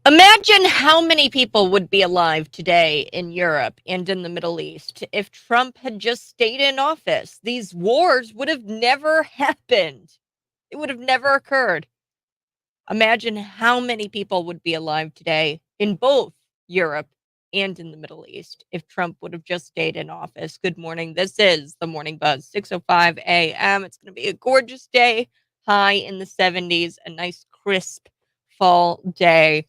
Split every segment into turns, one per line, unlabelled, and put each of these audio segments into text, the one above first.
Imagine how many people would be alive today in Europe and in the Middle East if Trump had just stayed in office. These wars would have never happened. It would have never occurred. Imagine how many people would be alive today in both Europe and in the Middle East if Trump would have just stayed in office. Good morning. This is the Morning Buzz, 6:05 a.m. It's going to be a gorgeous day, high in the 70s, a nice crisp fall day.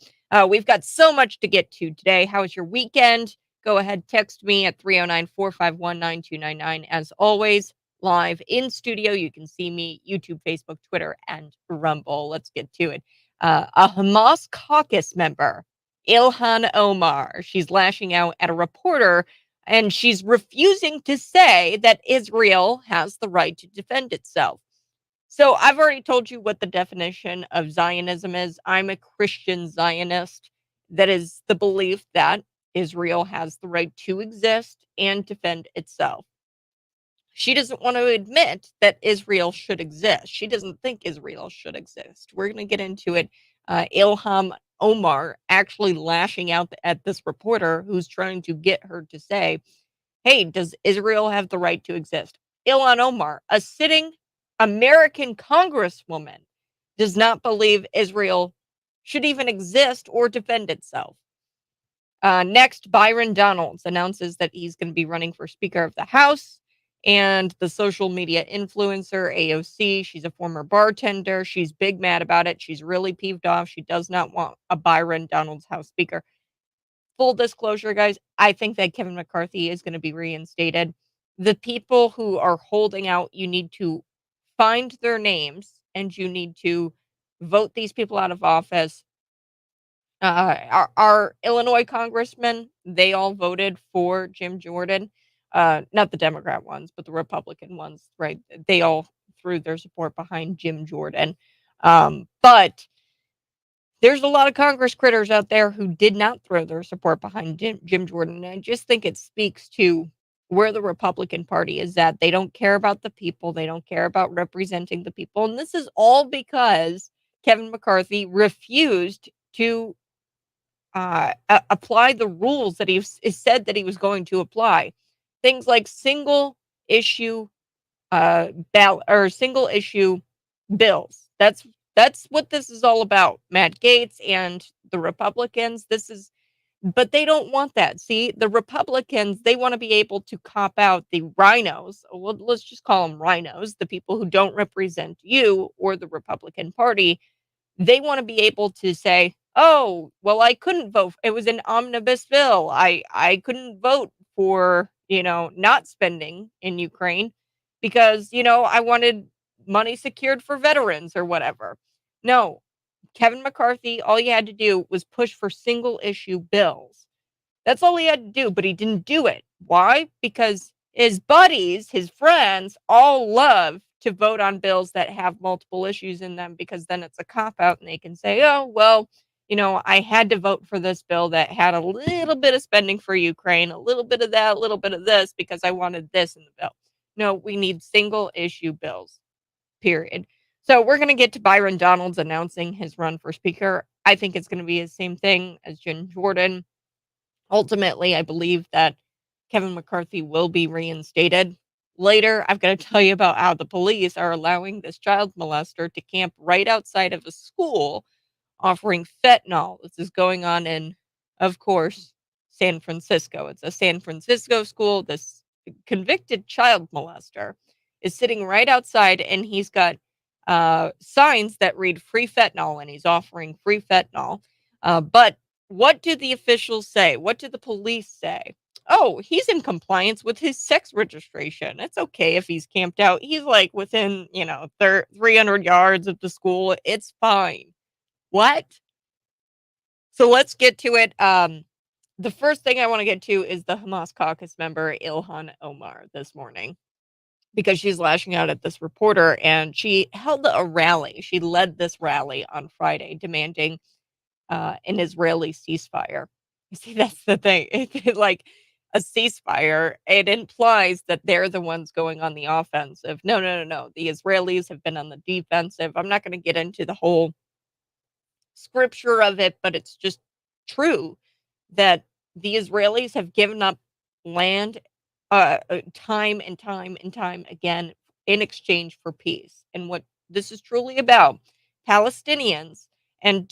We've got so much to get to today. How was your weekend? Go ahead, text me at 309-451-9299. As always, live in studio. You can see me YouTube, Facebook, Twitter, and Rumble. Let's get to it. A Hamas caucus member, ILHAN Omar, she's lashing out at a reporter and she's refusing to say that Israel has the right to defend itself. So I've already told you what the definition of Zionism is. I'm a Christian Zionist. That is the belief that Israel has the right to exist and defend itself. She doesn't want to admit that Israel should exist. She doesn't think Israel should exist. We're going to get into it. Ilham Omar actually lashing out at this reporter who's trying to get her to say, hey, does Israel have the right to exist? Ilhan Omar, a sitting American congresswoman, does not believe Israel should even exist or defend itself. Next, Byron Donalds announces that he's going to be running for Speaker of the House. And the social media influencer, AOC, she's a former bartender. She's big mad about it. She's really peeved off. She does not want a Byron Donalds House Speaker. Full disclosure, guys, I think that Kevin McCarthy is going to be reinstated. The people who are holding out, you need to find their names and you need to vote these people out of office. Our Illinois congressmen, they all voted for Jim Jordan. Not the Democrat ones, but the Republican ones, right? They all threw their support behind Jim Jordan. But there's a lot of Congress critters out there who did not throw their support behind Jim Jordan. And I just think it speaks to where the Republican Party is at. They don't care about the people. They don't care about representing the people. And this is all because Kevin McCarthy refused to apply the rules that is said that he was going to apply. Things like single issue ballot or single issue bills. That's what this is all about. Matt Gaetz and the Republicans. But they don't want that. See, the Republicans, they want to be able to cop out the rhinos. Well, let's just call them rhinos, the people who don't represent you or the Republican Party. They want to be able to say, "Oh, well, I couldn't vote. It was an omnibus bill. I couldn't vote for, not spending in Ukraine because, I wanted money secured for veterans or whatever." No. Kevin McCarthy, all you had to do was push for single issue bills. That's all he had to do, but he didn't do it. Why? Because his buddies, his friends, all love to vote on bills that have multiple issues in them because then it's a cop out and they can say, oh, well, I had to vote for this bill that had a little bit of spending for Ukraine, a little bit of that, a little bit of this because I wanted this in the bill. No, we need single issue bills, period. So we're going to get to Byron Donalds announcing his run for speaker. I think it's going to be the same thing as Jim Jordan. Ultimately, I believe that Kevin McCarthy will be reinstated. Later, I've got to tell you about how the police are allowing this child molester to camp right outside of a school offering fentanyl. This is going on in, of course, San Francisco. It's a San Francisco school. This convicted child molester is sitting right outside and he's got signs that read free fentanyl and he's offering free fentanyl. But what do the officials say? What do the police say? Oh, he's in compliance with his sex registration. It's okay if he's camped out. He's like within, 300 yards of the school. It's fine. What? So let's get to it. The first thing I want to get to is the Hamas caucus member, Ilhan Omar, this morning, because she's lashing out at this reporter and she held a rally. She led this rally on Friday demanding an Israeli ceasefire. You see, that's the thing. Like a ceasefire, it implies that they're the ones going on the offensive. No, no, no, no. The Israelis have been on the defensive. I'm not going to get into the whole scripture of it, but it's just true that the Israelis have given up land time and time and time again in exchange for peace. And what this is truly about, Palestinians, and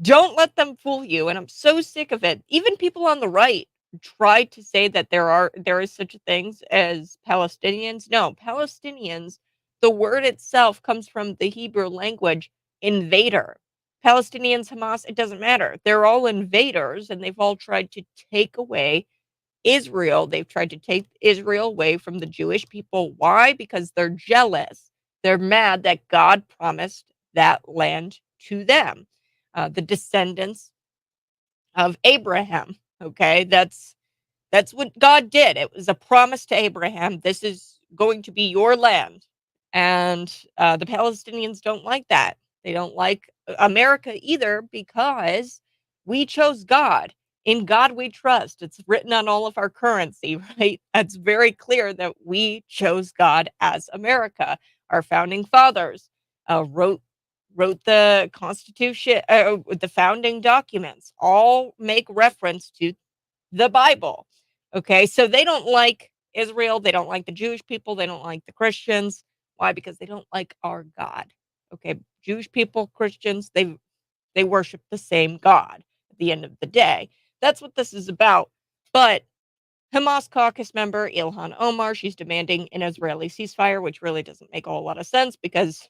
don't let them fool you. And I'm so sick of it. Even people on the right try to say that there is such things as Palestinians. No, Palestinians, the word itself comes from the Hebrew language invader. Palestinians, Hamas, it doesn't matter. They're all invaders and they've all tried to take away Israel. They've tried to take Israel away from the Jewish people. Why? Because they're jealous. They're mad that God promised that land to them, the descendants of Abraham. Okay, that's what God did. It was a promise to Abraham. This is going to be your land. And the Palestinians don't like that. They don't like America either because we chose God. In God we trust. It's written on all of our currency, right? It's very clear that we chose God as America. Our founding fathers wrote the Constitution, the founding documents, all make reference to the Bible. Okay, so they don't like Israel, they don't like the Jewish people, they don't like the Christians. Why? Because they don't like our God. Okay, Jewish people, Christians, they worship the same God at the end of the day. That's what this is about. But Hamas caucus member Ilhan Omar, she's demanding an Israeli ceasefire, which really doesn't make a whole lot of sense because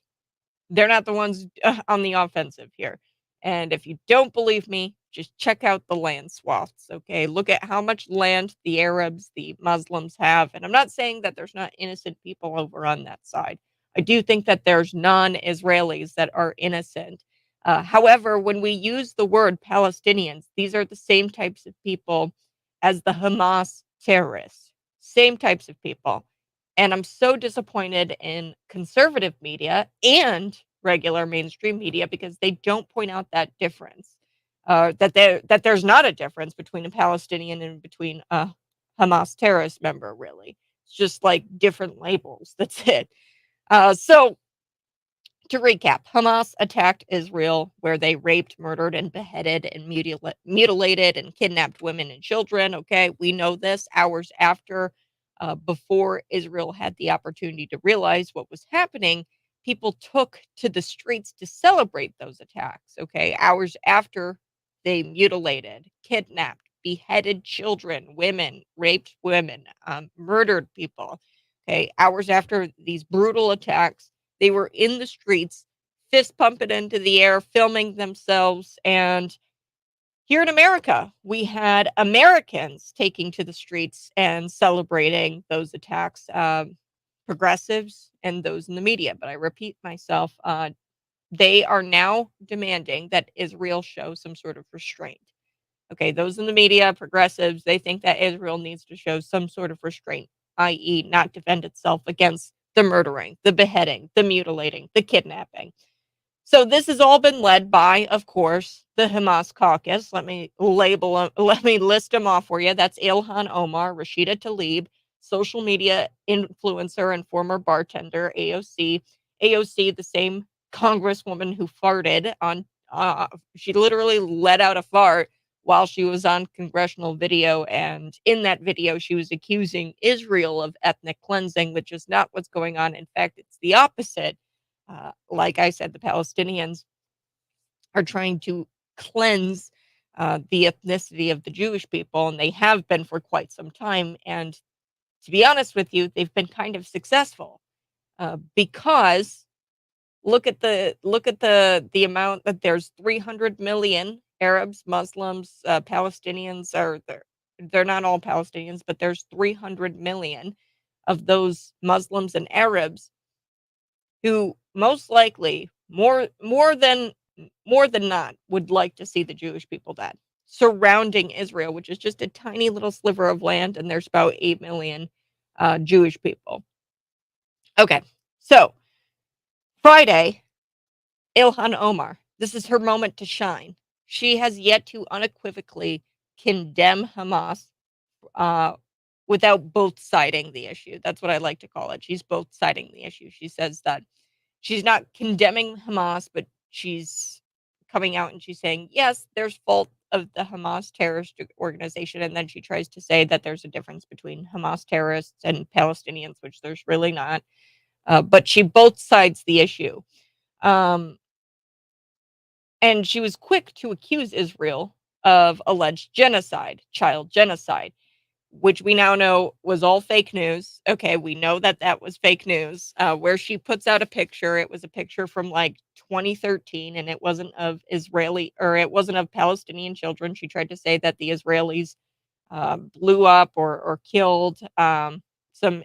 they're not the ones on the offensive here. And if you don't believe me, just check out the land swaths, okay? Look at how much land the Arabs, the Muslims have. And I'm not saying that there's not innocent people over on that side. I do think that there's non-Israelis that are innocent. However, when we use the word Palestinians, these are the same types of people as the Hamas terrorists. Same types of people. And I'm so disappointed in conservative media and regular mainstream media because they don't point out that difference. That there's not a difference between a Palestinian and between a Hamas terrorist member, really. It's just like different labels. That's it. So to recap, Hamas attacked Israel where they raped, murdered, and beheaded and mutilated and kidnapped women and children. Okay, we know this hours after, before Israel had the opportunity to realize what was happening. People took to the streets to celebrate those attacks. Okay, hours after they mutilated, kidnapped, beheaded children, women, raped women, murdered people. Okay, hours after these brutal attacks, they were in the streets, fist pumping into the air, filming themselves. And here in America, we had Americans taking to the streets and celebrating those attacks, progressives and those in the media. But I repeat myself, they are now demanding that Israel show some sort of restraint. Okay, those in the media, progressives, they think that Israel needs to show some sort of restraint, i.e., not defend itself against the murdering, the beheading, the mutilating, the kidnapping. So this has all been led by, of course, the Hamas caucus. Let me list them off for you. That's Ilhan Omar, Rashida Tlaib, social media influencer and former bartender, AOC. AOC, the same congresswoman who farted on, she literally let out a fart while she was on congressional video. And in that video, she was accusing Israel of ethnic cleansing, which is not what's going on. In fact, it's the opposite. Like I said, the Palestinians are trying to cleanse the ethnicity of the Jewish people, and they have been for quite some time. And to be honest with you, they've been kind of successful because look at the amount that there's 300 million Arabs, Muslims, Palestinians, or they're not all Palestinians, but there's 300 million of those Muslims and Arabs who most likely more than not would like to see the Jewish people dead surrounding Israel, which is just a tiny little sliver of land, and there's about 8 million Jewish people. Okay, so Friday, Ilhan Omar, this is her moment to shine. She has yet to unequivocally condemn Hamas uh, without both siding the issue. That's what I like to call it. She's both siding the issue. She says that she's not condemning Hamas, but she's coming out and she's saying, yes, there's fault of the Hamas terrorist organization. And then she tries to say that there's a difference between Hamas terrorists and Palestinians, which there's really not. But she both sides the issue. And she was quick to accuse Israel of alleged genocide, child genocide, which we now know was all fake news. Okay, we know that that was fake news. Where she puts out a picture, it was a picture from like 2013, and it wasn't of Israeli, or it wasn't of Palestinian children. She tried to say that the Israelis blew up or killed some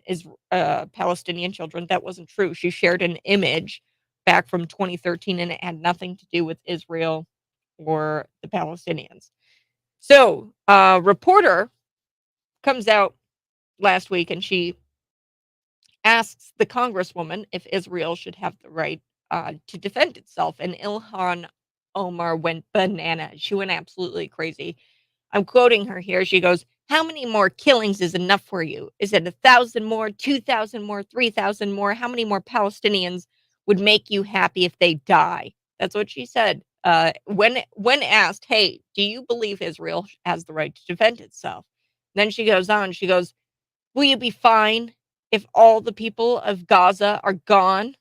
Palestinian children. That wasn't true. She shared an image back from 2013, and it had nothing to do with Israel or the Palestinians. So, a reporter comes out last week and she asks the congresswoman if Israel should have the right to defend itself. And ILHAN Omar went bananas. She went absolutely crazy. I'm quoting her here. She goes, "How many more killings is enough for you? Is it 1,000 more, 2,000 more, 3,000 more? How many more Palestinians would make you happy if they die?" That's what she said. When asked, "Hey, do you believe Israel has the right to defend itself?" Then she goes on. She goes, "Will you be fine if all the people of Gaza are gone?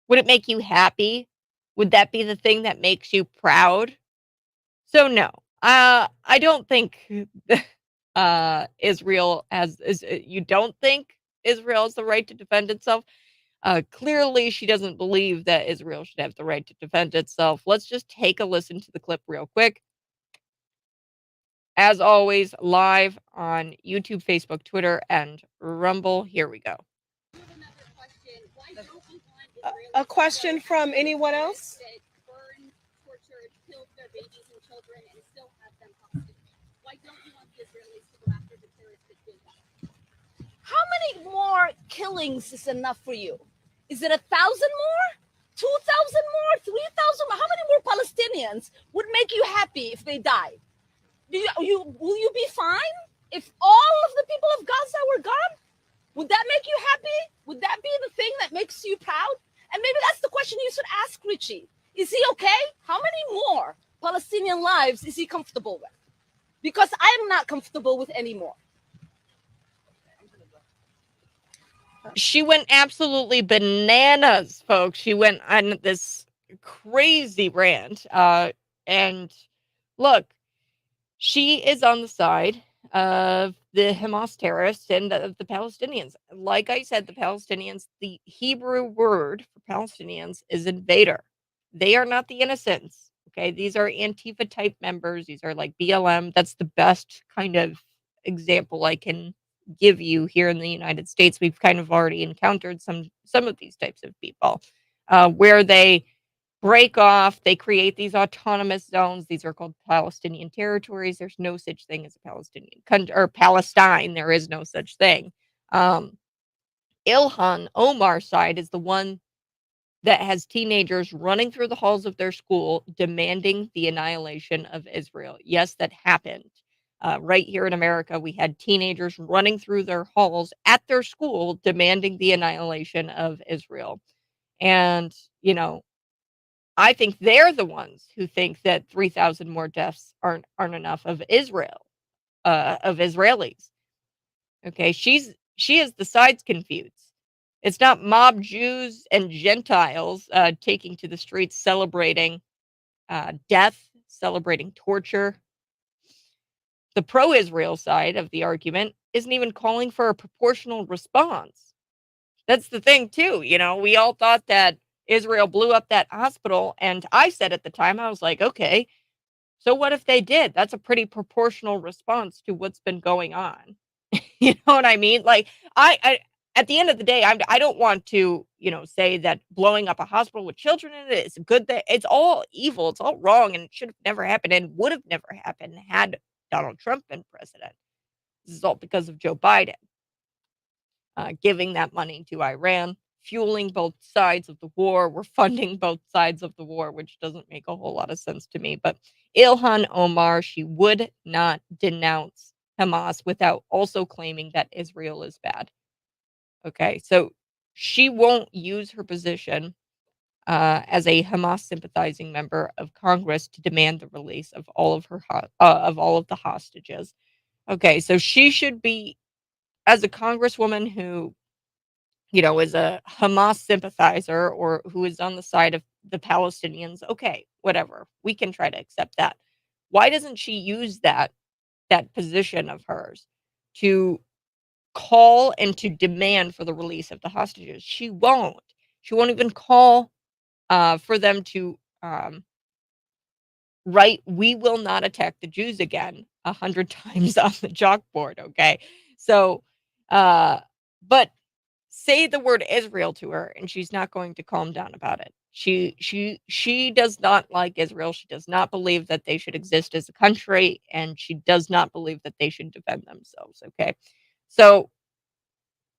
Would it make you happy? Would that be the thing that makes you proud?" So no, I don't think Israel has. You don't think Israel has the right to defend itself? Clearly, she doesn't believe that Israel should have the right to defend itself. Let's just take a listen to the clip real quick. As always, live on YouTube, Facebook, Twitter, and Rumble. Here we go.
A question from anyone else? How many more killings is enough for you? Is it 1,000 more? 2,000 more? 3,000 more? How many more Palestinians would make you happy if they died? Will you be fine if all of the people of Gaza were gone? Would that make you happy? Would that be the thing that makes you proud? And maybe that's the question you should ask Richie. Is he okay? How many more Palestinian lives is he comfortable with? Because I'm not comfortable with any more.
She went absolutely bananas, folks. She went on this crazy rant. And look, she is on the side of the Hamas terrorists and of the Palestinians. Like I said, the Palestinians, the Hebrew word for Palestinians is invader. They are not the innocents. Okay. These are Antifa type members. These are like BLM. That's the best kind of example I can give you here in the United States. We've kind of already encountered some of these types of people where they break off, they create these autonomous zones. These are called Palestinian territories. There's no such thing as a Palestinian country or Palestine. There is no such thing. ILHAN Omar side is the one that has teenagers running through the halls of their school demanding the annihilation of Israel. Yes, that happened. Right here in America, we had teenagers running through their halls at their school demanding the annihilation of Israel. And, you know, I think they're the ones who think that 3,000 more deaths aren't enough of Israel, of Israelis. Okay, she is the sides confused. It's not mob Jews and Gentiles taking to the streets celebrating death, celebrating torture. The pro-Israel side of the argument isn't even calling for a proportional response. That's the thing too, you know, we all thought that Israel blew up that hospital, and I said at the time, I was like, "Okay, so what if they did? That's a pretty proportional response to what's been going on." You know what I mean? Like, I at the end of the day, I don't want to, you know, say that blowing up a hospital with children in it is a good thing. It's all evil, it's all wrong, and it should have never happened and would have never happened had Donald Trump been president. This is all because of Joe Biden. Giving that money to Iran, fueling both sides of the war. We're funding both sides of the war, which doesn't make a whole lot of sense to me. But ILHAN Omar, she would not denounce Hamas without also claiming that Israel is bad. Okay, so she won't use her position as a Hamas sympathizing member of Congress to demand the release of all of of all of the hostages. Okay, so she should be, as a congresswoman who, is a Hamas sympathizer or who is on the side of the Palestinians. Okay, whatever. We can try to accept that. Why doesn't she use that position of hers to call and to demand for the release of the hostages? She won't. She won't even call for them to write, "We will not attack the Jews again," 100 times on the chalkboard. Okay, so uh, but say the word Israel to her, and she's not going to calm down about it. She does not like Israel. She does not believe that they should exist as a country, and she does not believe that they should defend themselves. Okay, so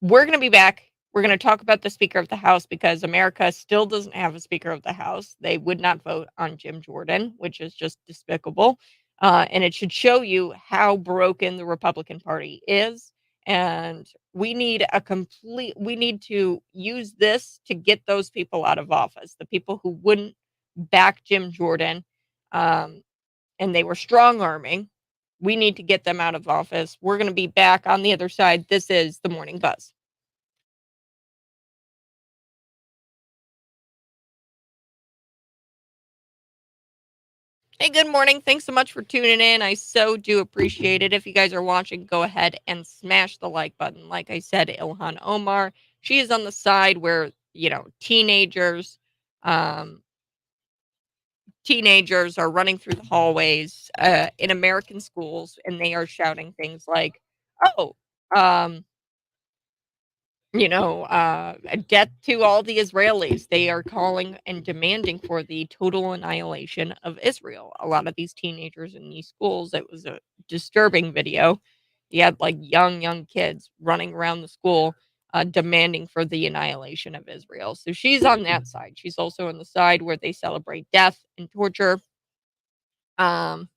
we're going to be back. We're going to talk about the Speaker of the House because America still doesn't have a Speaker of the House. They would not vote on Jim Jordan, which is just despicable. And it should show you how broken the Republican Party is. And we need to use this to get those people out of office, the people who wouldn't back Jim Jordan, um, and they were strong arming. We need to get them out of office. We're going to be back on the other side. This is the Morning Buzz. Hey, good morning. Thanks so much for tuning in. I so do appreciate it. If you guys are watching, go ahead and smash the like button. Like I said, Ilhan Omar, she is on the side where, um, teenagers are running through the hallways in American schools and they are shouting things like, oh, um, death to all the Israelis. They are calling and demanding for the total annihilation of Israel. A lot of these teenagers in these schools, it was a disturbing video. You had like young kids running around the school demanding for the annihilation of Israel. So she's on that side. She's also on the side where they celebrate death and torture. Um,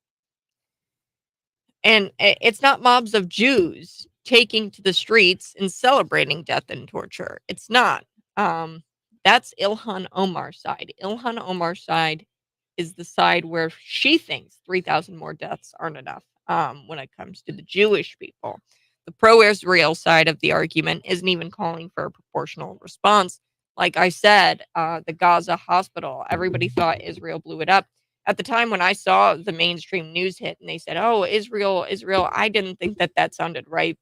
and it's not mobs of Jews taking to the streets and celebrating death and torture. It's not. Um, that's Ilhan Omar's side. Ilhan Omar's side is the side where she thinks 3,000 more deaths aren't enough when it comes to the Jewish people. The pro Israel side of the argument isn't even calling for a proportional response. Like I said, the Gaza hospital, everybody thought Israel blew it up. At the time when I saw the mainstream news hit and they said, "Oh, Israel, Israel," I didn't think that sounded right.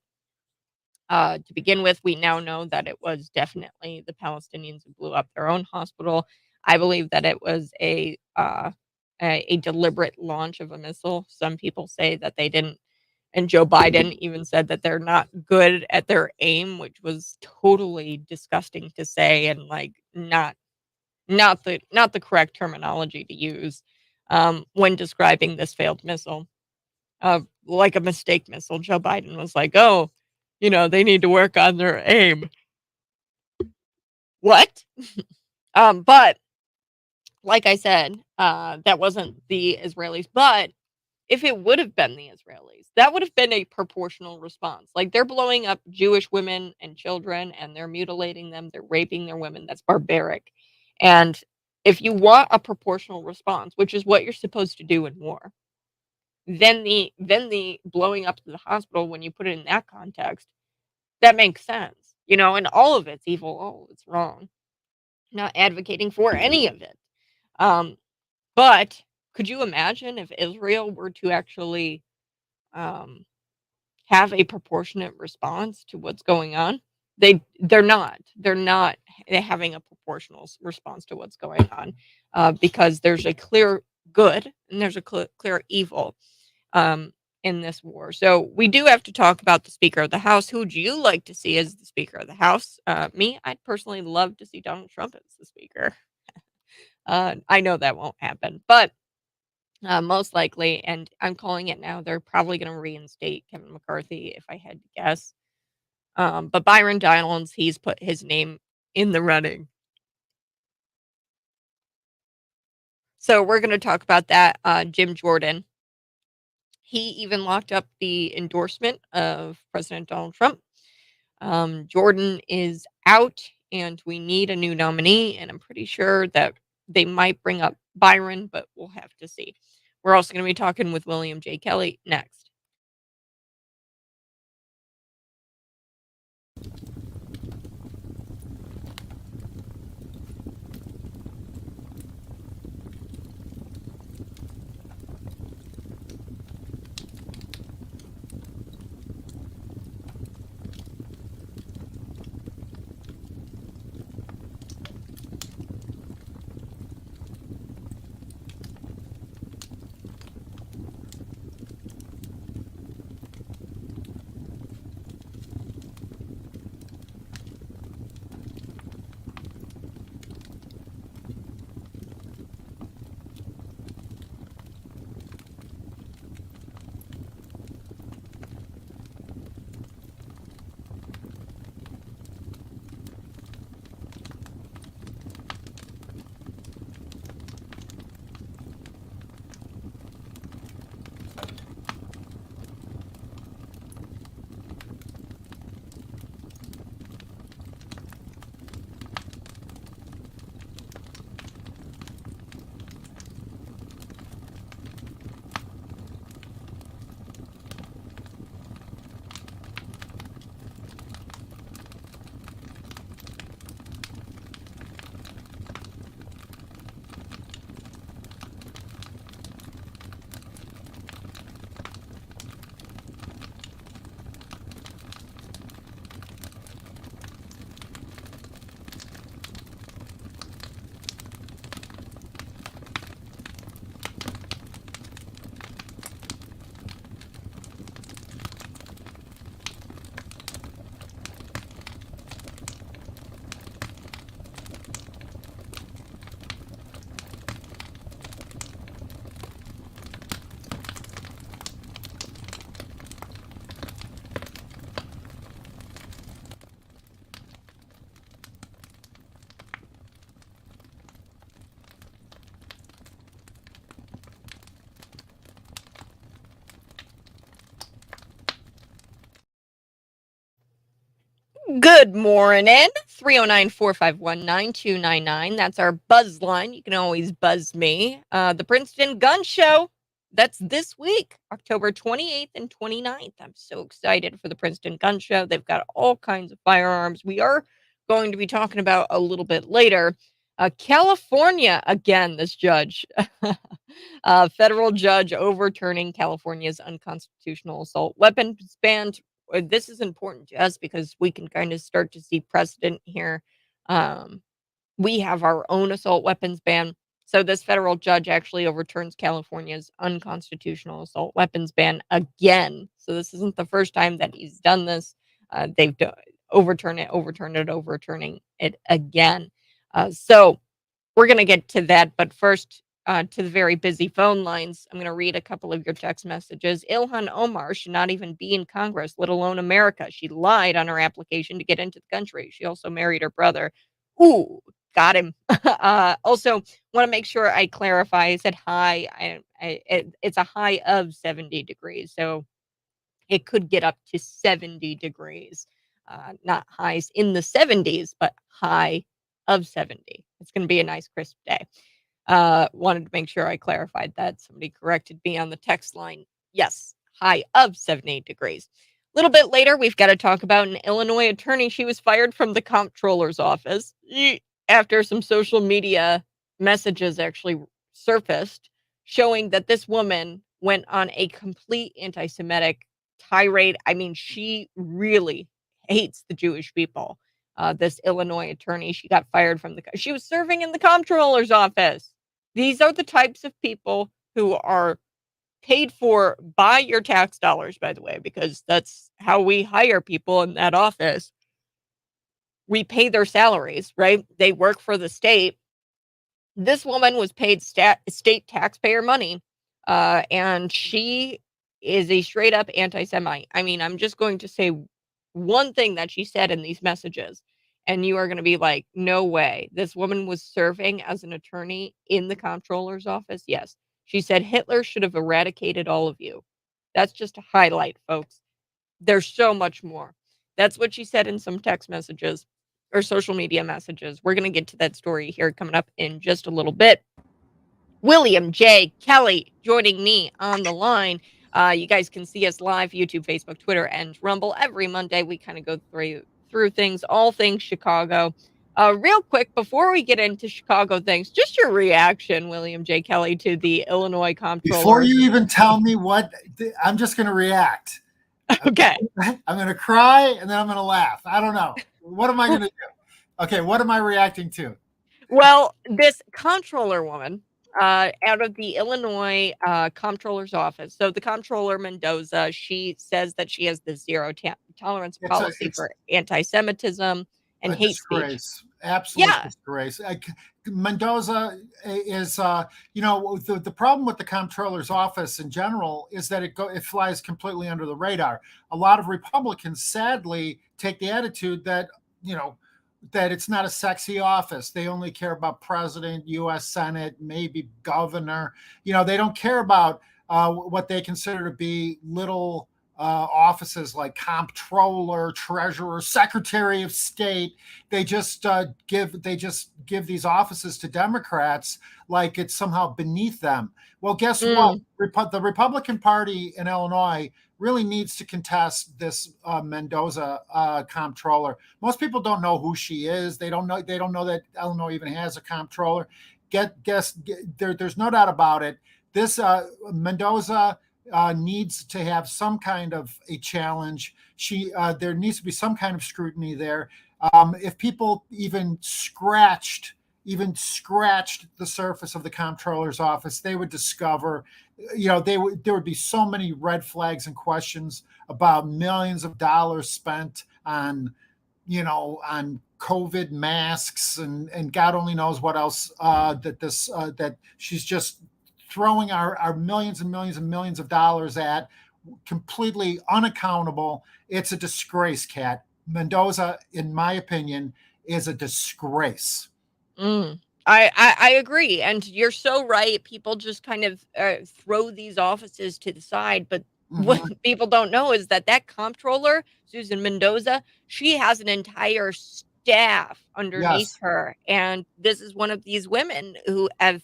To begin with, we now know that it was definitely the Palestinians who blew up their own hospital. I believe that it was a deliberate launch of a missile. Some people say that they didn't, and Joe Biden even said that they're not good at their aim, which was totally disgusting to say and like not the correct terminology to use when describing this failed missile. Like a mistake missile. Joe Biden was like, "Oh, they need to work on their aim." What? But like I said, that wasn't the Israelis. But if it would have been the Israelis, that would have been a proportional response. Like they're blowing up Jewish women and children and they're mutilating them, they're raping their women. That's barbaric. And if you want a proportional response, which is what you're supposed to do in war, then the blowing up to the hospital, when you put it in that context, that makes sense. And all of it's evil, all of it's wrong. Not advocating for any of it. Um, but could you imagine if Israel were to actually um, have a proportionate response to what's going on? They're not. They're not having a proportional response to what's going on because there's a clear good and there's a clear evil um, in this war. So we do have to talk about the Speaker of the House. Who would you like to see as the Speaker of the House? Me, I'd personally love to see Donald Trump as the Speaker. I know that won't happen, but most likely, and I'm calling it now, they're probably going to reinstate Kevin McCarthy if I had to guess. But Byron Donalds, he's put his name in the running. So we're going to talk about that. Jim Jordan, he even locked up the endorsement of President Donald Trump. Jordan is out, and we need a new nominee. And I'm pretty sure that they might bring up Byron, but we'll have to see. We're also going to be talking with William J. Kelly next. Good morning. 309-451-9299. That's our buzz line. You can always buzz me. The Princeton Gun Show, that's this week, October 28th and 29th. I'm so excited for the Princeton Gun Show. They've got all kinds of firearms. We are going to be talking about a little bit later. California, again, this judge, federal judge overturning California's unconstitutional assault weapons ban. This is important to us because we can kind of start to see precedent here. We have our own assault weapons ban. So this federal judge actually overturns California's unconstitutional assault weapons ban again. So this isn't the first time that he's done this. They've overturning it again. So we're going to get to that. But first, to the very busy phone lines, I'm going to read a couple of your text messages. ILHAN Omar should not even be in Congress, let alone America. She lied on her application to get into the country. She also married her brother. Ooh, got him. Also, want to make sure I clarify. I said high. It's a high of 70 degrees. So it could get up to 70 degrees. Not highs in the 70s, but high of 70. It's going to be a nice crisp day. Wanted to make sure I clarified that. Somebody corrected me on the text line. Yes, high of 78 degrees. A little bit later, we've got to talk about an Illinois attorney. She was fired from the comptroller's office after some social media messages actually surfaced showing that this woman went on a complete anti-Semitic tirade. I mean, she really hates the Jewish people. This Illinois attorney, she got fired from she was serving in the comptroller's office. These are the types of people who are paid for by your tax dollars, by the way, because that's how we hire people in that office. We pay their salaries, right? They work for the state. This woman was paid state taxpayer money, and she is a straight up anti-Semite. I mean, I'm just going to say one thing that she said in these messages, and you are going to be like, no way. This woman was serving as an attorney in the comptroller's office. Yes. She said Hitler should have eradicated all of you. That's just a highlight, folks. There's so much more. That's what she said in some text messages. or social media messages. We're going to get to that story here coming up in just a little bit. William J. Kelly joining me on the line. You guys can see us live, YouTube, Facebook, Twitter, and Rumble every Monday. We kind of go through things, all things Chicago. Real quick, before we get into Chicago things, just your reaction, William J. Kelly, to the Illinois comptroller.
Before you even tell me what, I'm just going to react.
Okay.
I'm going to cry and then I'm going to laugh. I don't know. What am I going to do? Okay, what am I reacting to?
Well, this comptroller woman out of the Illinois comptroller's office. So the comptroller Mendoza, she says that she has the zero tolerance policy for anti-Semitism and hate speech.
Absolute disgrace. Mendoza is, the problem with the comptroller's office in general is that it flies completely under the radar. A lot of Republicans, sadly, take the attitude that, that it's not a sexy office. They only care about president, U.S. Senate, maybe governor. They don't care about what they consider to be little offices like comptroller, treasurer, secretary of state. They just give these offices to Democrats like it's somehow beneath them. Well, guess what? The Republican Party in Illinois really needs to contest this Mendoza comptroller. Most people don't know who she is. They don't know that Illinois even has a comptroller. There's no doubt about it. This Mendoza needs to have some kind of a challenge. There needs to be some kind of scrutiny there. If people even scratched the surface of the comptroller's office, they would discover, there would be so many red flags and questions about millions of dollars spent on COVID masks and God only knows what else, that she's just throwing our millions and millions and millions of dollars at, completely unaccountable. It's a disgrace, Kat. Mendoza, in my opinion, is a disgrace.
I agree. And you're so right. People just kind of throw these offices to the side. But what people don't know is that comptroller, Susan Mendoza, she has an entire staff underneath her. And this is one of these women who have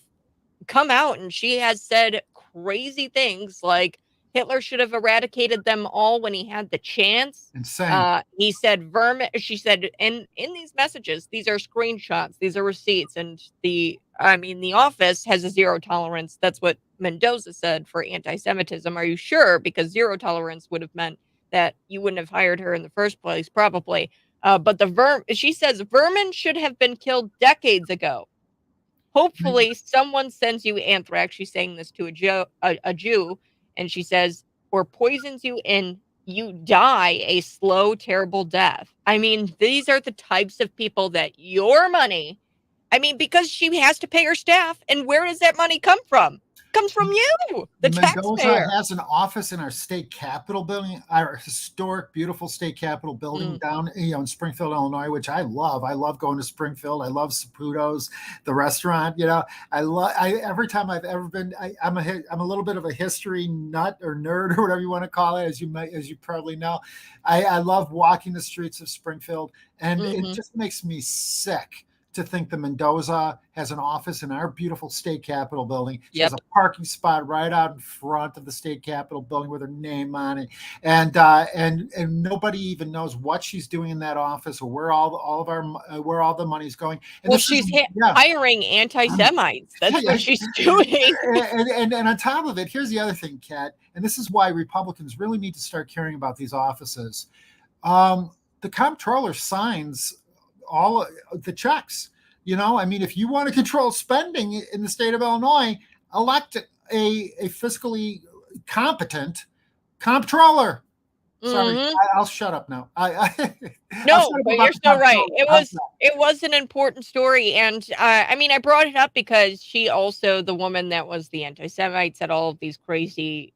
come out and she has said crazy things like Hitler should have eradicated them all when he had the chance.
Insane.
He said vermin. She said in these messages, these are screenshots, these are receipts, and the office has a zero tolerance. That's what Mendoza said for anti-Semitism. Are you sure? Because zero tolerance would have meant that you wouldn't have hired her in the first place, probably. But she says vermin should have been killed decades ago. Hopefully someone sends you anthrax. She's saying this to a Jew, and she says, or poisons you and you die a slow, terrible death. I mean, these are the types of people that your money, because she has to pay her staff. And where does that money come from? Comes from you, the
Mendoza
taxpayer.
Has an office in our state capitol building, our historic, beautiful state capitol building down, in Springfield, Illinois, which I love. I love going to Springfield. I love Saputo's, the restaurant. Every time I've ever been, I'm a little bit of a history nut or nerd or whatever you want to call it, as you probably know. I love walking the streets of Springfield, and it just makes me sick to think the Mendoza has an office in our beautiful state capitol building. She has a parking spot right out in front of the state capitol building with her name on it, and nobody even knows what she's doing in that office or where all the money's going. And
well, she's hiring anti-Semites. That's what she's doing.
And on top of it, here's the other thing, Kat, and this is why Republicans really need to start caring about these offices. The comptroller signs all the checks. If you want to control spending in the state of Illinois, elect a fiscally competent comptroller. Sorry, I'll shut up now.
No, but you're still right. It was an important story, and I brought it up because she also, the woman that was the anti-Semite, said all of these crazy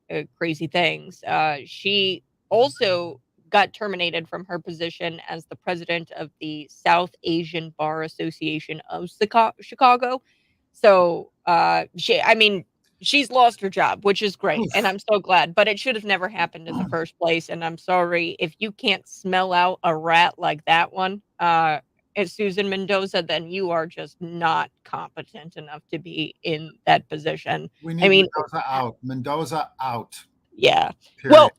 things. She also got terminated from her position as the president of the South Asian Bar Association of Chicago. So she's lost her job, which is great. And I'm so glad, but it should have never happened in the first place. And I'm sorry if you can't smell out a rat like that one. as Susan Mendoza, then you are just not competent enough to be in that position.
We
I
need
mean,
Mendoza out. Mendoza out.
yeah.
Period.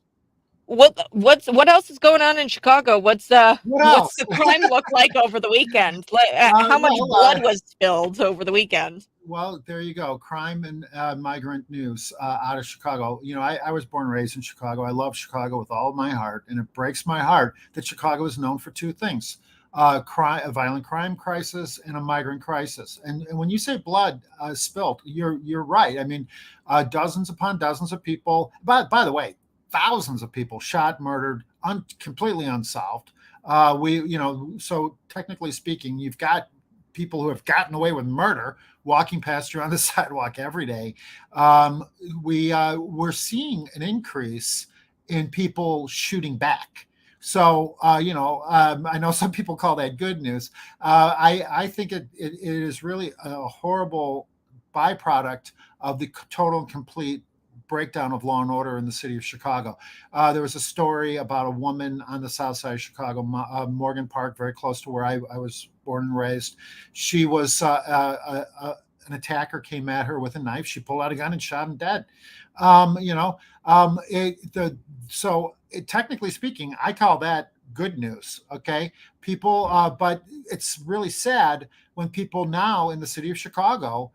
Well, what else is going on in Chicago?
What
What's
else?
the crime look like over the weekend? Like, how much
Well,
blood was spilled over the weekend?
Well, there you go. Crime and migrant news out of Chicago. You know, I was born and raised in Chicago. I love Chicago with all of my heart, and it breaks my heart that Chicago is known for two things: a violent crime crisis and a migrant crisis. And when you say blood spilt, you're right. I mean, dozens upon dozens of people. By the way, thousands of people shot, murdered, completely unsolved. So technically speaking, you've got people who have gotten away with murder walking past you on the sidewalk every day. We're seeing an increase in people shooting back. So, I know some people call that good news. I think it is really a horrible byproduct of the total and complete breakdown of law and order in the city of Chicago. There was a story about a woman on the south side of Chicago, Morgan Park, very close to where I was born and raised. She was an attacker came at her with a knife. She pulled out a gun and shot him dead. Technically speaking, I call that good news. Okay, people, but it's really sad when people now in the city of Chicago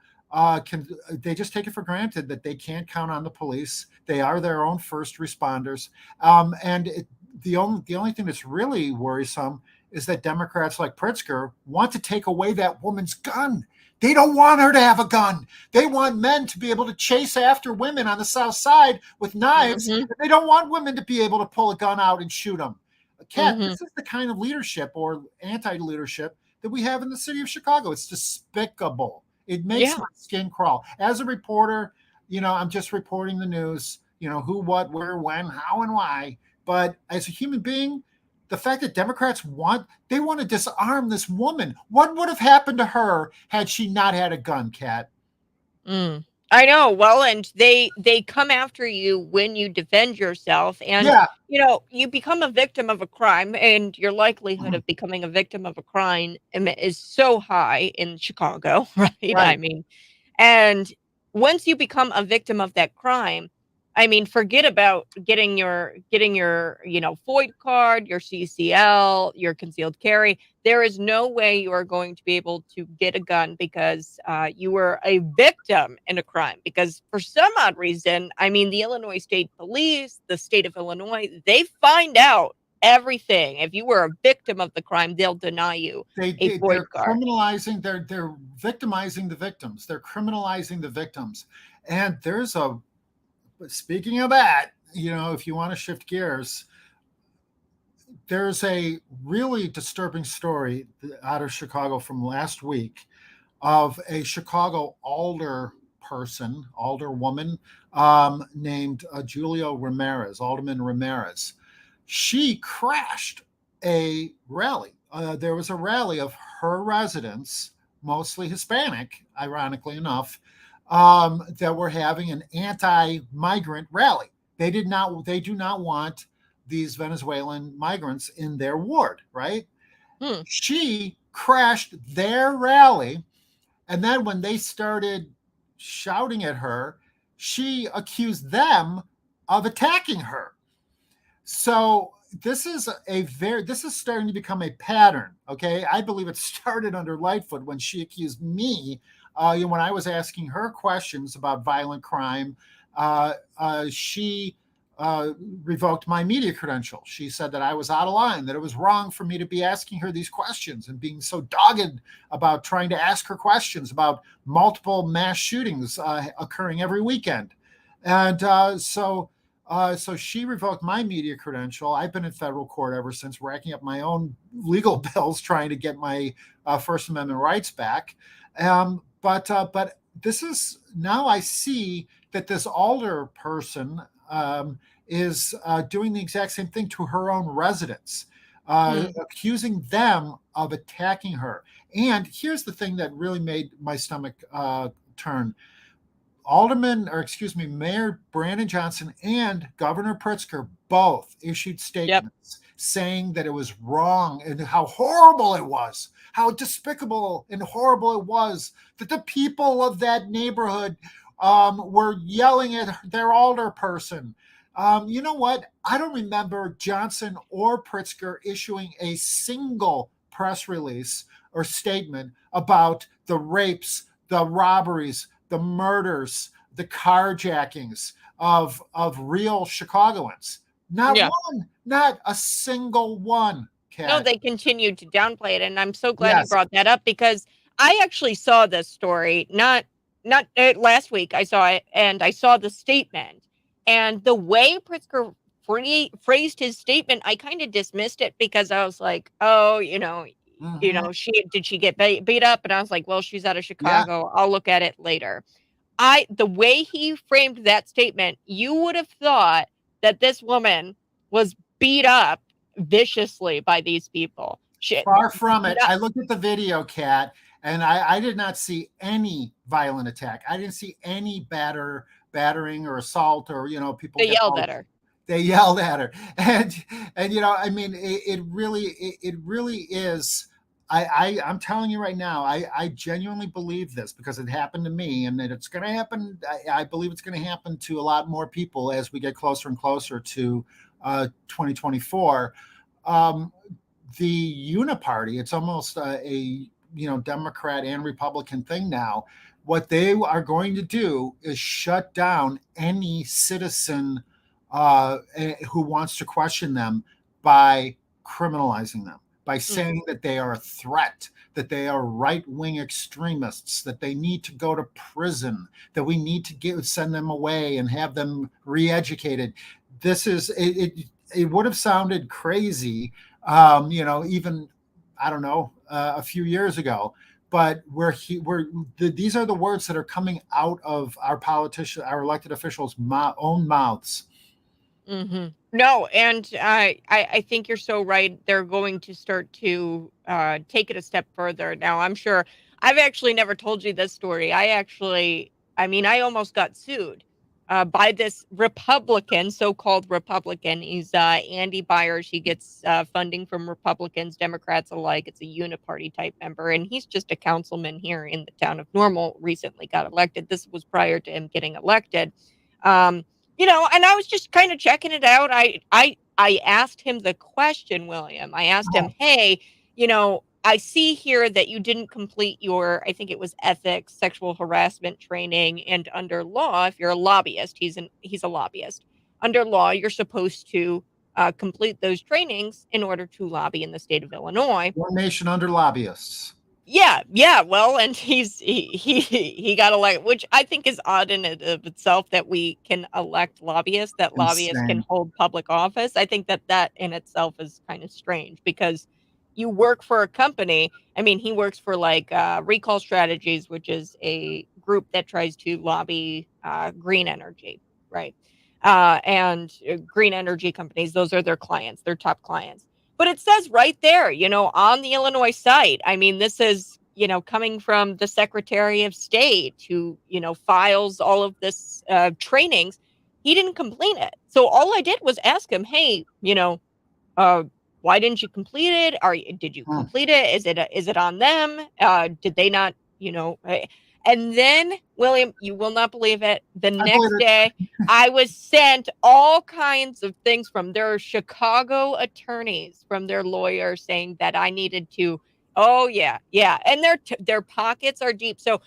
they just take it for granted that they can't count on the police. They are their own first responders. The only thing that's really worrisome is that Democrats like Pritzker want to take away that woman's gun. They don't want her to have a gun. They want men to be able to chase after women on the South Side with knives.
Mm-hmm.
They don't want women to be able to pull a gun out and shoot them. Kat,
Mm-hmm.
This is the kind of leadership or anti-leadership that we have in the city of Chicago. It's despicable. It makes my skin crawl. As a reporter, I'm just reporting the news, who, what, where, when, how, and why. But as a human being, the fact that Democrats want to disarm this woman. What would have happened to her had she not had a gun, Kat?
I know. Well, and they come after you when you defend yourself, and you become a victim of a crime, and your likelihood of becoming a victim of a crime is so high in Chicago, right? I mean, and once you become a victim of that crime, I mean, forget about getting your FOID card, your CCL, your concealed carry. There is no way you are going to be able to get a gun because you were a victim in a crime. Because for some odd reason, I mean, the Illinois State Police, the state of Illinois, they find out everything. If you were a victim of the crime, they'll deny you a FOID card.
Criminalizing, they're victimizing the victims. They're criminalizing the victims. And speaking of that, if you want to shift gears, there's a really disturbing story out of Chicago from last week of a Chicago alderwoman named Alderman Ramirez. She crashed a rally. There was a rally of her residents, mostly Hispanic, ironically enough, that were having an anti-migrant rally. They do not want these Venezuelan migrants in their ward, right? She crashed their rally, and then when they started shouting at her, she accused them of attacking her. So this is starting to become a pattern. Okay, I believe it started under Lightfoot when she accused me. When I was asking her questions about violent crime, she revoked my media credential. She said that I was out of line, that it was wrong for me to be asking her these questions and being so dogged about trying to ask her questions about multiple mass shootings occurring every weekend. And so she revoked my media credential. I've been in federal court ever since, racking up my own legal bills trying to get my First Amendment rights back. But this is now I see that this alder person is doing the exact same thing to her own residents, accusing them of attacking her. And here's the thing that really made my stomach turn. Mayor Brandon Johnson and Governor Pritzker both issued statements saying that it was wrong and how horrible it was, how despicable and horrible it was that the people of that neighborhood were yelling at their alder person. You know what? I don't remember Johnson or Pritzker issuing a single press release or statement about the rapes, the robberies, the murders, the carjackings of real Chicagoans. Not
Yeah.
one, not a single one. Kat.
No, they continued to downplay it, and I'm so glad you
Yes.
brought that up, because I actually saw this story not last week. I saw it, and I saw the statement, and the way Pritzker phrased his statement, I kind of dismissed it, because I was like, oh,
Mhm.
she get beat up, and I was like, well, she's out of Chicago. I'll look at it later. The way he framed that statement, you would have thought that this woman was beat up viciously by these people.
Far from it. I looked at the video, Kat, and I did not see any violent attack. I didn't see any battering or assault, or people.
They yelled at her.
They yelled at her, and I mean, it really is. I'm telling you right now, I genuinely believe this, because it happened to me, and that it's going to happen. I believe it's going to happen to a lot more people as we get closer and closer to 2024. The uniparty, it's almost a Democrat and Republican thing now. What they are going to do is shut down any citizen who wants to question them by criminalizing them, by saying that they are a threat, that they are right-wing extremists, that they need to go to prison, that we need to send them away and have them re-educated. This is it would have sounded crazy, even, I don't know, a few years ago, but these are the words that are coming out of our politicians, our elected officials' own mouths.
Mm-hmm. No, and I think you're so right. They're going to start to take it a step further. Now, I'm sure I've actually never told you this story. I almost got sued by this Republican, so-called Republican. He's Andy Byers. He gets funding from Republicans, Democrats alike. It's a uniparty type member, and he's just a councilman here in the town of Normal. Recently got elected. This was prior to him getting elected. And I was just kind of checking it out. I asked him the question, William. I asked him, hey, I see here that you didn't complete your, I think it was ethics, sexual harassment training, and under law, if you're a lobbyist, he's a lobbyist. Under law, you're supposed to complete those trainings in order to lobby in the state of Illinois.
One nation under lobbyists.
Yeah. Well, and he got elected, which I think is odd in and of itself, that we can elect lobbyists, that lobbyists can hold public office. I think that in itself is kind of strange, because you work for a company. I mean, he works for Recall Strategies, which is a group that tries to lobby green energy, right? And green energy companies, those are their clients, their top clients. But it says right there, on the Illinois site. I mean, this is, coming from the Secretary of State, who, files all of this trainings. He didn't complete it. So all I did was ask him, hey, why didn't you complete it? Did you complete it? Is it on them? Did they not, And then, William, you will not believe it. The next day, I was sent all kinds of things from their Chicago attorneys, from their lawyers, saying that I needed to. Oh yeah. And their pockets are deep. So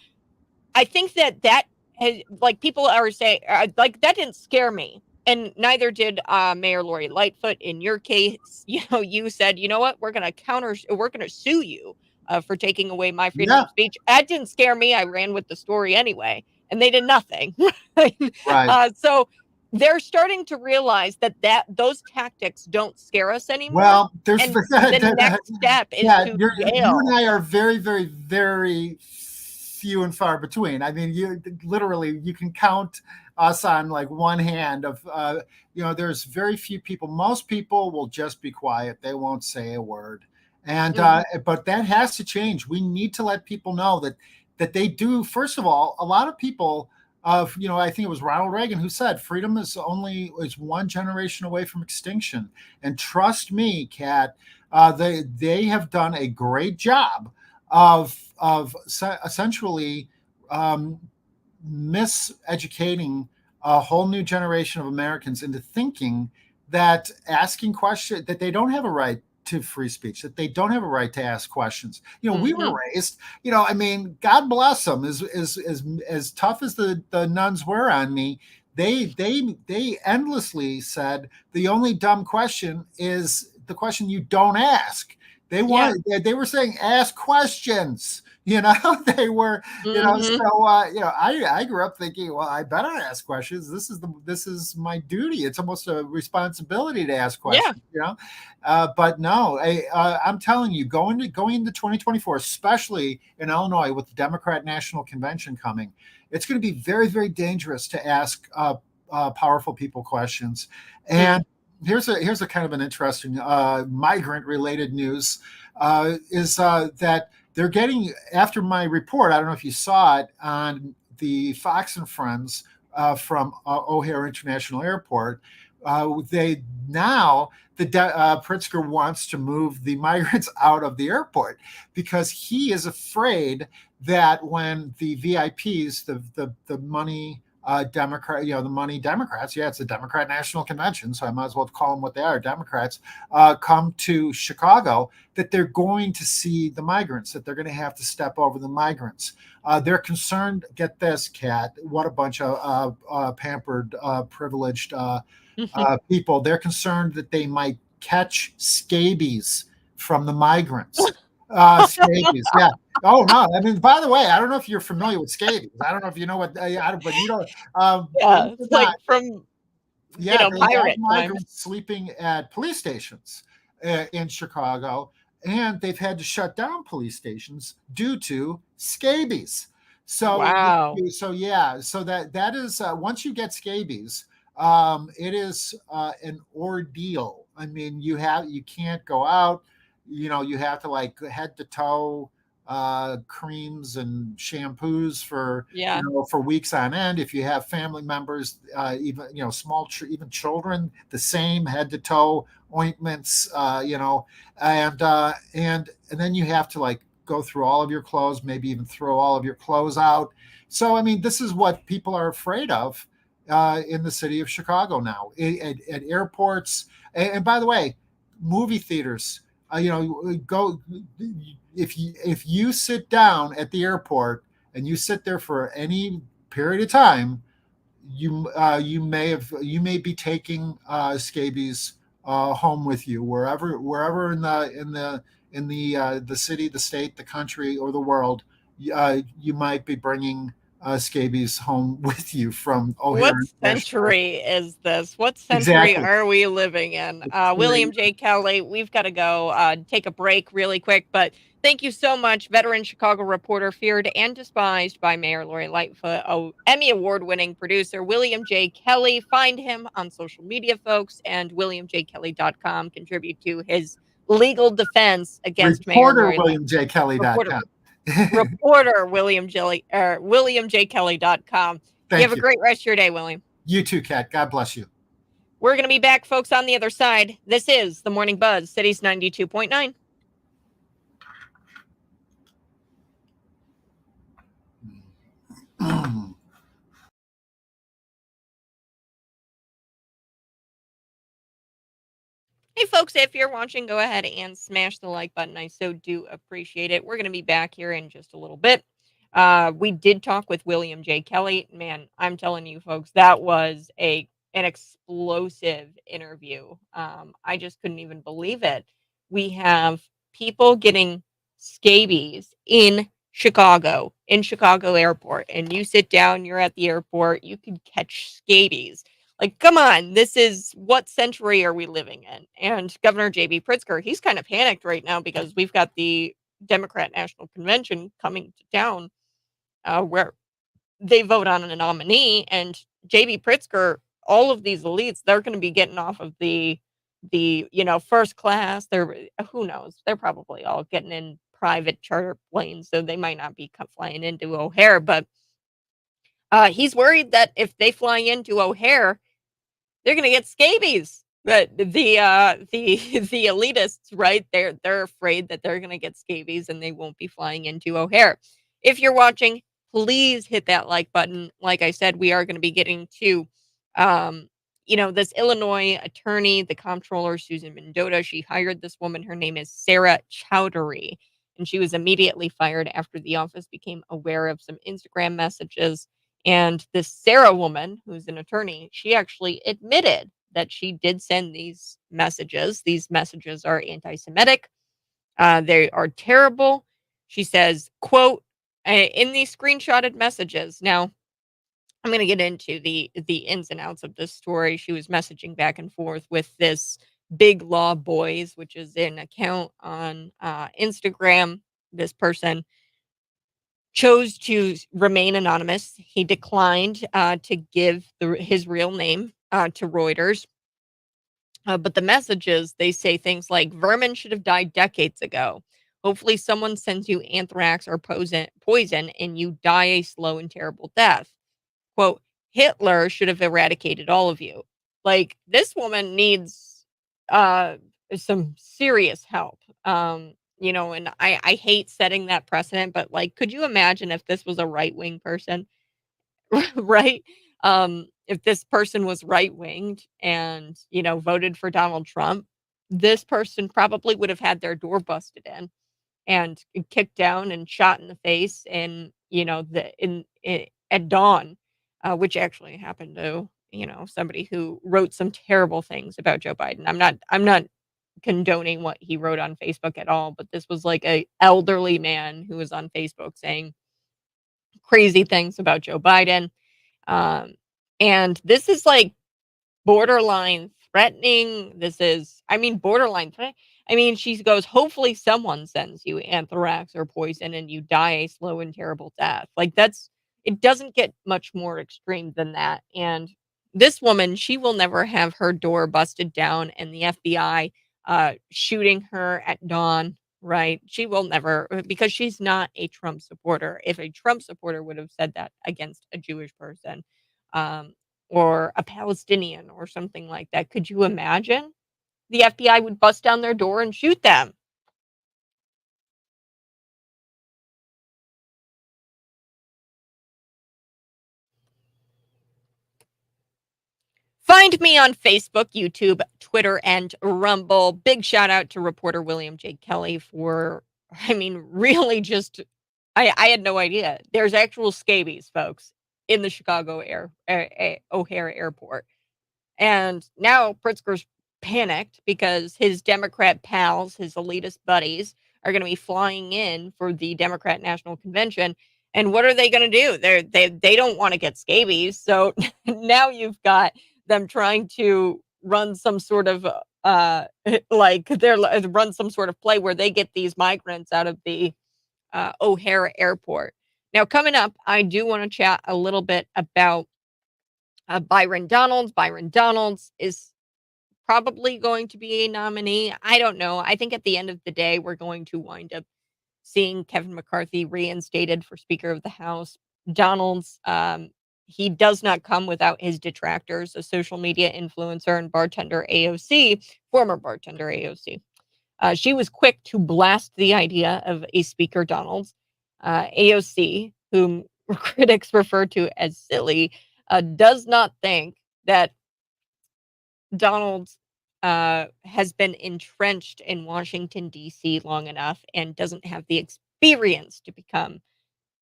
I think that has, people are saying, that didn't scare me. And neither did Mayor Lori Lightfoot. In your case, you said, you know what, we're going to sue you for taking away my freedom of speech. That didn't scare me. I ran with the story anyway, and they did nothing.
Right.
So they're starting to realize that those tactics don't scare us anymore.
Well, there's
the next step is to jail.
You and I are very, very, very few and far between. I mean, you can count us on one hand of, there's very few people. Most people will just be quiet. They won't say a word. And, but that has to change. We need to let people know that they do. First of all, a lot of people of, I think it was Ronald Reagan who said freedom is one generation away from extinction. And trust me, Kat, they have done a great job of essentially miseducating a whole new generation of Americans into thinking that asking questions, that they don't have a right to free speech, that they don't have a right to ask questions. We were raised, I mean, God bless them, as tough as the nuns were on me. They endlessly said the only dumb question is the question you don't ask. They were saying ask questions. They were, so I grew up thinking, well, I better ask questions. This is my duty. It's almost a responsibility to ask questions. But no, I'm telling you, going into 2024, especially in Illinois with the Democrat National Convention coming, it's going to be very, very dangerous to ask powerful people questions. And here's a kind of an interesting migrant related news is that they're getting, after my report, I don't know if you saw it on the Fox and Friends from O'Hare International Airport. Pritzker wants to move the migrants out of the airport because he is afraid that when the VIPs, the money the money Democrats, it's the Democrat National Convention, so I might as well call them what they are, Democrats, come to Chicago, that they're going to see the migrants, that they're going to have to step over the migrants. They're concerned, get this, Kat, what a bunch of pampered, privileged people. They're concerned that they might catch scabies from the migrants. Scabies, yeah. Oh no! I mean, by the way, I don't know if you're familiar with scabies. I don't know if you know what, but you don't.
It's like from pirate
migrants sleeping at police stations in Chicago, and they've had to shut down police stations due to scabies. So
wow.
So that is once you get scabies, it is an ordeal. I mean, you can't go out. You have to like head to toe creams and shampoos for for weeks on end. If you have family members, even even children, the same head to toe ointments, and then you have to like go through all of your clothes, maybe even throw all of your clothes out. So I mean, this is what people are afraid of in the city of Chicago now, at airports. And by the way, movie theaters. Go if you sit down at the airport and you sit there for any period of time, you may be taking scabies home with you wherever in the city, the state, the country, or the world. You might be bringing scabies home with you from O'Hare.
What century is this? What century
Exactly.
are we living in? William J. Kelly, we've got to go take a break really quick, but thank you so much, veteran Chicago reporter, feared and despised by Mayor Lori Lightfoot, Emmy award-winning producer William J. Kelly. Find him on social media, folks, and WilliamJKelly.com. Contribute to his legal defense against Mayor Lori Lightfoot.
WilliamJKelly.com.
Reporter WilliamJKelly.com. You have a great rest of your day, William.
You too, Kat. God bless you.
We're going to be back, folks, on the other side. This is The Morning Buzz, Cities 92.9. Hey, folks, if you're watching, go ahead and smash the like button. I so do appreciate it. We're going to be back here in just a little bit. We did talk with William J. Kelly. Man, I'm telling you, folks, that was an explosive interview. I just couldn't even believe it. We have people getting scabies in Chicago Airport, and you sit down, you're at the airport, you could catch scabies. Like, come on, this is, what century are we living in? And Governor J.B. Pritzker, he's kind of panicked right now because we've got the Democrat National Convention coming to town where they vote on a nominee, and J.B. Pritzker, all of these elites, they're going to be getting off of the first class. Who knows? They're probably all getting in private charter planes, so they might not be flying into O'Hare, but He's worried that if they fly into O'Hare, they're gonna get scabies. But the elitists, right? They're afraid that they're gonna get scabies and they won't be flying into O'Hare. If you're watching, please hit that like button. Like I said, we are going to be getting to, um, this Illinois attorney, the comptroller Susan Mendota. She hired this woman. Her name is Sarah Chowdhury, and she was immediately fired after the office became aware of some Instagram messages. And this Sarah woman, who's an attorney, she actually admitted that she did send these messages. These messages are anti-Semitic. They are terrible. She says, quote, in these screenshotted messages. Now, I'm going to get into the ins and outs of this story. She was messaging back and forth with this Big Law Boys, which is an account on Instagram. This person chose to remain anonymous. He declined to give his real name to Reuters. But the messages, they say things like vermin should have died decades ago. Hopefully, someone sends you anthrax or poison and you die a slow and terrible death. Quote, Hitler should have eradicated all of you. Like, this woman needs uh, some serious help. And I hate setting that precedent, but like, could you imagine if this was a right wing person? Right? If this person was right winged and, voted for Donald Trump, this person probably would have had their door busted in and kicked down and shot in the face and, at dawn, which actually happened to, somebody who wrote some terrible things about Joe Biden. I'm not condoning what he wrote on Facebook at all, but this was like a elderly man who was on Facebook saying crazy things about Joe Biden. Um, and this is like borderline threatening. This is, I mean, borderline threat. I mean, she goes, hopefully someone sends you anthrax or poison and you die a slow and terrible death. Like, it doesn't get much more extreme than that. And this woman, she will never have her door busted down and the FBI shooting her at dawn, right? She will never, because she's not a Trump supporter. If a Trump supporter would have said that against a Jewish person, um, or a Palestinian or something like that, could you imagine? The FBI would bust down their door and shoot them. Find me on Facebook, YouTube, Twitter, and Rumble. Big shout out to reporter William J. Kelly for, I mean, really just, I had no idea. There's actual scabies, folks, in the Chicago O'Hare Airport. And now Pritzker's panicked because his Democrat pals, his elitist buddies, are going to be flying in for the Democrat National Convention. And what are they going to do? They don't want to get scabies. So now you've got them trying to run some sort of run some sort of play where they get these migrants out of the O'Hare Airport. Now, coming up, I do want to chat a little bit about Byron Donalds. Byron Donalds is probably going to be a nominee. I don't know. I think at the end of the day, we're going to wind up seeing Kevin McCarthy reinstated for Speaker of the House. Donalds, he does not come without his detractors, a social media influencer and bartender AOC, former bartender AOC. She was quick to blast the idea of a Speaker Donalds. AOC, whom critics refer to as silly, does not think that Donald has been entrenched in Washington, D.C. long enough and doesn't have the experience to become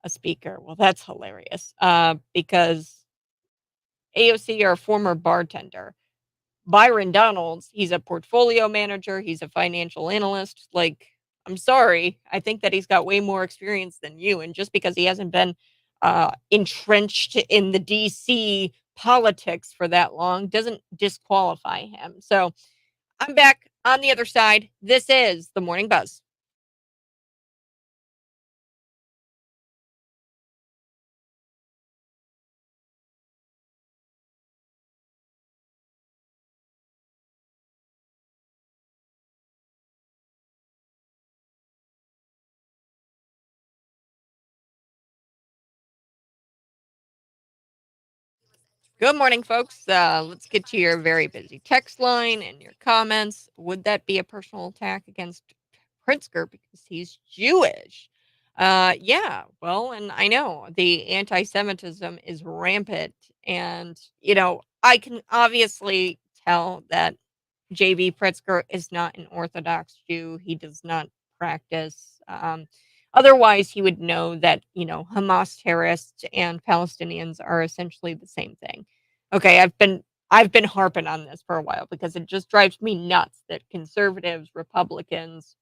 a speaker. Well, that's hilarious because AOC are a former bartender. Byron Donalds, he's a portfolio manager, he's a financial analyst. Like, I'm sorry, I think that he's got way more experience than you. And just because he hasn't been entrenched in the DC politics for that long doesn't disqualify him. So I'm back on the other side. This is the Morning Buzz. Good morning, folks. Let's get to your very busy text line and your comments. Would that be a personal attack against Pritzker because he's Jewish? Yeah, well, and I know the anti Semitism is rampant. And, I can obviously tell that J.B. Pritzker is not an Orthodox Jew. He does not practice. Otherwise, he would know that, Hamas terrorists and Palestinians are essentially the same thing. Okay, I've been harping on this for a while because it just drives me nuts that conservatives, Republicans,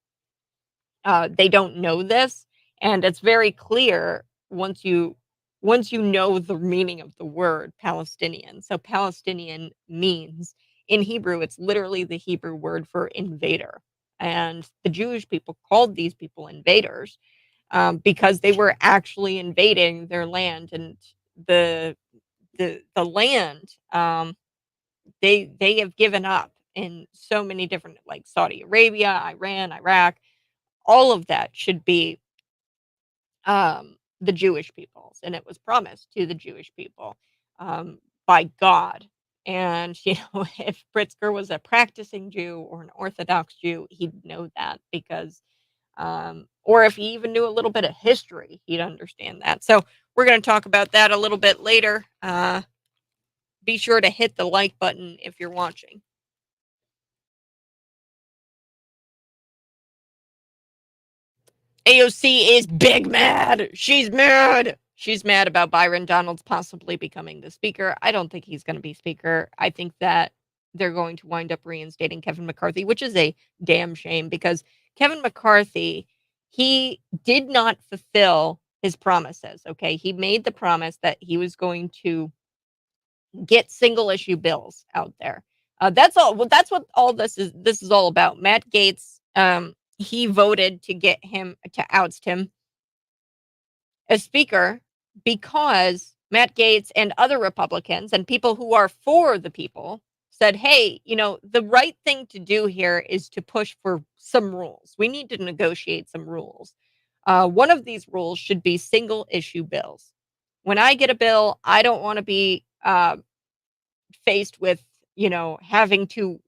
they don't know this, and it's very clear once you know the meaning of the word Palestinian. So Palestinian means in Hebrew, it's literally the Hebrew word for invader, and the Jewish people called these people invaders because they were actually invading their land, and the the land they have given up in so many different, like Saudi Arabia, Iran, Iraq. All of that should be the Jewish peoples, and it was promised to the Jewish people by God. And if Pritzker was a practicing Jew or an Orthodox Jew, he'd know that because, or if he even knew a little bit of history, he'd understand that. So we're going to talk about that a little bit later. Be sure to hit the like button if you're watching. AOC is big mad. She's mad. She's mad about Byron Donalds possibly becoming the speaker. I don't think he's going to be speaker. I think that they're going to wind up reinstating Kevin McCarthy, which is a damn shame because Kevin McCarthy, he did not fulfill his promises. Okay. He made the promise that he was going to get single issue bills out there. That's all. Well, that's what all this is. This is all about. Matt Gaetz. He voted to get him to oust him as speaker because Matt Gaetz and other Republicans and people who are for the people said, "Hey, the right thing to do here is to push for some rules. We need to negotiate some rules. One of these rules should be single issue bills. When I get a bill, I don't want to be faced with, having to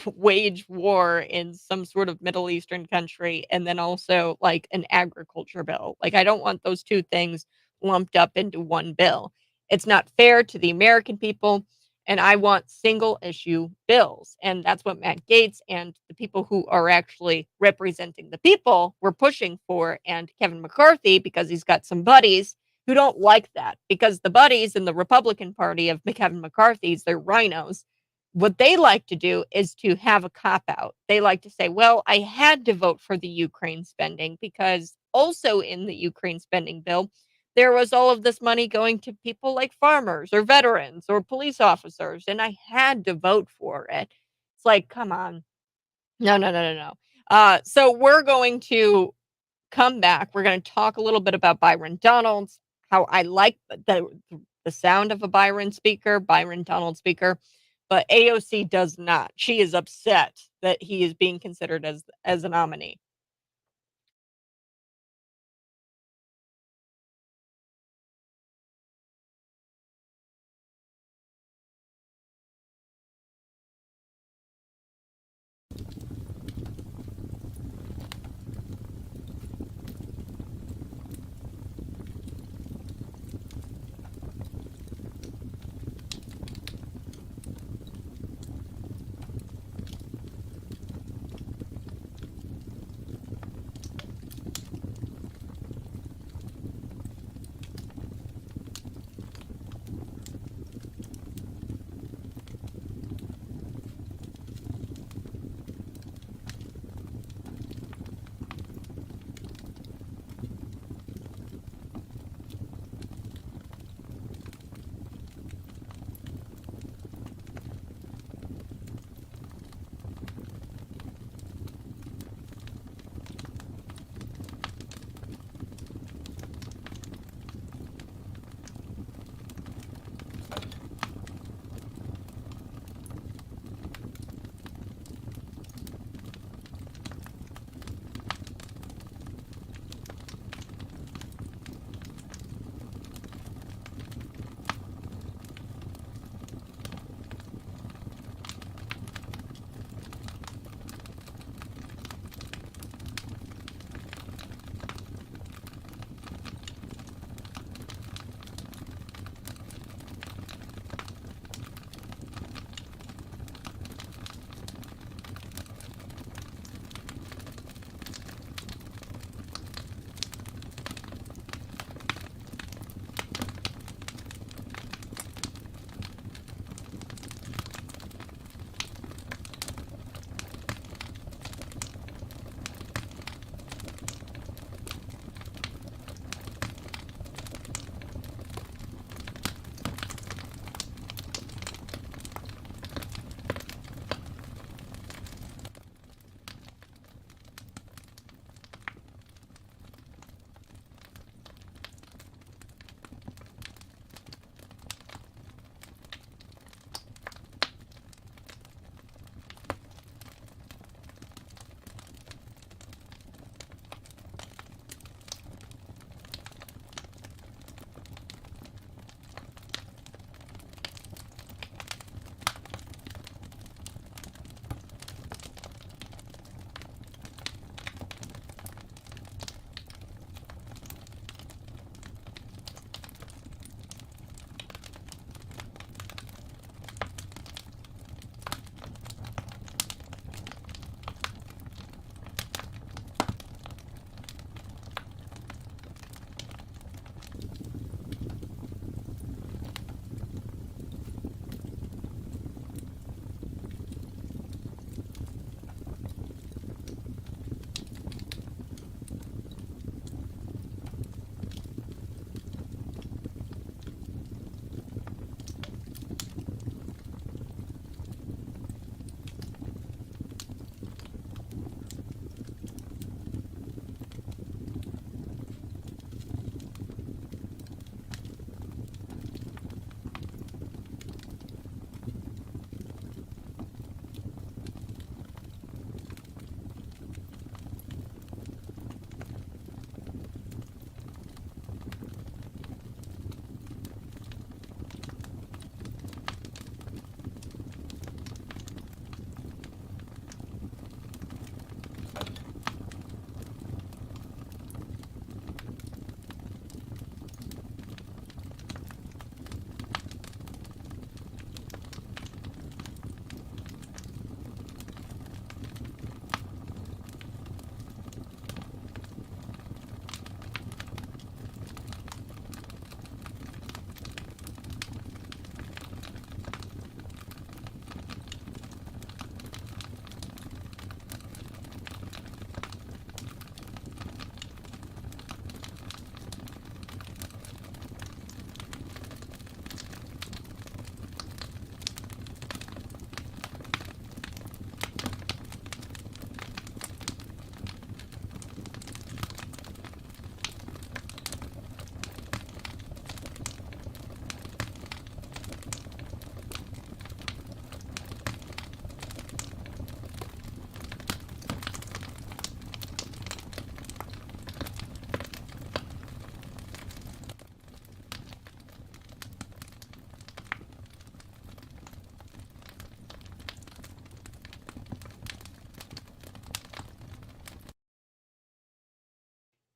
wage war in some sort of Middle Eastern country and then also like an agriculture bill. Like, I don't want those two things lumped up into one bill. It's not fair to the American people. And I want single issue bills. And that's what Matt Gaetz and the people who are actually representing the people were pushing for. And Kevin McCarthy, because he's got some buddies who don't like that, because the buddies in the Republican Party of Kevin McCarthy's, they're rhinos. What they like to do is to have a cop out. They like to say, well, I had to vote for the Ukraine spending because also in the Ukraine spending bill, there was all of this money going to people like farmers or veterans or police officers, and I had to vote for it. It's like, come on. No, no, no, no, no. So we're going to come back. We're going to talk a little bit about Byron Donalds, how I like the sound of a Byron Donalds speaker, but AOC does not. She is upset that he is being considered as a nominee.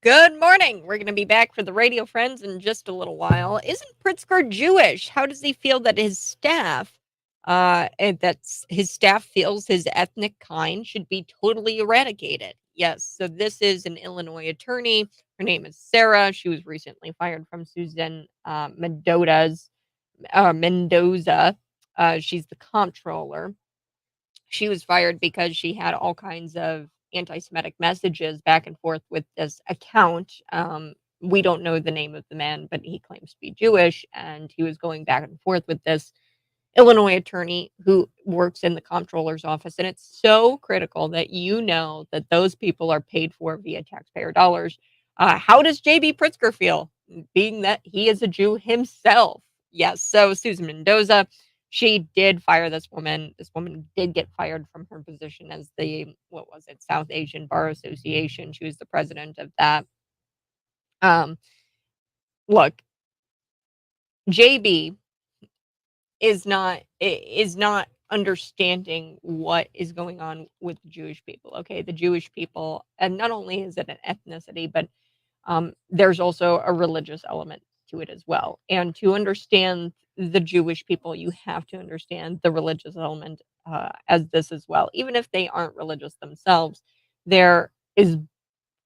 Good morning. We're going to be back for the radio friends in just a little while. Isn't Pritzker Jewish? How does he feel that his staff, and that's his staff feels his ethnic kind should be totally eradicated? Yes. So this is an Illinois attorney. Her name is Sarah. She was recently fired from Susan Mendoza. She's the comptroller. She was fired because she had all kinds of anti-Semitic messages back and forth with this account. We don't know the name of the man, but he claims to be Jewish, and he was going back and forth with this Illinois attorney who works in the comptroller's office. And it's so critical that you know that those people are paid for via taxpayer dollars. How does JB Pritzker feel, being that he is a Jew himself? Yes. So Susan Mendoza, she did fire this woman. This woman did get fired from her position as the, what was it, South Asian Bar Association. She was the president of that. Look, JB is not understanding what is going on with the Jewish people. Okay, the Jewish people, and not only is it an ethnicity, but there's also a religious element to it as well. And to understand the Jewish people, you have to understand the religious element as this as well. Even if they aren't religious themselves, there is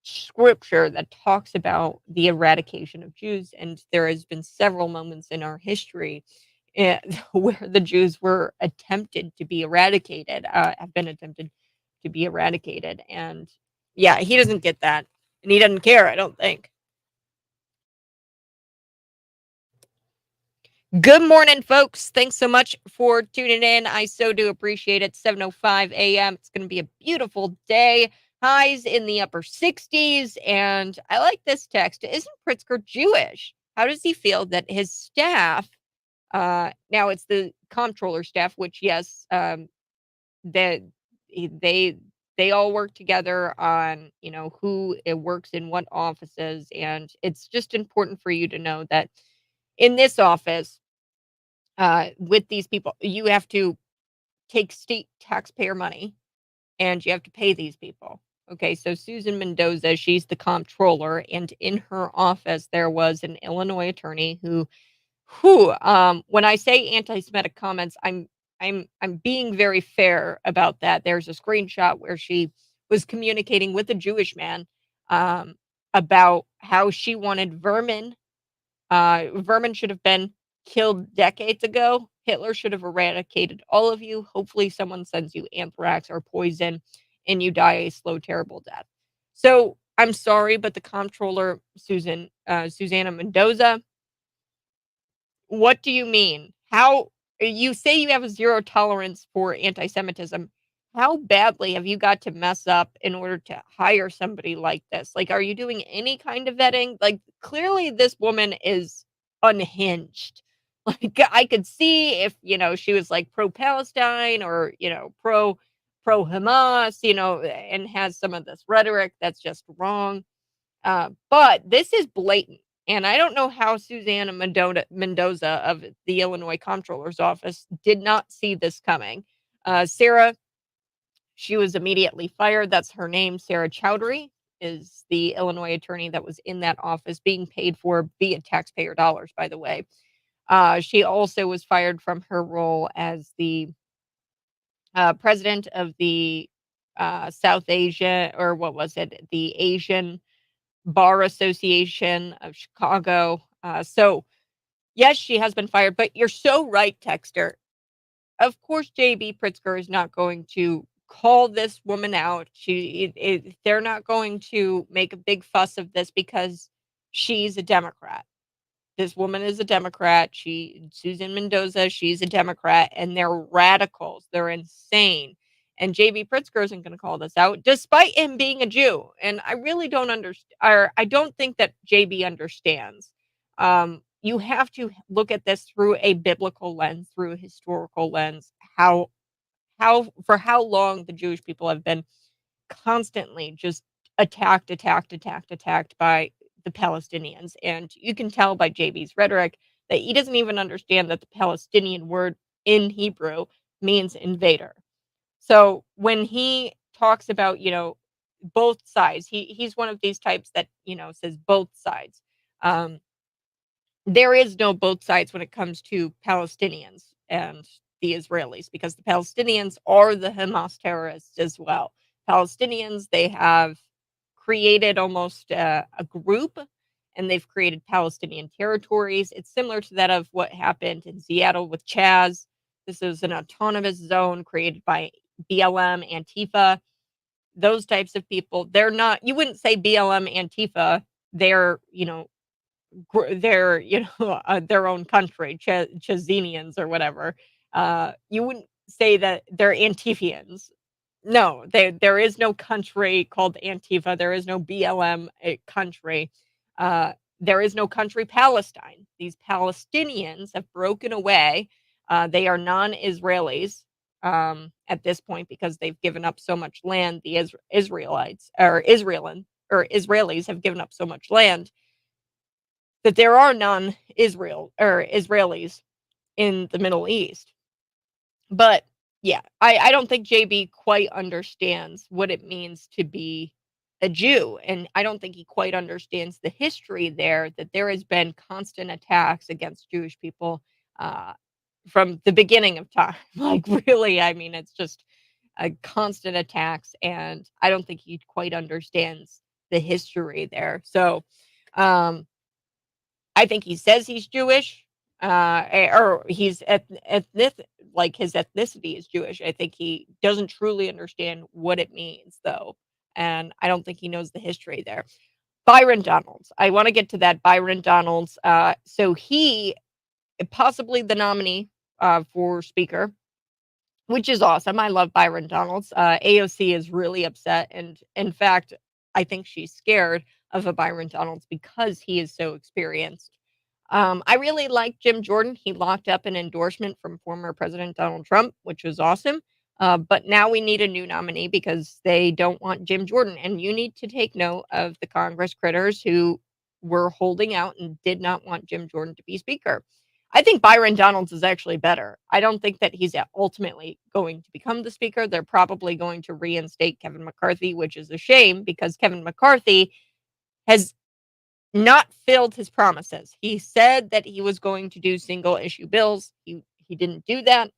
scripture that talks about the eradication of Jews, and there has been several moments in our history where the Jews were attempted to be eradicated, have been attempted to be eradicated, and yeah, he doesn't get that, and he doesn't care. I don't think. Good morning, folks. Thanks so much for tuning in. I so do appreciate it. 7:05 a.m. It's going to be a beautiful day. Highs in the upper 60s. And I like this text. Isn't Pritzker Jewish? How does he feel that his staff, now it's the comptroller staff, which, yes, that they all work together on, who it works in what offices. And it's just important for you to know that in this office, with these people, you have to take state taxpayer money and you have to pay these people. Okay, so Susan Mendoza, she's the comptroller, and in her office there was an Illinois attorney who when I say anti-Semitic comments, I'm being very fair about that. There's a screenshot where she was communicating with a Jewish man about how she wanted vermin. Vermin should have been killed decades ago. Hitler should have eradicated all of you. Hopefully, someone sends you anthrax or poison and you die a slow, terrible death. So I'm sorry, but the comptroller, Susanna Mendoza, what do you mean? How you say you have a zero tolerance for anti-Semitism? How badly have you got to mess up in order to hire somebody like this? Like, are you doing any kind of vetting? Like, clearly, this woman is unhinged. Like, I could see if she was like pro-Palestine or pro Hamas, and has some of this rhetoric that's just wrong. But this is blatant. And I don't know how Susanna Mendoza of the Illinois Comptroller's Office did not see this coming. Sarah, she was immediately fired. That's her name. Sarah Chowdhury is the Illinois attorney that was in that office, being paid for via taxpayer dollars, by the way. She also was fired from her role as the president of the South Asia, or what was it? The Asian Bar Association of Chicago. So, yes, she has been fired, but you're so right, Texter. Of course, JB Pritzker is not going to call this woman out. They're not going to make a big fuss of this because she's a Democrat. This woman is a Democrat. Susan Mendoza, she's a Democrat, and they're radicals. They're insane. And JB Pritzker isn't going to call this out, despite him being a Jew. And I really don't understand, or I don't think that JB understands. You have to look at this through a biblical lens, through a historical lens, for how long the Jewish people have been constantly just attacked by the Palestinians. And you can tell by JB's rhetoric that he doesn't even understand that the Palestinian word in Hebrew means invader. So when he talks about, both sides. He's one of these types that, says both sides. Um, there is no both sides when it comes to Palestinians and the Israelis, because the Palestinians are the Hamas terrorists as well. Palestinians, they have created almost a group, and they've created Palestinian territories. It's similar to that of what happened in Seattle with Chaz. This is an autonomous zone created by BLM, Antifa, those types of people. They're not, you wouldn't say BLM, Antifa, they're, they're, their own country, Chazenians or whatever. You wouldn't say that they're Antifians. No, there is no country called Antifa. There is no BLM country. There is no country Palestine. These Palestinians have broken away. They are non-Israelis at this point, because they've given up so much land. The Israelites or Israelis have given up so much land that there are non-Israel or Israelis in the Middle East. But yeah, I don't think JB quite understands what it means to be a Jew. And I don't think he quite understands the history there, that there has been constant attacks against Jewish people from the beginning of time. Like, really, I mean, it's just constant attacks. And I don't think he quite understands the history there. So I think he says he's Jewish, or he's ethnic, like his ethnicity is Jewish. I think he doesn't truly understand what it means, though, and I don't think he knows the history there. Byron Donalds. I want to get to that. Byron Donalds. So he possibly the nominee for speaker, which is awesome. I love Byron Donalds. AOC is really upset, and in fact, I think she's scared of a Byron Donalds because he is so experienced. I really like Jim Jordan. He locked up an endorsement from former President Donald Trump, which was awesome. But now we need a new nominee because they don't want Jim Jordan. And you need to take note of the Congress critters who were holding out and did not want Jim Jordan to be speaker. I think Byron Donalds is actually better. I don't think that he's ultimately going to become the speaker. They're probably going to reinstate Kevin McCarthy, which is a shame because Kevin McCarthy has not filled his promises. He said that he was going to do single issue bills. He didn't do that.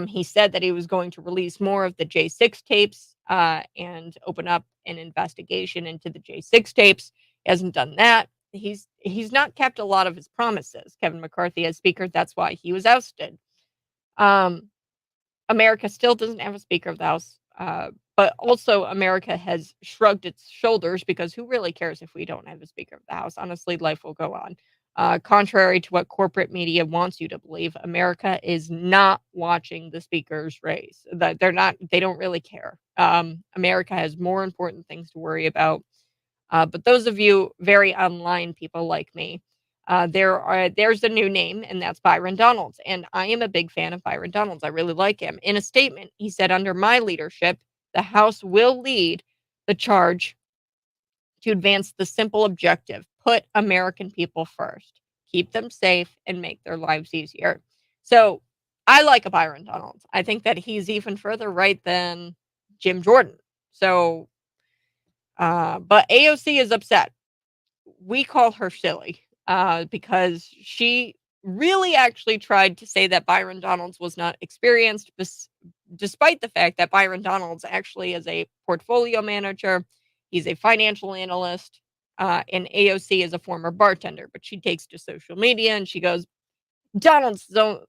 He said that he was going to release more of the J6 tapes and open up an investigation into the J6 tapes. He hasn't done that. He's not kept a lot of his promises. Kevin McCarthy as speaker, that's why he was ousted. America still doesn't have a speaker of the House. But also America has shrugged its shoulders because who really cares if we don't have a Speaker of the House? Honestly, life will go on. Contrary to what corporate media wants you to believe, America is not watching the speaker's race. They don't really care. America has more important things to worry about. But those of you very online people like me, there's a new name, and that's Byron Donalds. And I am a big fan of Byron Donalds. I really like him. In a statement, he said, under my leadership, the House will lead the charge to advance the simple objective: put American people first, keep them safe, and make their lives easier. So I like a Byron Donalds. I think that he's even further right than Jim Jordan. So, but AOC is upset. We call her silly because she really actually tried to say that Byron Donalds was not experienced, despite the fact that Byron Donalds actually is a portfolio manager. He's a financial analyst, and AOC is a former bartender. But she takes to social media and she goes,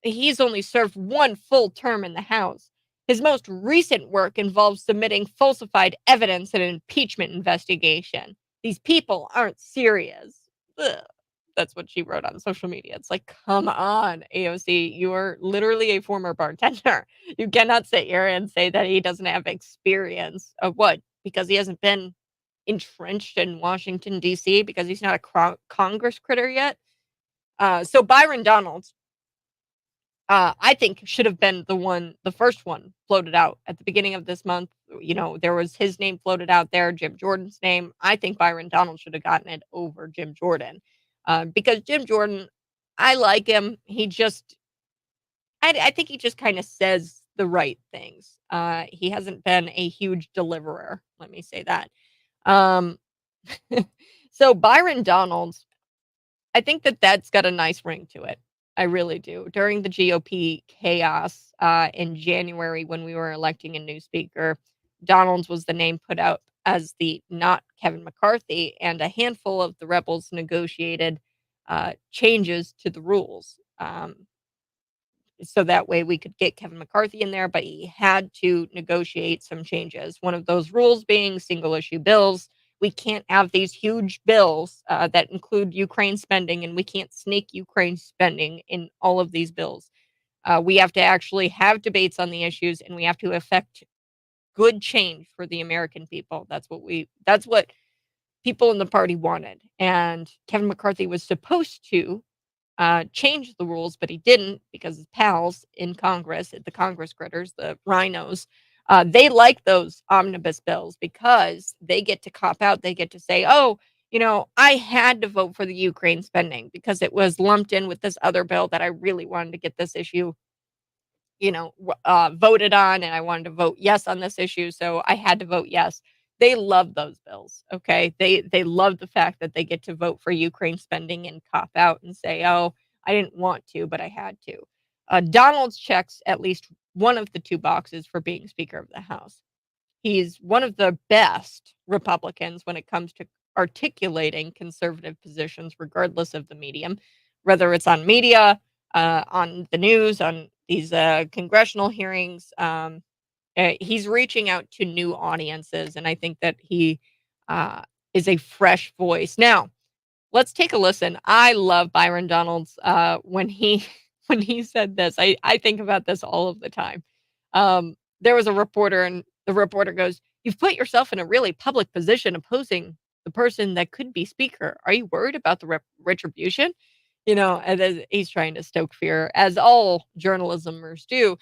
he's only served one full term in the House. His most recent work involves submitting falsified evidence in an impeachment investigation. These people aren't serious. Ugh. That's what she wrote on social media. It's like, come on, AOC, you are literally a former bartender. You cannot sit here and say that he doesn't have experience of what? Because he hasn't been entrenched in Washington, D.C., because he's not a Congress critter yet. So Byron Donalds, I think should have been the first one floated out at the beginning of this month. There was his name floated out there, Jim Jordan's name. I think Byron Donalds should have gotten it over Jim Jordan. Because Jim Jordan, I like him. I think he just kind of says the right things. He hasn't been a huge deliverer Let me say that. Um, so Byron Donalds, I think that that's got a nice ring to it. I really do. During the GOP chaos in January when we were electing a new speaker, Donalds was the name put out as the not Kevin McCarthy, and a handful of the rebels negotiated changes to the rules. So that way we could get Kevin McCarthy in there, but he had to negotiate some changes. One of those rules being single issue bills. We can't have these huge bills that include Ukraine spending, and we can't sneak Ukraine spending in all of these bills. We have to actually have debates on the issues, and we have to affect good change for the American people. That's what people in the party wanted. And Kevin McCarthy was supposed to change the rules, but he didn't because his pals in Congress, the Congress critters, the rhinos, they like those omnibus bills because they get to cop out. They get to say, oh, I had to vote for the Ukraine spending because it was lumped in with this other bill that I really wanted to get this issue voted on, and I wanted to vote yes on this issue, so I had to vote yes. They love those bills, okay? They love the fact that they get to vote for Ukraine spending and cop out and say, "Oh, I didn't want to, but I had to." Donald's checks at least one of the two boxes for being Speaker of the House. He's one of the best Republicans when it comes to articulating conservative positions, regardless of the medium, whether it's on media, on the news, on these congressional hearings. He's reaching out to new audiences, and I think that he uh, is a fresh voice. Now, let's take a listen. I love Byron Donalds when he when he said this. I think about this all of the time. There was a reporter, and the reporter goes, "You've put yourself in a really public position opposing the person that could be speaker. Are you worried about the retribution?" And then he's trying to stoke fear, as all journalismers do,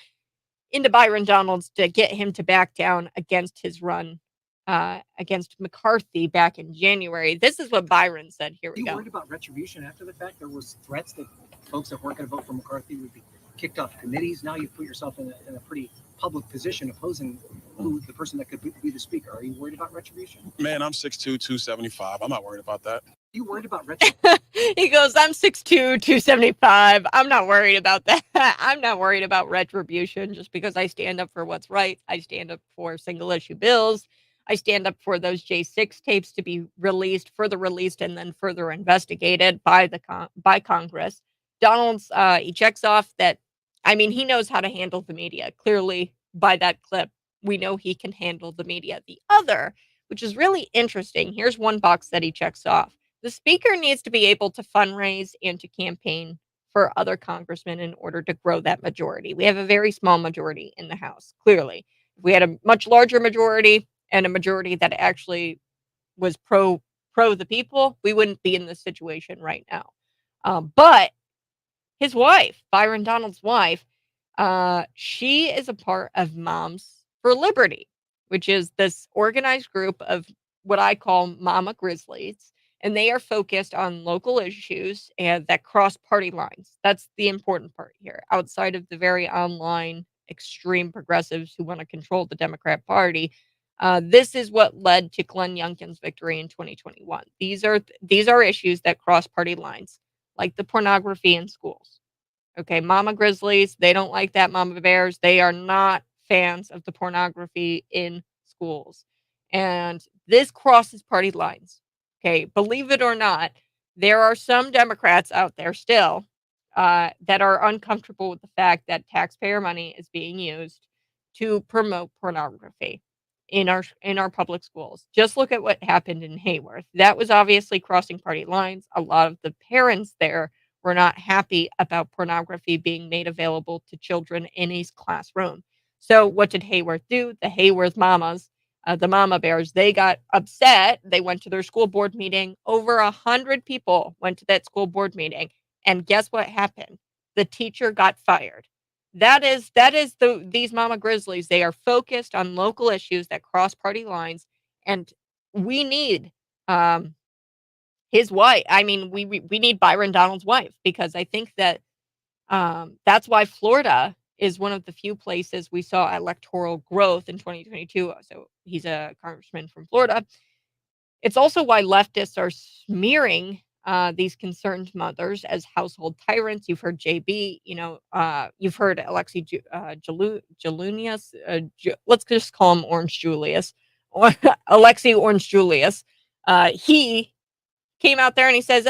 into Byron Donalds to get him to back down against his run against McCarthy back in January. This is what Byron said. Here we go.
Are you worried about retribution after the fact? There was threats that folks that weren't going to vote for McCarthy would be kicked off committees. Now you've put yourself in a pretty public position opposing the person that could be the speaker. Are you worried about retribution?
Man, I'm 6'2", 275. I'm not worried about that.
Are you worried about retribution?
He goes, I'm 6'2", 275. I'm not worried about that. I'm not worried about retribution just because I stand up for what's right. I stand up for single issue bills. I stand up for those J6 tapes to be further released, and then further investigated by by Congress. Donalds, he checks off that. I mean, he knows how to handle the media. Clearly, by that clip, we know he can handle the media. The other, which is really interesting, here's one box that he checks off. The speaker needs to be able to fundraise and to campaign for other congressmen in order to grow that majority. We have a very small majority in the House, clearly. If we had a much larger majority and a majority that actually was pro the people, we wouldn't be in this situation right now. But his wife, Byron Donalds' wife, she is a part of Moms for Liberty, which is this organized group of what I call Mama Grizzlies. And they are focused on local issues and that cross party lines. That's the important part here. Outside of the very online extreme progressives who want to control the Democrat Party, this is what led to Glenn Youngkin's victory in 2021. These are issues that cross party lines, like the pornography in schools. Okay, Mama Grizzlies, they don't like that. Mama Bears, they are not fans of the pornography in schools. And this crosses party lines. Okay, believe it or not, there are some Democrats out there still that are uncomfortable with the fact that taxpayer money is being used to promote pornography in our public schools. Just look at what happened in Hayworth. That was obviously crossing party lines. A lot of the parents there were not happy about pornography being made available to children in his classroom. So what did Hayworth do? The Hayworth mamas, the mama bears, they got upset. They went to their school board meeting. Over 100 people went to that school board meeting. And guess what happened? The teacher got fired. That is these Mama Grizzlies. They are focused on local issues that cross party lines, and we need his wife. I mean, we need Byron Donalds' wife, because I think that that's why Florida is one of the few places we saw electoral growth in 2022. So He's a congressman from Florida. It's also why leftists are smearing these concerned mothers as household tyrants. You've heard JB, you've heard Julius, let's just call him Orange Julius, Alexi Orange Julius. He came out there and he says,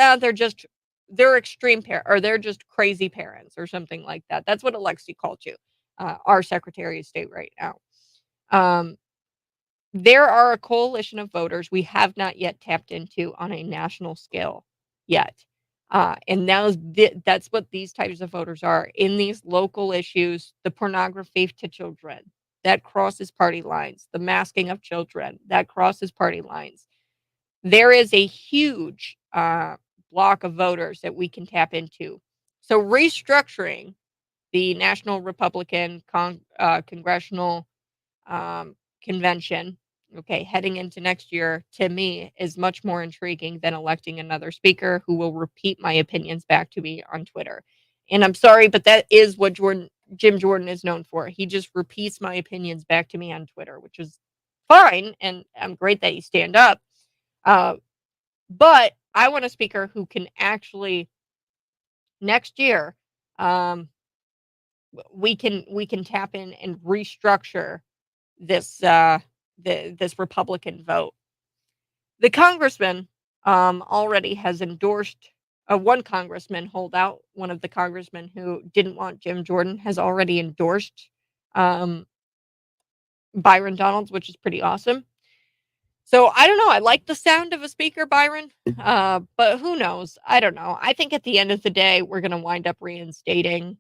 they're extreme or they're just crazy parents or something like that. That's what Alexi called you, our Secretary of State right now. There are a coalition of voters we have not yet tapped into on a national scale yet. And that's what these types of voters are in these local issues. The pornography to children, that crosses party lines. The masking of children, that crosses party lines. There is a huge block of voters that we can tap into. So restructuring the National Republican Congressional Convention, heading into next year, to me, is much more intriguing than electing another speaker who will repeat my opinions back to me on Twitter. And I'm sorry, but that is what Jim Jordan is known for. He just repeats my opinions back to me on Twitter, which is fine, and I'm great that you stand up. But I want a speaker who can actually next year, we can tap in and restructure this this Republican vote. The congressman already has endorsed one congressman holdout. One of the congressmen who didn't want Jim Jordan has already endorsed Byron Donalds, which is pretty awesome. So I don't know. I like the sound of a speaker, Byron, but who knows? I don't know. I think at the end of the day, we're going to wind up reinstating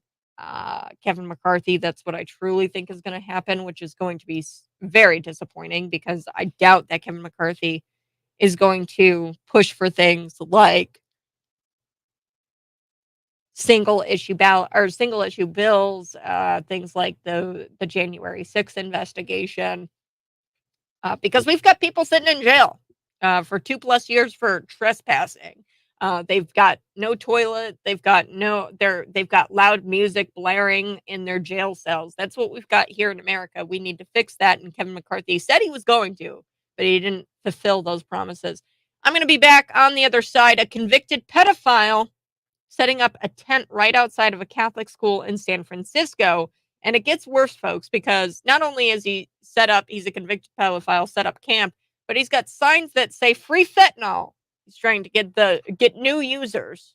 Kevin McCarthy. That's what I truly think is going to happen, which is going to be very disappointing because I doubt that Kevin McCarthy is going to push for things like single issue bills, things like the January 6th investigation. Because we've got people sitting in jail for 2+ years for trespassing. They've got no toilet. They've got loud music blaring in their jail cells. That's what we've got here in America. We need to fix that. And Kevin McCarthy said he was going to, but he didn't fulfill those promises. I'm going to be back on the other side. A convicted pedophile setting up a tent right outside of a Catholic school in San Francisco. And it gets worse, folks, because not only is he's a convicted pedophile, set up camp, but he's got signs that say free fentanyl. He's trying to get new users.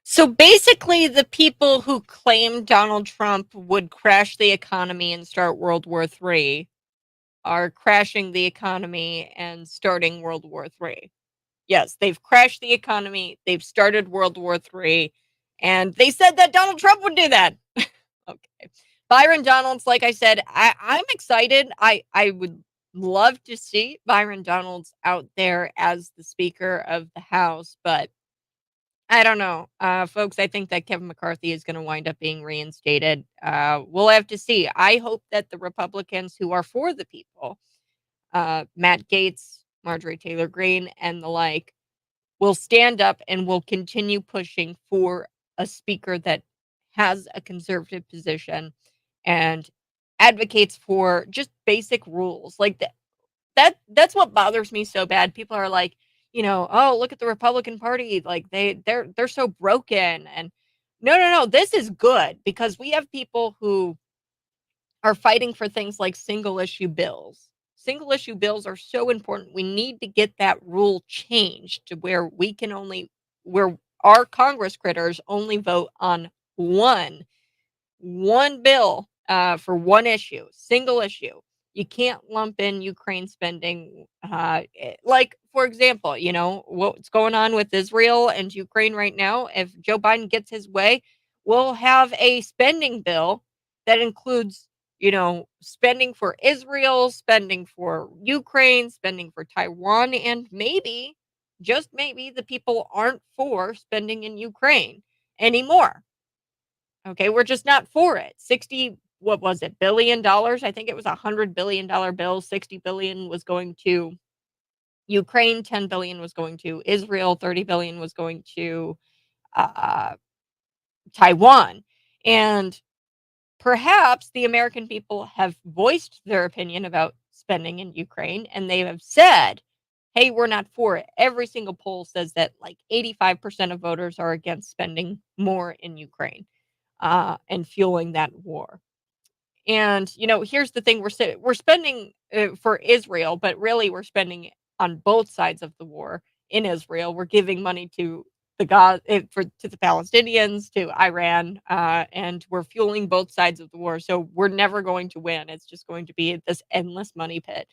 So basically, the people who claimed Donald Trump would crash the economy and start World War III are crashing the economy and starting World War III. Yes, they've crashed the economy, they've started World War III, and they said that Donald Trump would do that. Okay. Byron Donalds, like I said, I'm excited. I would love to see Byron Donalds out there as the Speaker of the House, but I don't know. Folks, I think that Kevin McCarthy is going to wind up being reinstated. We'll have to see. I hope that the Republicans who are for the people, Matt Gaetz, Marjorie Taylor Greene, and the like, will stand up and will continue pushing for a speaker that has a conservative position and advocates for just basic rules. Like that's what bothers me so bad. People are like, oh, look at the Republican Party, like they're so broken. And no, this is good because we have people who are fighting for things like single issue bills. Single issue bills are so important. We need to get that rule changed to where our Congress critters only vote on one bill for one issue, single issue. You can't lump in Ukraine spending. Like, for example, what's going on with Israel and Ukraine right now. If Joe Biden gets his way, we'll have a spending bill that includes, spending for Israel, spending for Ukraine, spending for Taiwan, and maybe, just maybe, the people aren't for spending in Ukraine anymore. Okay, we're just not for it. 60, what was it, $billion? I think it was $100 billion bill. 60 billion was going to Ukraine, 10 billion was going to Israel, 30 billion was going to uh, Taiwan. And perhaps the American people have voiced their opinion about spending in Ukraine, and they have said, hey, we're not for it. Every single poll says that like 85% of voters are against spending more in Ukraine and fueling that war. And here's the thing: we're spending for Israel, but really we're spending on both sides of the war in Israel. We're giving money to to the Palestinians, to Iran, and we're fueling both sides of the war. So we're never going to win. It's just going to be this endless money pit.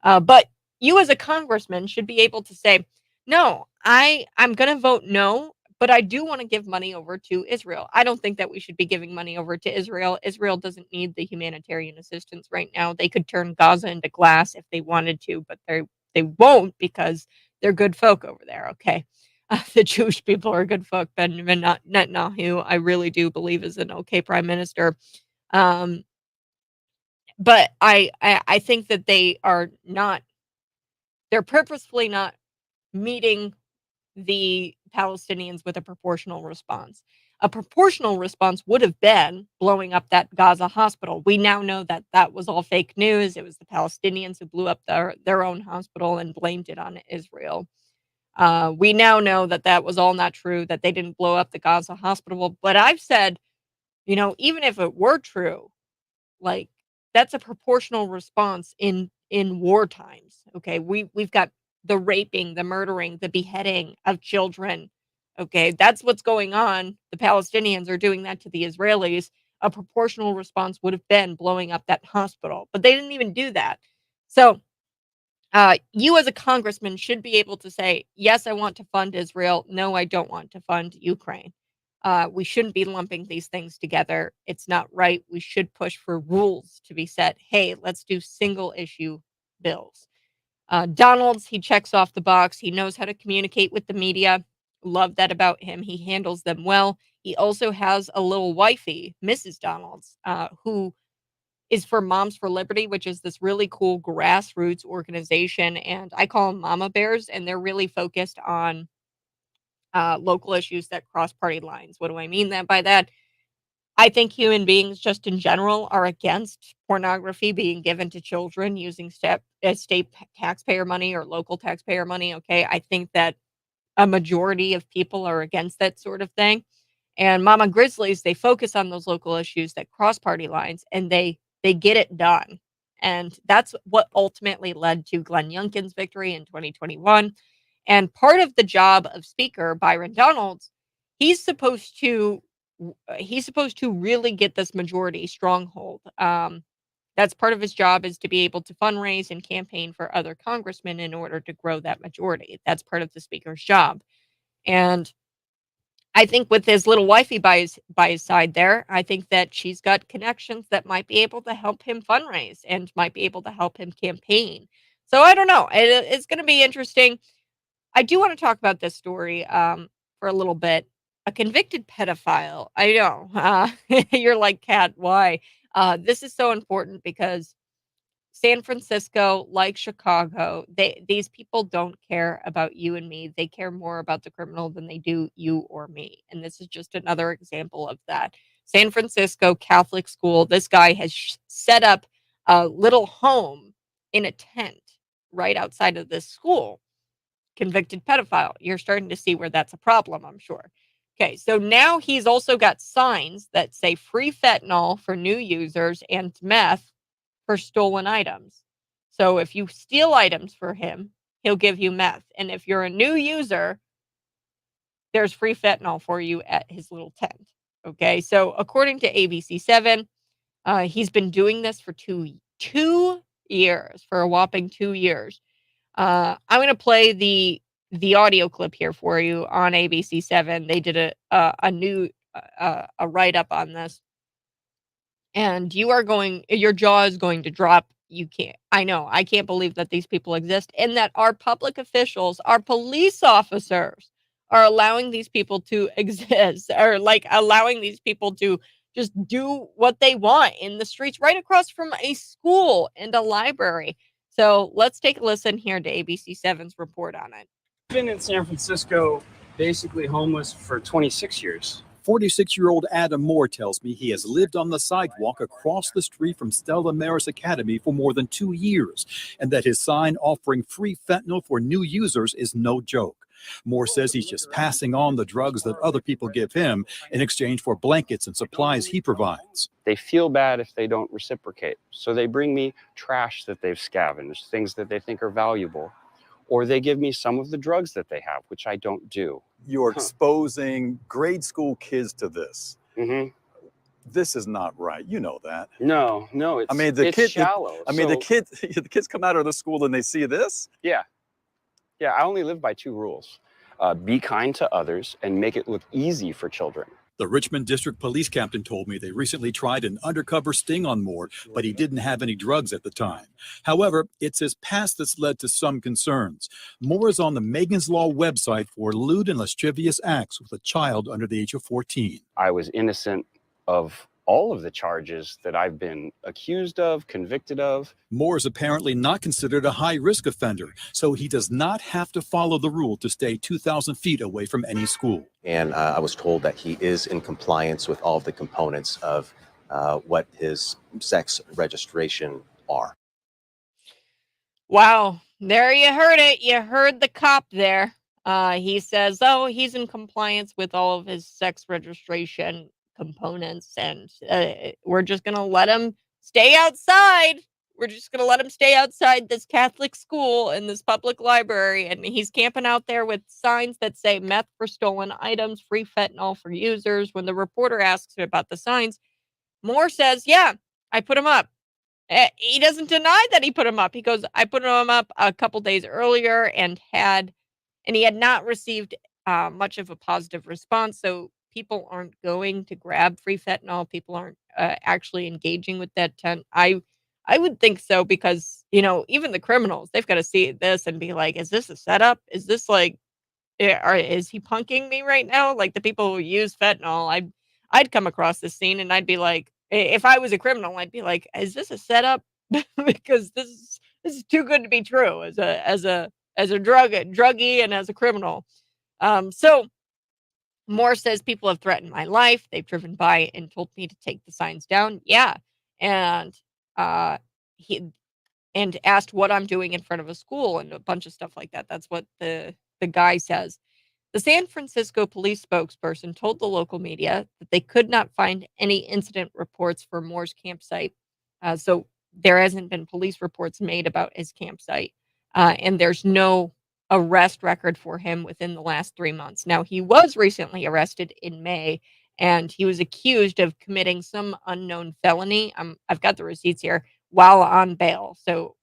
But you, as a congressman, should be able to say, no, I'm going to vote no, but I do want to give money over to Israel. I don't think that we should be giving money over to Israel. Israel doesn't need the humanitarian assistance right now. They could turn Gaza into glass if they wanted to, but they won't because they're good folk over there. Okay. The Jewish people are good folk. Benjamin Netanyahu, I really do believe, is an okay prime minister. But I think that they're purposefully not meeting the Palestinians with a proportional response. A proportional response would have been blowing up that Gaza hospital. We now know that that was all fake news. It was the Palestinians who blew up their own hospital and blamed it on Israel. We now know that that was all not true, that they didn't blow up the Gaza hospital. But I've said, even if it were true, like, that's a proportional response in war times. Okay, we've got the raping, the murdering, the beheading of children. Okay, that's what's going on. The Palestinians are doing that to the Israelis. A proportional response would have been blowing up that hospital, but they didn't even do that. So you, as a congressman, should be able to say, yes, I want to fund Israel. No, I don't want to fund Ukraine. We shouldn't be lumping these things together. It's not right. We should push for rules to be set. Hey, let's do single issue bills. Donalds, he checks off the box. He knows how to communicate with the media. Love that about him. He handles them well. He also has a little wifey, Mrs. Donalds, who is for Moms for Liberty, which is this really cool grassroots organization. And I call them Mama Bears, and they're really focused on local issues that cross party lines. What do I mean by that? I think human beings, just in general, are against pornography being given to children using state taxpayer money or local taxpayer money. Okay. I think that a majority of people are against that sort of thing. And Mama Grizzlies, they focus on those local issues that cross party lines, and they get it done. And that's what ultimately led to Glenn Youngkin's victory in 2021. And part of the job of Speaker Byron Donalds, he's supposed to really get this majority stronghold. That's part of his job, is to be able to fundraise and campaign for other congressmen in order to grow that majority. That's part of the speaker's job. And I think with his little wifey by his side there, I think that she's got connections that might be able to help him fundraise and might be able to help him campaign. So I don't know. It's going to be interesting. I do want to talk about this story for a little bit. A convicted pedophile. I know. You're like, Kat, why? This is so important because San Francisco, like Chicago, these people don't care about you and me. They care more about the criminal than they do you or me. And this is just another example of that. San Francisco Catholic school, this guy has set up a little home in a tent right outside of this school. Convicted pedophile. You're starting to see where that's a problem, I'm sure. Okay, so now he's also got signs that say free fentanyl for new users and meth for stolen items. So if you steal items for him, he'll give you meth. And if you're a new user, there's free fentanyl for you at his little tent. Okay, so according to ABC7, he's been doing this for two years, for a whopping 2 years. I'm going to play the audio clip here for you on ABC7. They did a new write up on this, and your jaw is going to drop. I can't believe that these people exist, and that our public officials, our police officers, are allowing these people to exist, or like allowing these people to just do what they want in the streets right across from a school and a library. So let's take a listen here to ABC7's report on it.
Been in San Francisco, basically homeless for 26 years.
46-year-old Adam Moore tells me he has lived on the sidewalk across the street from Stella Maris Academy for more than 2 years, and that his sign offering free fentanyl for new users is no joke. Moore says he's just passing on the drugs that other people give him in exchange for blankets and supplies he provides.
They feel bad if they don't reciprocate. So they bring me trash that they've scavenged, things that they think are valuable, or they give me some of the drugs that they have, which I don't do.
You're exposing grade school kids to this.
Mm-hmm.
This is not right. You know that.
No, it's shallow.
The kids come out of the school and they see this.
Yeah, I only live by 2 rules. Be kind to others and make it look easy for children.
The Richmond District Police Captain told me they recently tried an undercover sting on Moore, but he didn't have any drugs at the time. However, it's his past that's led to some concerns. Moore is on the Megan's Law website for lewd and lascivious acts with a child under the age of 14.
I was innocent of all of the charges that I've been accused of, convicted of.
Moore is apparently not considered a high-risk offender, so he does not have to follow the rule to stay 2,000 feet away from any school.
And I was told that he is in compliance with all of the components of what his sex registration are.
Wow, there you heard it. You heard the cop there. He says, he's in compliance with all of his sex registration components, and we're just going to let him stay outside. We're just going to let him stay outside this Catholic school and this public library, and he's camping out there with signs that say meth for stolen items, free fentanyl for users. When the reporter asks him about the signs, Moore says, yeah, I put them up. He doesn't deny that he put them up. He goes, I put them up a couple days earlier and he had not received much of a positive response. So people aren't going to grab free fentanyl. People aren't actually engaging with that tent. I would think so, because, even the criminals, they've got to see this and be like, is this a setup? Is this like, is he punking me right now? Like the people who use fentanyl, I'd come across this scene and I'd be like, if I was a criminal, I'd be like, is this a setup? Because this is too good to be true as a druggie and as a criminal. So Moore says people have threatened my life. They've driven by and told me to take the signs down. Yeah. And he asked what I'm doing in front of a school and a bunch of stuff like that. That's what the guy says. The San Francisco police spokesperson told the local media that they could not find any incident reports for Moore's campsite. So there hasn't been police reports made about his campsite. And there's no arrest record for him within the last 3 months. Now, he was recently arrested in May, and he was accused of committing some unknown felony. I've got the receipts here while on bail. So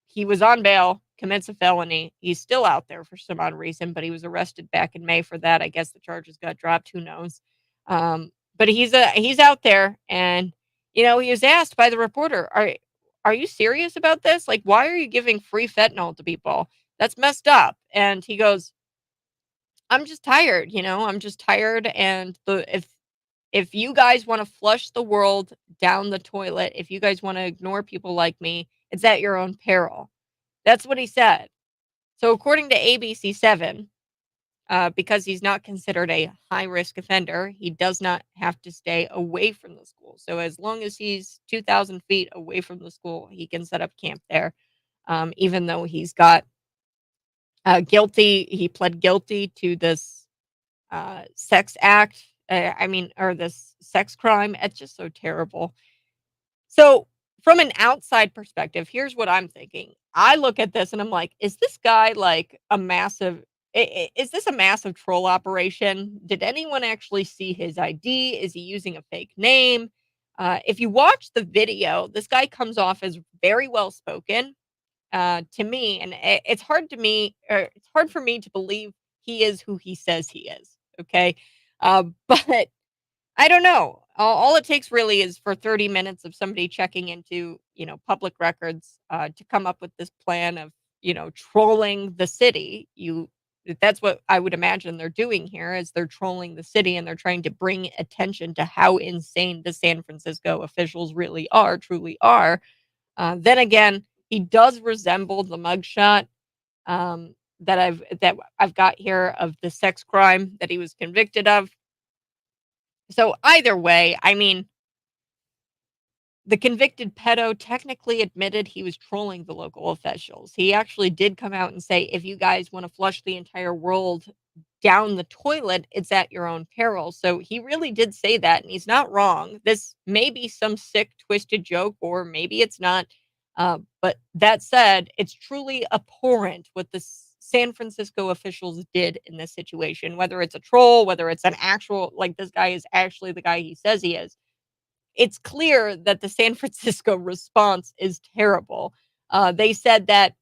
he was on bail, commits a felony. He's still out there for some odd reason, but he was arrested back in May for that. I guess the charges got dropped. Who knows? But he's out there, and he was asked by the reporter, "Are you serious about this? Like, why are you giving free fentanyl to people? That's messed up." And he goes, "I'm just tired. I'm just tired. And if you guys want to flush the world down the toilet, if you guys want to ignore people like me, it's at your own peril." That's what he said. So according to ABC7, because he's not considered a high-risk offender, he does not have to stay away from the school. So as long as he's 2,000 feet away from the school, he can set up camp there, even though he's got guilty. He pled guilty to this sex act. Or this sex crime. It's just so terrible. So from an outside perspective, here's what I'm thinking. I look at this and I'm like, is this guy like is this a massive troll operation? Did anyone actually see his ID? Is he using a fake name? If you watch the video, this guy comes off as very well spoken to me, and it's hard for me to believe he is who he says he is. Okay, but I don't know. All it takes really is for 30 minutes of somebody checking into, public records to come up with this plan of, trolling the city. That's what I would imagine they're doing here is they're trolling the city, and they're trying to bring attention to how insane the San Francisco officials truly are. Then again, he does resemble the mugshot that I've got here of the sex crime that he was convicted of. So either way, the convicted pedo technically admitted he was trolling the local officials. He actually did come out and say, if you guys want to flush the entire world down the toilet, it's at your own peril. So he really did say that, and he's not wrong. This may be some sick, twisted joke, or maybe it's not. But that said, it's truly abhorrent what the San Francisco officials did in this situation, whether it's a troll, whether it's an actual, like this guy is actually the guy he says he is. It's clear that the San Francisco response is terrible. They said that,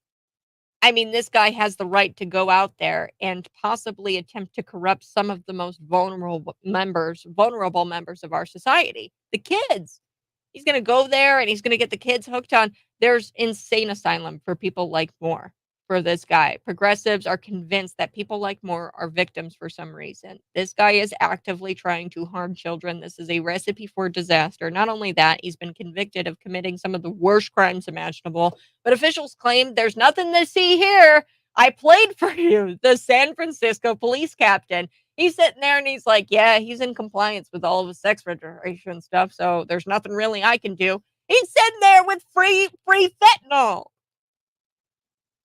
this guy has the right to go out there and possibly attempt to corrupt some of the most vulnerable members of our society, the kids. He's going to go there and he's going to get the kids hooked on. There's insane asylum for people like Moore. For this guy, progressives are convinced that people like Moore are victims for some reason. This guy is actively trying to harm children. This is a recipe for disaster. Not only that, he's been convicted of committing some of the worst crimes imaginable, but officials claim there's nothing to see here. I played for you, the San Francisco police captain. He's sitting there and he's like, yeah, he's in compliance with all of his sex registration stuff, so there's nothing really I can do. He's sitting there with free fentanyl.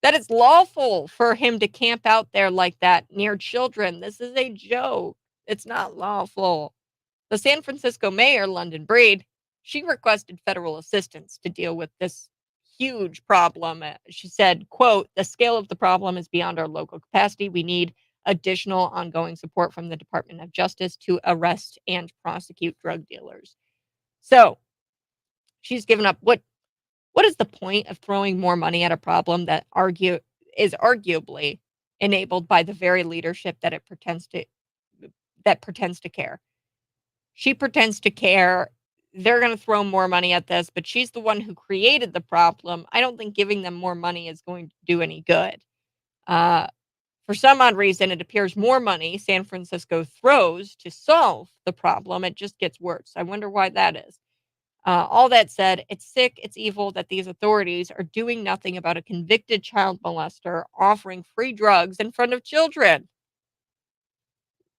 That it's lawful for him to camp out there like that near children. This is a joke. It's not lawful. The San Francisco mayor, London Breed, she requested federal assistance to deal with this huge problem. She said, quote, "The scale of the problem is beyond our local capacity. We need additional ongoing support from the Department of Justice to arrest and prosecute drug dealers." So she's given up. What is the point of throwing more money at a problem that is arguably enabled by the very leadership that pretends to care? She pretends to care. They're going to throw more money at this, but she's the one who created the problem. I don't think giving them more money is going to do any good. For some odd reason, it appears more money San Francisco throws to solve the problem, it just gets worse. I wonder why that is. All that said, it's sick, it's evil that these authorities are doing nothing about a convicted child molester offering free drugs in front of children.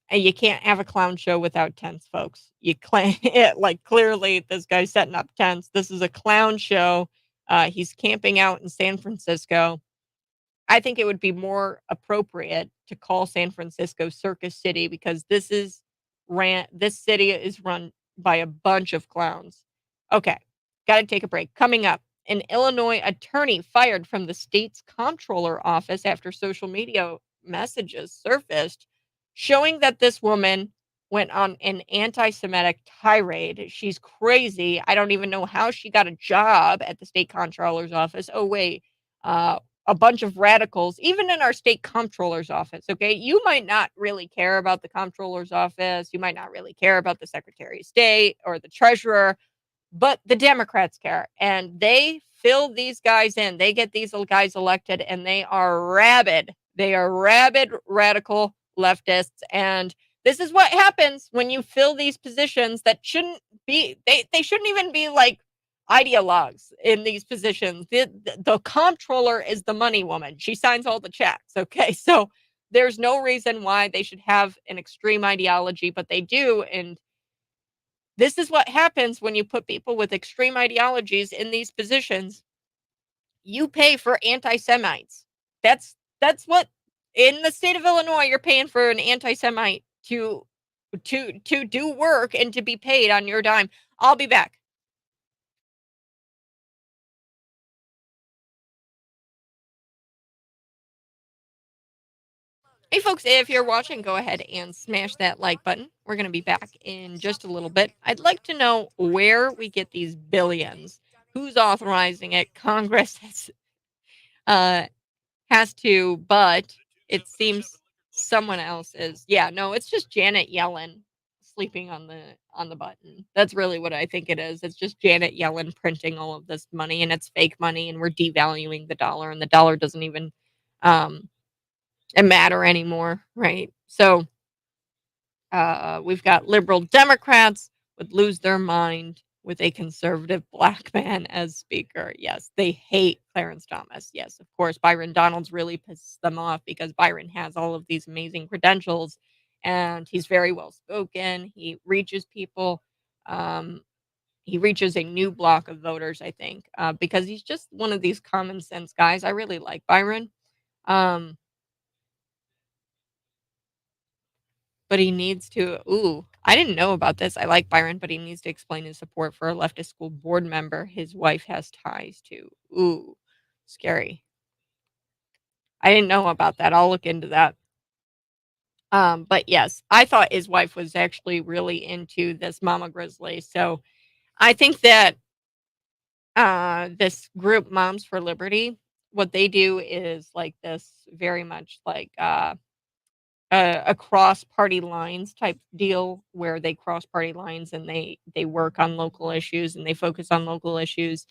And you can't have a clown show without tents, folks. You claim it like clearly this guy's setting up tents. This is a clown show. He's camping out in San Francisco. I think it would be more appropriate to call San Francisco Circus City because this city is run by a bunch of clowns. Okay, gotta take a break. Coming up, an Illinois attorney fired from the state's comptroller office after social media messages surfaced showing that this woman went on an anti-Semitic tirade. She's crazy. I don't even know how she got a job at the state comptroller's office. Oh, wait. A bunch of radicals, even in our state comptroller's office. Okay. You might not really care about the comptroller's office. You might not really care about the secretary of state or the treasurer, but the Democrats care and they fill these guys in. They get these guys elected and they are rabid. They are rabid radical leftists. And this is what happens when you fill these positions that shouldn't be, they shouldn't even be like ideologues in these positions. The comptroller is the money woman. She signs all the checks. Okay. So there's no reason why they should have an extreme ideology, but they do. And this is what happens when you put people with extreme ideologies in these positions. You pay for anti-Semites. That's what in the state of Illinois you're paying for an anti-Semite to do work and to be paid on your dime. I'll be back. Hey folks, if you're watching, go ahead and smash that like button. We're going to be back in just a little bit. I'd like to know where we get these billions. Who's authorizing it? Congress has to, but it seems someone else is. Yeah, no, it's just Janet Yellen sleeping on the button. That's really what I think it is. It's just Janet Yellen printing all of this money and it's fake money and we're devaluing the dollar and the dollar doesn't even matter anymore, right? So we've got liberal Democrats would lose their mind with a conservative black man as speaker. Yes, they hate Clarence Thomas. Yes, of course, Byron Donalds really pisses them off because Byron has all of these amazing credentials and he's very well spoken. He reaches people. He reaches a new block of voters, I think, because he's just one of these common sense guys. I really like Byron. But he needs to I didn't know about this. I like Byron, but he needs to explain his support for a leftist school board member his wife has ties to. Ooh, scary. I didn't know about that. I'll look into that. But yes, I thought his wife was actually really into this Mama Grizzly. So I think that this group Moms for Liberty, what they do is like this very much like a cross party lines type deal where they cross party lines and they work on local issues and they focus on local issues.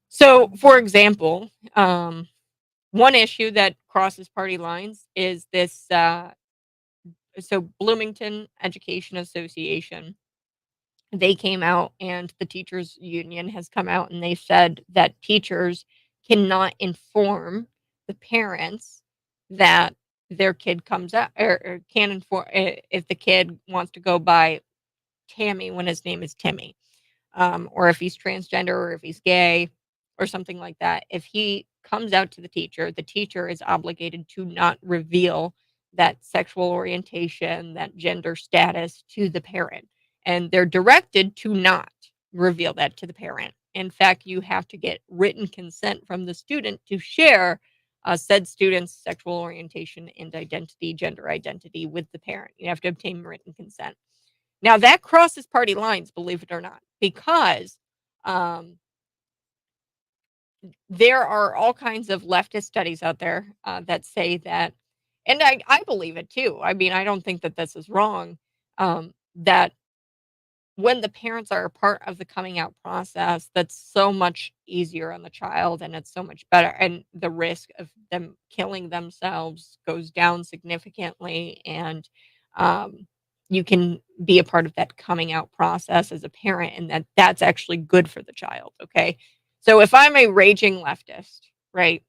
So, for example, one issue that crosses party lines is this. So, Bloomington Education Association, they came out and the teachers union has come out and they said that teachers cannot inform the parents that their kid comes out or can inform if the kid wants to go by Tammy when his name is Timmy, or if he's transgender or if he's gay or something like that. If he comes out to the teacher is obligated to not reveal that sexual orientation, that gender status to the parent. And they're directed to not reveal that to the parent. In fact, you have to get written consent from the student to share said student's sexual orientation and identity, gender identity with the parent. You have to obtain written consent. Now, that crosses party lines, believe it or not, because there are all kinds of leftist studies out there that say that, and I believe it too. I mean, I don't think that this is wrong, that when the parents are a part of the coming out process, that's so much easier on the child and it's so much better. And the risk of them killing themselves goes down significantly. And you can be a part of that coming out process as a parent, and that's actually good for the child. Okay. So if I'm a raging leftist, right,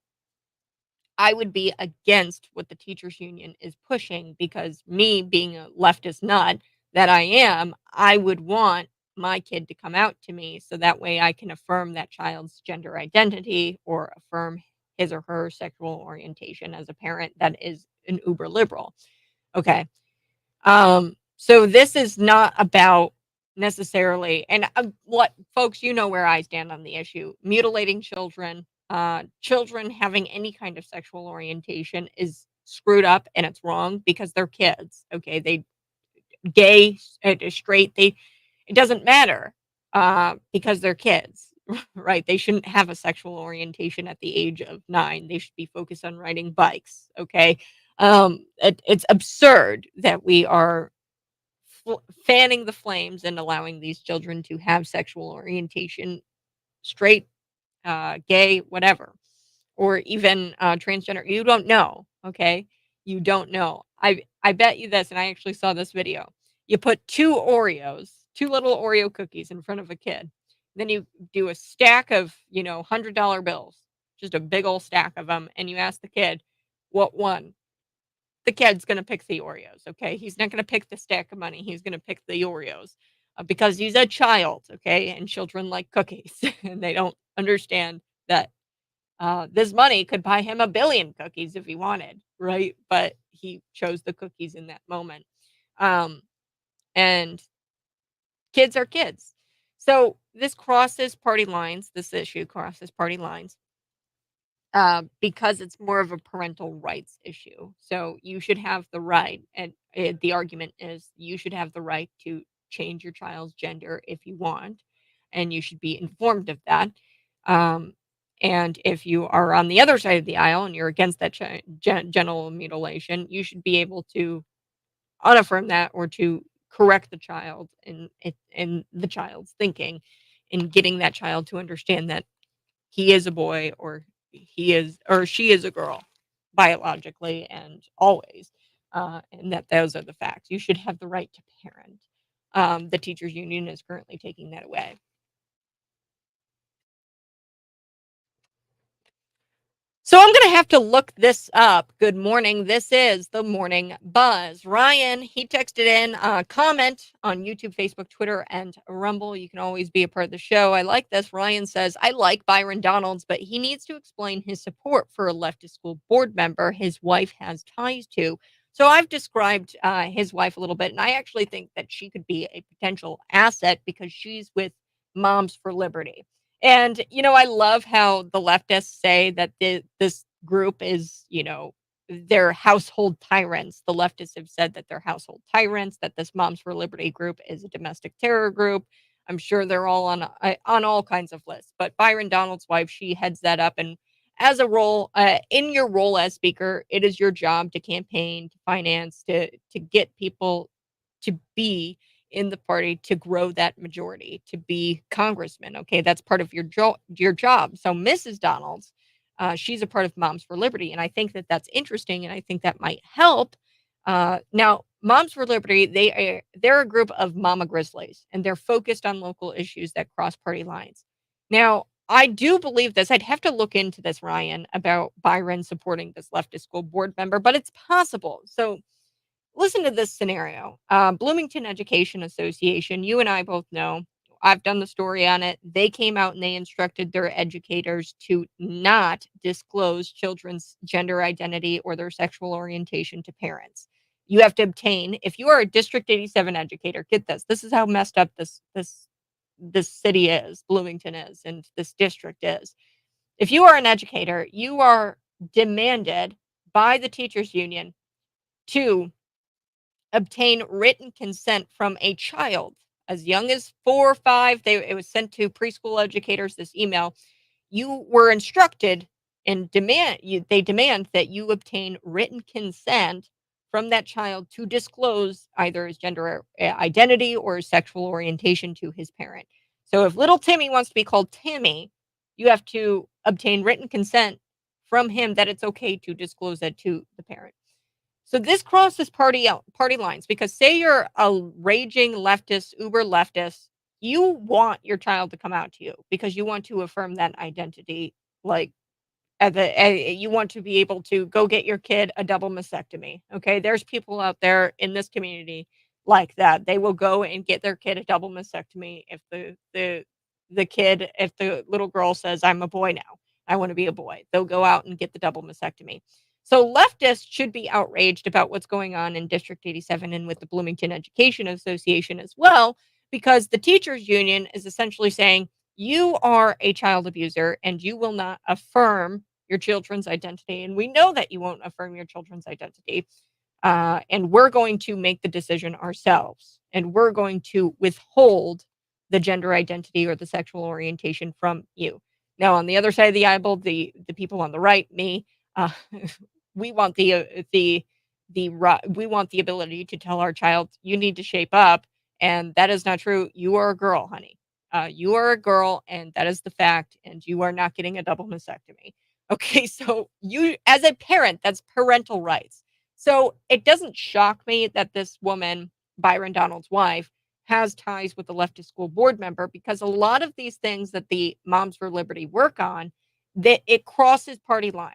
I would be against what the teachers union is pushing because me being a leftist nut that I am, I would want my kid to come out to me so that way I can affirm that child's gender identity or affirm his or her sexual orientation as a parent that is an uber liberal. Okay. So this is not about necessarily, and what folks, you know where I stand on the issue. Mutilating children, children having any kind of sexual orientation is screwed up and it's wrong because they're kids. Okay, they gay, straight, it doesn't matter because they're kids, right? They shouldn't have a sexual orientation at the age of 9. They should be focused on riding bikes. Okay, it's absurd that we are fanning the flames and allowing these children to have sexual orientation, straight, gay, whatever, or even transgender. You don't know, okay? You don't know. I bet you this, and I actually saw this video. You put 2 Oreos, 2 little Oreo cookies in front of a kid. Then you do a stack of, $100 bills, just a big old stack of them, and you ask the kid what one. The kid's gonna pick the Oreos, okay? He's not gonna pick the stack of money. He's gonna pick the Oreos because he's a child, okay? And children like cookies, and they don't understand that this money could buy him a billion cookies if he wanted, right? But he chose the cookies in that moment. And kids are kids. So this crosses party lines. This issue crosses party lines because it's more of a parental rights issue. So you should have the right, and the argument is you should have the right to change your child's gender if you want, and you should be informed of that. Um, and if you are on the other side of the aisle and you're against that genital mutilation, you should be able to unaffirm that or to correct the child in the child's thinking, in getting that child to understand that he is a boy or he is or she is a girl biologically and always, and that those are the facts. You should have the right to parent. The teachers union is currently taking that away. So I'm going to have to look this up. Good morning. This is the Morning Buzz. Ryan, he texted in a comment on YouTube, Facebook, Twitter, and Rumble. You can always be a part of the show. I like this. Ryan says, I like Byron Donalds, but he needs to explain his support for a leftist school board member his wife has ties to. So I've described his wife a little bit, and I actually think that she could be a potential asset because she's with Moms for Liberty. And, I love how the leftists say that this group is, they're household tyrants. The leftists have said that they're household tyrants, that this Moms for Liberty group is a domestic terror group. I'm sure they're all on all kinds of lists. But Byron Donalds' wife, she heads that up. And as a role, in your role as speaker, it is your job to campaign, to finance, to get people to be in the party, to grow that majority, to be congressman. Okay, that's part of your job. So Mrs. Donalds, she's a part of Moms for Liberty, and I think that that's interesting, and I think that might help. Now, Moms for Liberty, they're a group of mama grizzlies, and they're focused on local issues that cross party lines. Now, I do believe this. I'd have to look into this, Ryan, about Byron supporting this leftist school board member, but it's possible. So listen to this scenario. Bloomington Education Association, you and I both know, I've done the story on it. They came out and they instructed their educators to not disclose children's gender identity or their sexual orientation to parents. You have to obtain, if you are a District 87 educator, get this. This is how messed up this city is, Bloomington is, and this district is. If you are an educator, you are demanded by the teachers union to obtain written consent from a child as young as 4 or 5. It was sent to preschool educators, this email. You were instructed and they demand that you obtain written consent from that child to disclose either his gender identity or his sexual orientation to his parent. So if little Timmy wants to be called Timmy, you have to obtain written consent from him that it's okay to disclose that to the parent. So this crosses party lines because say you're a raging leftist, uber leftist, you want your child to come out to you because you want to affirm that identity. Like you want to be able to go get your kid a double mastectomy. Okay, there's people out there in this community like that. They will go and get their kid a double mastectomy if the little girl says I'm a boy now. I want to be a boy. They'll go out and get the double mastectomy. So leftists should be outraged about what's going on in District 87 and with the Bloomington Education Association as well, because the teachers union is essentially saying you are a child abuser and you will not affirm your children's identity. And we know that you won't affirm your children's identity. And we're going to make the decision ourselves. And we're going to withhold the gender identity or the sexual orientation from you. Now, on the other side of the aisle, the people on the right, me, uh, we want we want the ability to tell our child you need to shape up, and that is not true. You are a girl, honey. You are a girl, and that is the fact. And you are not getting a double mastectomy. Okay, so you, as a parent, that's parental rights. So it doesn't shock me that this woman, Byron Donalds' wife, has ties with the leftist school board member, because a lot of these things that the Moms for Liberty work on, that it crosses party lines.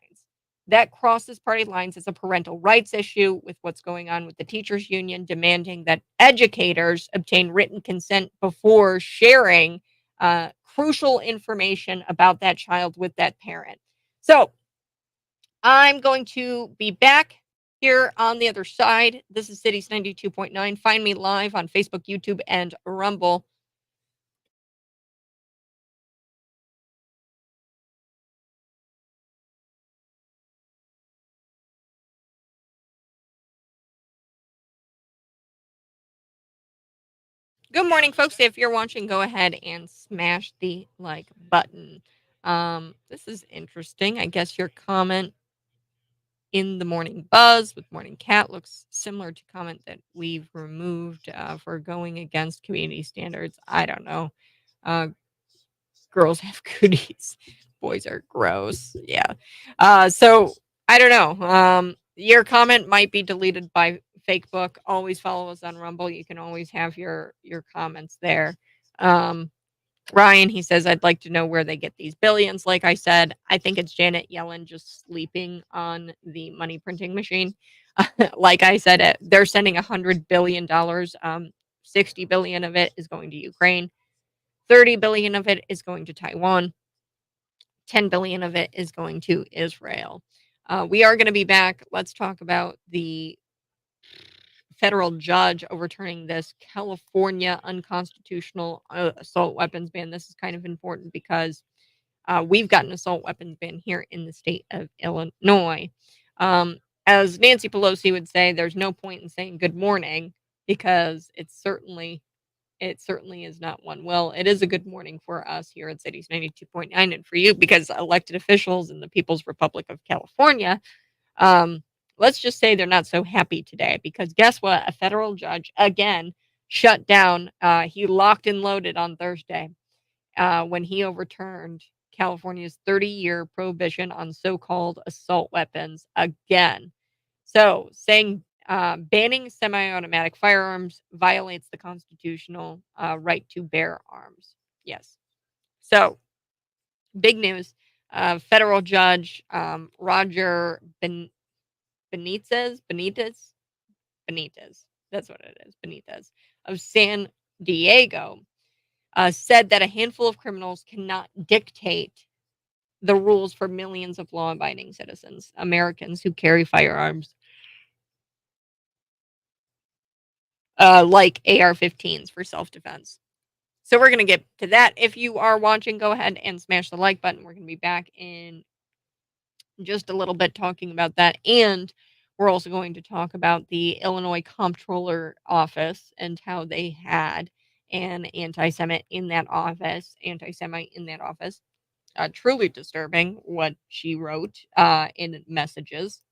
That crosses party lines as a parental rights issue with what's going on with the teachers union demanding that educators obtain written consent before sharing crucial information about that child with that parent. So I'm going to be back here on the other side. This is Cities 92.9. Find me live on Facebook, YouTube, and Rumble. Good morning, folks. If you're watching, go ahead and smash the like button. This is interesting. I guess your comment in the morning buzz with morning cat looks similar to comment that we've removed for going against community standards. I don't know. Girls have cooties. Boys are gross. Yeah. So I don't know. Your comment might be deleted by Facebook. Always follow us on Rumble. You can always have your comments there. Ryan, he says, I'd like to know where they get these billions. Like I said, I think it's Janet Yellen just sleeping on the money printing machine. Like I said, they're sending $100 billion. 60 billion of it is going to Ukraine. 30 billion of it is going to Taiwan. 10 billion of it is going to Israel. We are going to be back. Let's talk about the federal judge overturning this California unconstitutional assault weapons ban. This is kind of important because we've got an assault weapons ban here in the state of Illinois. As Nancy Pelosi would say, there's no point in saying good morning because it certainly is not one. Well, it is a good morning for us here at Cities 92.9 and for you because elected officials in the People's Republic of California, let's just say they're not so happy today because guess what? A federal judge, again, shut down. He locked and loaded on Thursday when he overturned California's 30-year prohibition on so-called assault weapons again. So saying banning semi-automatic firearms violates the constitutional right to bear arms. Yes. So big news. Federal judge Roger Benitez. That's what it is. Benitez of San Diego said that a handful of criminals cannot dictate the rules for millions of law-abiding citizens, Americans who carry firearms like AR-15s for self-defense. So we're going to get to that. If you are watching, go ahead and smash the like button. We're going to be back in just a little bit talking about that. And we're also going to talk about the Illinois Comptroller Office and how they had an anti-Semite in that office. Truly disturbing what she wrote in messages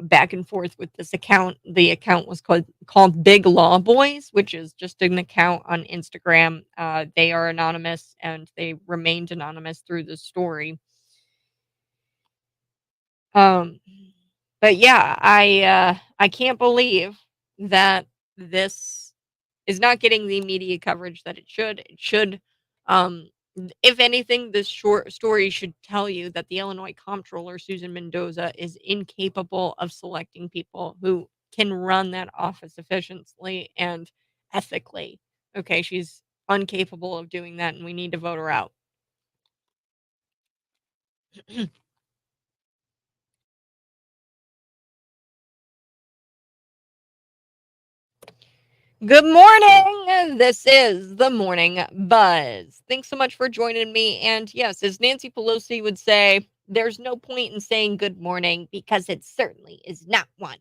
back and forth with this account. The account was called Big Law Boys, which is just an account on Instagram. They are anonymous and they remained anonymous through the story. But yeah, I can't believe that this is not getting the media coverage that it should. It should, if anything, this short story should tell you that the Illinois Comptroller, Susan Mendoza, is incapable of selecting people who can run that office efficiently and ethically. Okay, she's incapable of doing that, and we need to vote her out. Good morning. This is the Morning Buzz. Thanks so much for joining me. And yes, as Nancy Pelosi would say, there's no point in saying good morning because it certainly is not one.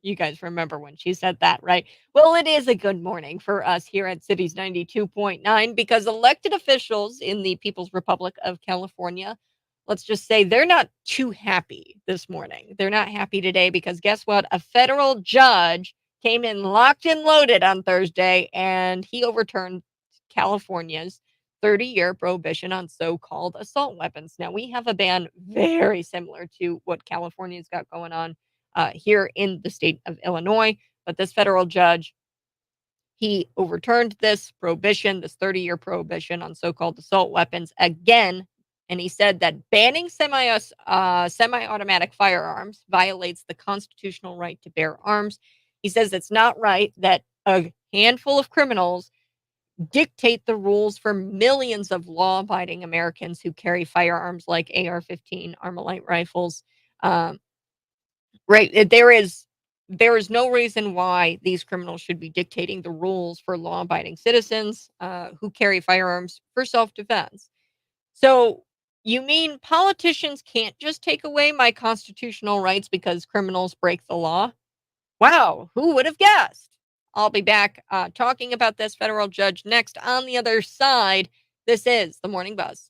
You guys remember when she said that, right? Well, it is a good morning for us here at Cities 92.9 because elected officials in the People's Republic of California, let's just say they're not too happy this morning. They're not happy today because guess what? A federal judge came in locked and loaded on Thursday and he overturned California's 30-year prohibition on so-called assault weapons. Now, we have a ban very similar to what California's got going on here in the state of Illinois. But this federal judge, he overturned this prohibition, this 30-year prohibition on so-called assault weapons again. And he said that banning semi-automatic firearms violates the constitutional right to bear arms. He says it's not right that a handful of criminals dictate the rules for millions of law-abiding Americans who carry firearms like AR-15 Armalite rifles. Right. There is no reason why these criminals should be dictating the rules for law-abiding citizens who carry firearms for self-defense. So you mean politicians can't just take away my constitutional rights because criminals break the law? Wow, who would have guessed? I'll be back talking about this federal judge next on the other side. This is the Morning Buzz.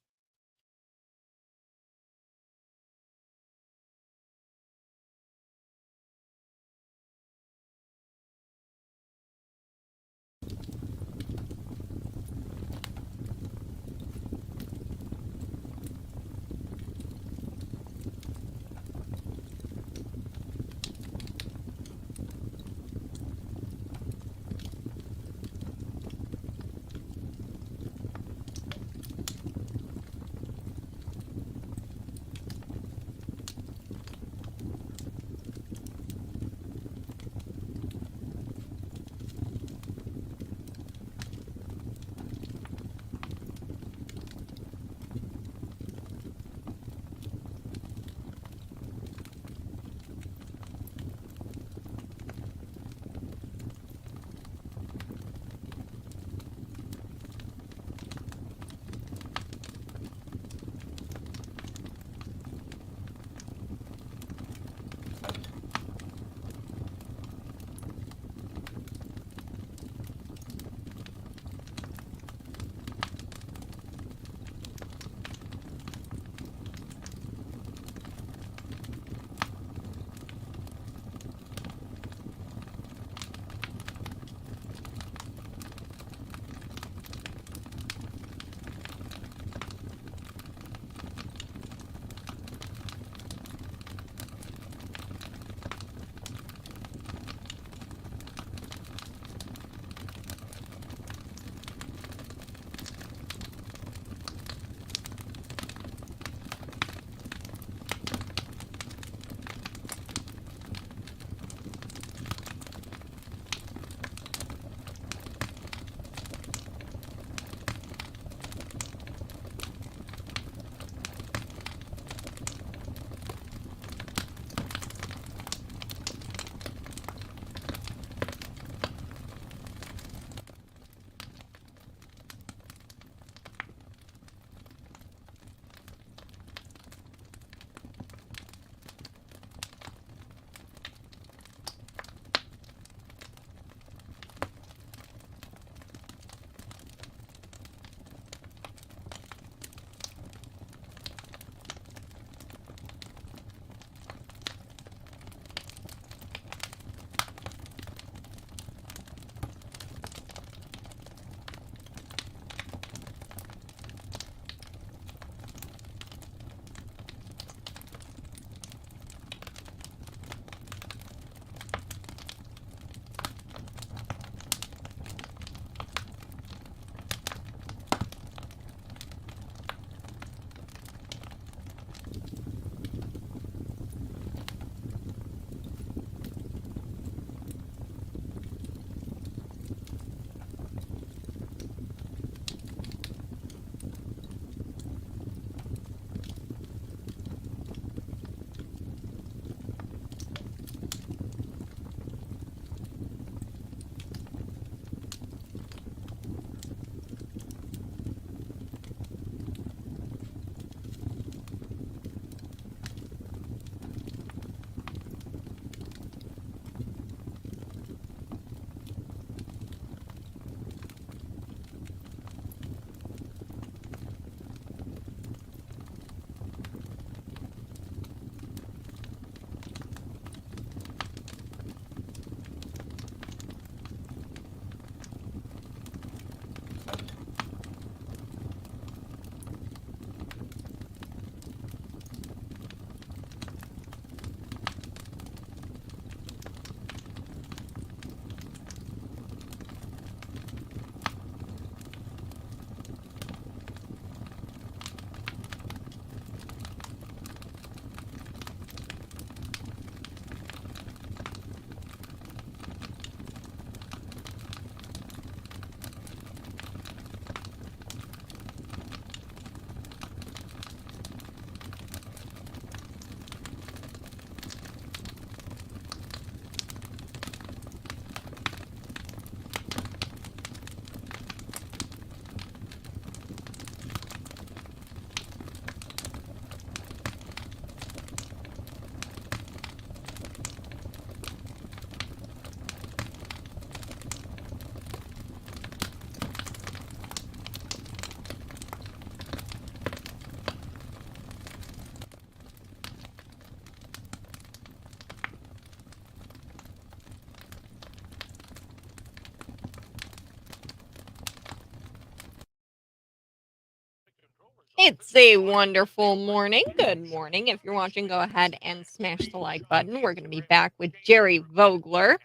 It's a wonderful morning. Good morning. If you're watching, go ahead and smash the like button. We're going to be back with Jerry Vogler.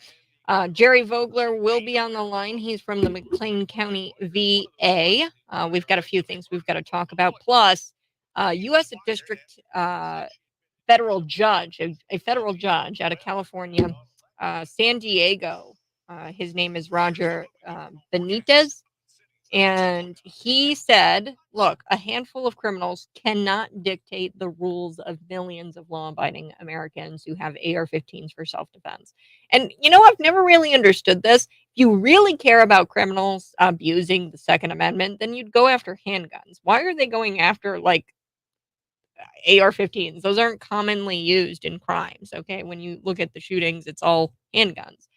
Jerry Vogler will be on the line. He's from the McLean County VA. We've got a few things we've got to talk about. Plus, U.S. District federal judge, a federal judge out of California, San Diego. His name is Roger Benitez. And he said, look, a handful of criminals cannot dictate the rules of millions of law abiding Americans who have AR 15s for self defense. And, I've never really understood this. If you really care about criminals abusing the Second Amendment, then you'd go after handguns. Why are they going after, like, AR 15s? Those aren't commonly used in crimes. Okay. When you look at the shootings, it's all handguns.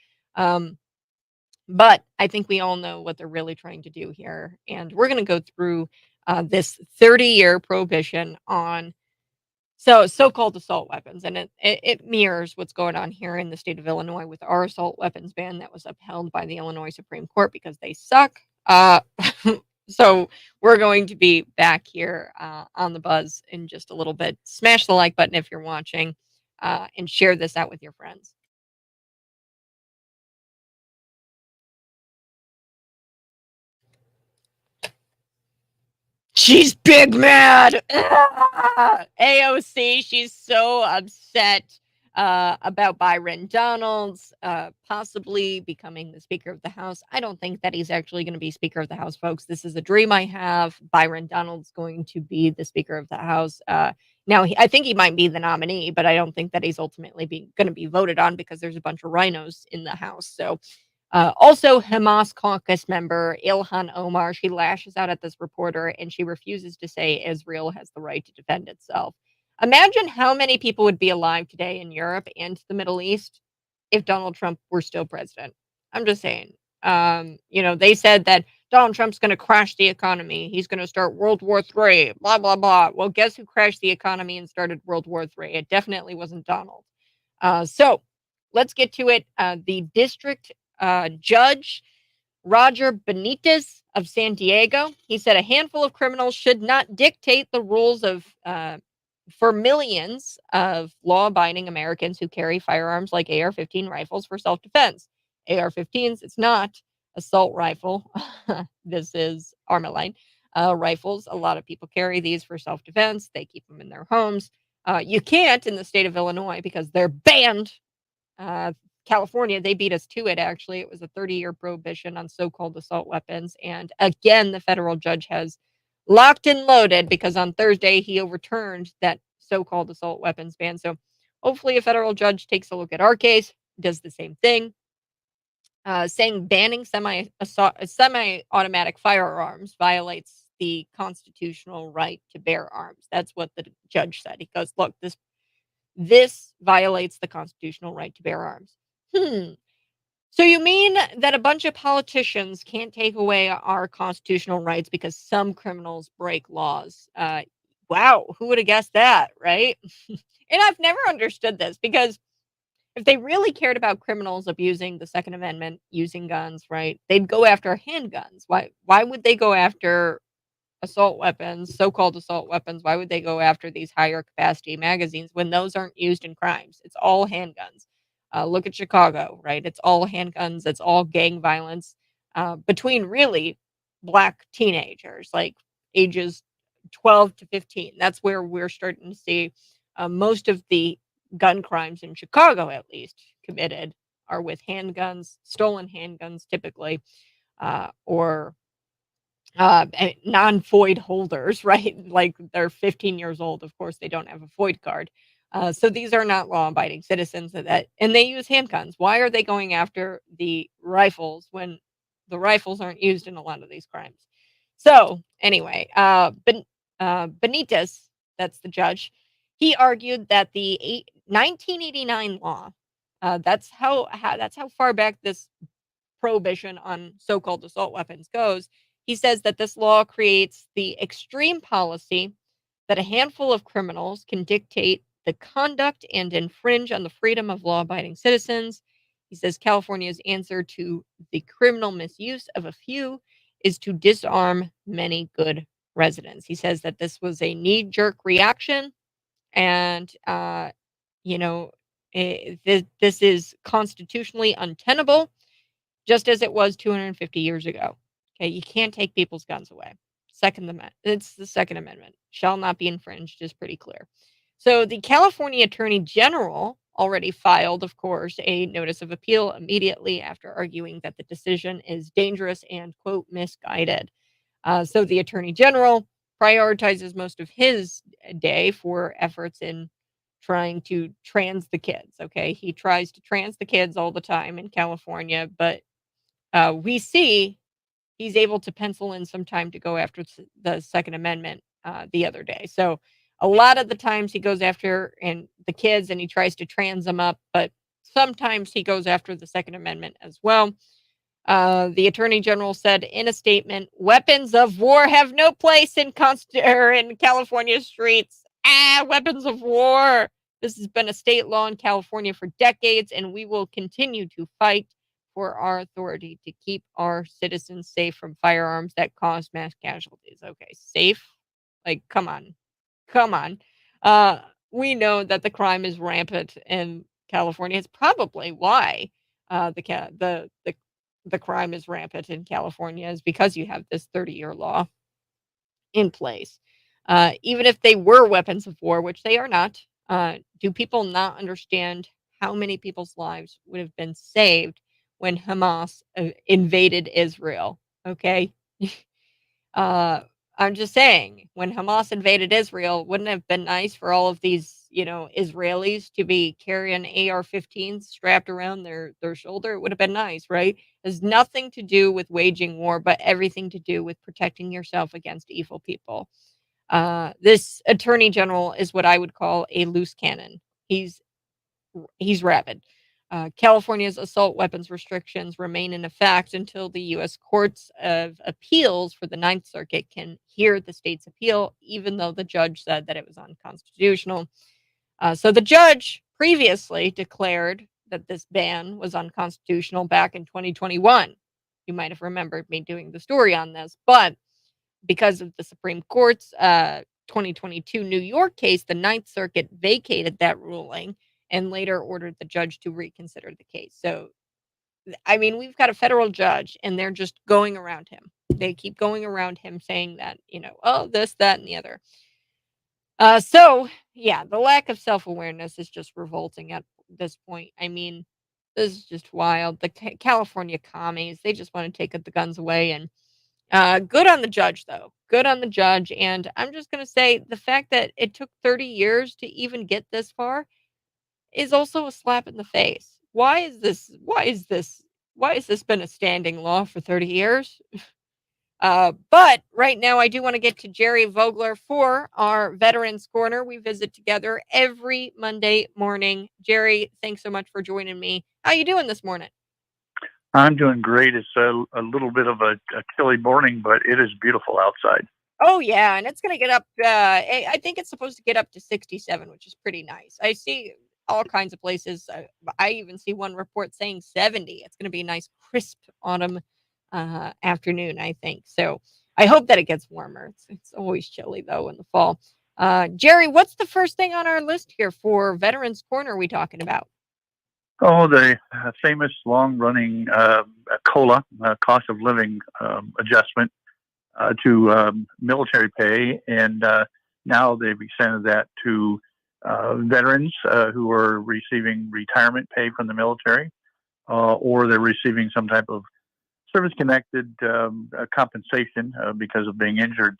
But I think we all know what they're really trying to do here. And we're going to go through this 30-year prohibition on so-called assault weapons. And it mirrors what's going on here in the state of Illinois with our assault weapons ban that was upheld by the Illinois Supreme Court because they suck. So we're going to be back here on the buzz in just a little bit. Smash the like button if you're watching and share this out with your friends. She's big mad. AOC, she's so upset about Byron Donalds possibly becoming the Speaker of the House. I don't think that he's actually going to be Speaker of the House, folks. This is a dream I have. Byron Donalds going to be the Speaker of the House. Now, I think he might be the nominee, but I don't think that he's ultimately going to be voted on because there's a bunch of rhinos in the House. So also, Hamas caucus member ILHAN Omar, she lashes out at this reporter and she refuses to say Israel has the right to defend itself. Imagine how many people would be alive today in Europe and the Middle East if Donald Trump were still president. I'm just saying. They said that Donald Trump's going to crash the economy. He's going to start World War III, blah, blah, blah. Well, guess who crashed the economy and started World War III? It definitely wasn't Donald. So let's get to it. The district Judge Roger Benitez of San Diego. He said a handful of criminals should not dictate the rules of for millions of law-abiding Americans who carry firearms like AR-15 rifles for self-defense. AR-15s, it's not assault rifle. This is Armalite rifles. A lot of people carry these for self-defense. They keep them in their homes. You can't in the state of Illinois because they're banned. California, they beat us to it, actually. It was a 30-year prohibition on so-called assault weapons. And again, the federal judge has locked and loaded because on Thursday, he overturned that so-called assault weapons ban. So hopefully a federal judge takes a look at our case, does the same thing, saying banning semi-automatic firearms violates the constitutional right to bear arms. That's what the judge said. He goes, look, this violates the constitutional right to bear arms. So you mean that a bunch of politicians can't take away our constitutional rights because some criminals break laws? Wow, who would have guessed that, right? And I've never understood this because if they really cared about criminals abusing the Second Amendment, using guns, right, they'd go after handguns. Why would they go after assault weapons, so-called assault weapons? Why would they go after these higher capacity magazines when those aren't used in crimes? It's all handguns. Look at Chicago, right? It's all handguns. It's all gang violence between really Black teenagers, like ages 12 to 15. That's where we're starting to see most of the gun crimes in Chicago, at least, committed are with handguns, stolen handguns typically, or non-FOID holders, right? Like they're 15 years old. Of course, they don't have a FOID card. So these are not law-abiding citizens and they use handguns. Why are they going after the rifles when the rifles aren't used in a lot of these crimes? So anyway, Benitez, that's the judge, he argued that the 1989 law, that's how far back this prohibition on so-called assault weapons goes. He says that this law creates the extreme policy that a handful of criminals can dictate the conduct and infringe on the freedom of law-abiding citizens. He says California's answer to the criminal misuse of a few is to disarm many good residents. He says that this was a knee-jerk reaction, and you know, this is constitutionally untenable, just as it was 250 years ago. Okay, you can't take people's guns away. It's the Second Amendment. Shall not be infringed is pretty clear. So the California Attorney General already filed, of course, a notice of appeal immediately after arguing that the decision is dangerous and, quote, misguided. So the Attorney General prioritizes most of his day for efforts in trying to trans the kids. Okay, he tries to trans the kids all the time in California, but we see he's able to pencil in some time to go after the Second Amendment the other day. So a lot of the times he goes after the kids and he tries to trans them up, but sometimes he goes after the Second Amendment as well. The Attorney General said in a statement, "Weapons of war have no place in California streets." Weapons of war. This has been a state law in California for decades, and we will continue to fight for our authority to keep our citizens safe from firearms that cause mass casualties. Okay, safe? Like, come on. Come on. We know that the crime is rampant in California. It's probably why the crime is rampant in California, is because you have this 30-year law in place. Even if they were weapons of war, which they are not, do people not understand how many people's lives would have been saved when Hamas invaded Israel? Okay. I'm just saying, when Hamas invaded Israel, wouldn't it have been nice for all of these, Israelis to be carrying AR-15s strapped around their shoulder? It would have been nice, right? It has nothing to do with waging war, but everything to do with protecting yourself against evil people. This Attorney General is what I would call a loose cannon. He's rabid. California's assault weapons restrictions remain in effect until the U.S. Courts of Appeals for the Ninth Circuit can hear the state's appeal, even though the judge said that it was unconstitutional. So the judge previously declared that this ban was unconstitutional back in 2021. You might have remembered me doing the story on this, but because of the Supreme Court's 2022 New York case, the Ninth Circuit vacated that ruling and later ordered the judge to reconsider the case. So, I mean, we've got a federal judge, and they're just going around him. They keep going around him saying that, oh, this, that, and the other. So, yeah, the lack of self-awareness is just revolting at this point. I mean, this is just wild. The California commies, they just want to take the guns away. And good on the judge, though. Good on the judge. And I'm just going to say the fact that it took 30 years to even get this far is also a slap in the face. Why is this been a standing law for 30 years? But right now I do want to get to Jerry Vogler for our Veterans Corner. We visit together every Monday morning. Jerry, thanks so much for joining me. How you doing this morning?
I'm doing great. It's a little bit of a chilly morning, but it is beautiful outside.
Oh, yeah, and it's going to get up, I think it's supposed to get up to 67, which is pretty nice. I see all kinds of places. I even see one report saying 70. It's going to be a nice, crisp autumn afternoon, I think. So I hope that it gets warmer. It's always chilly, though, in the fall. Jerry, what's the first thing on our list here for Veterans Corner we talking about?
Oh, the famous long-running COLA, cost of living adjustment to military pay, and now they've extended that to veterans who are receiving retirement pay from the military, or they're receiving some type of service-connected compensation because of being injured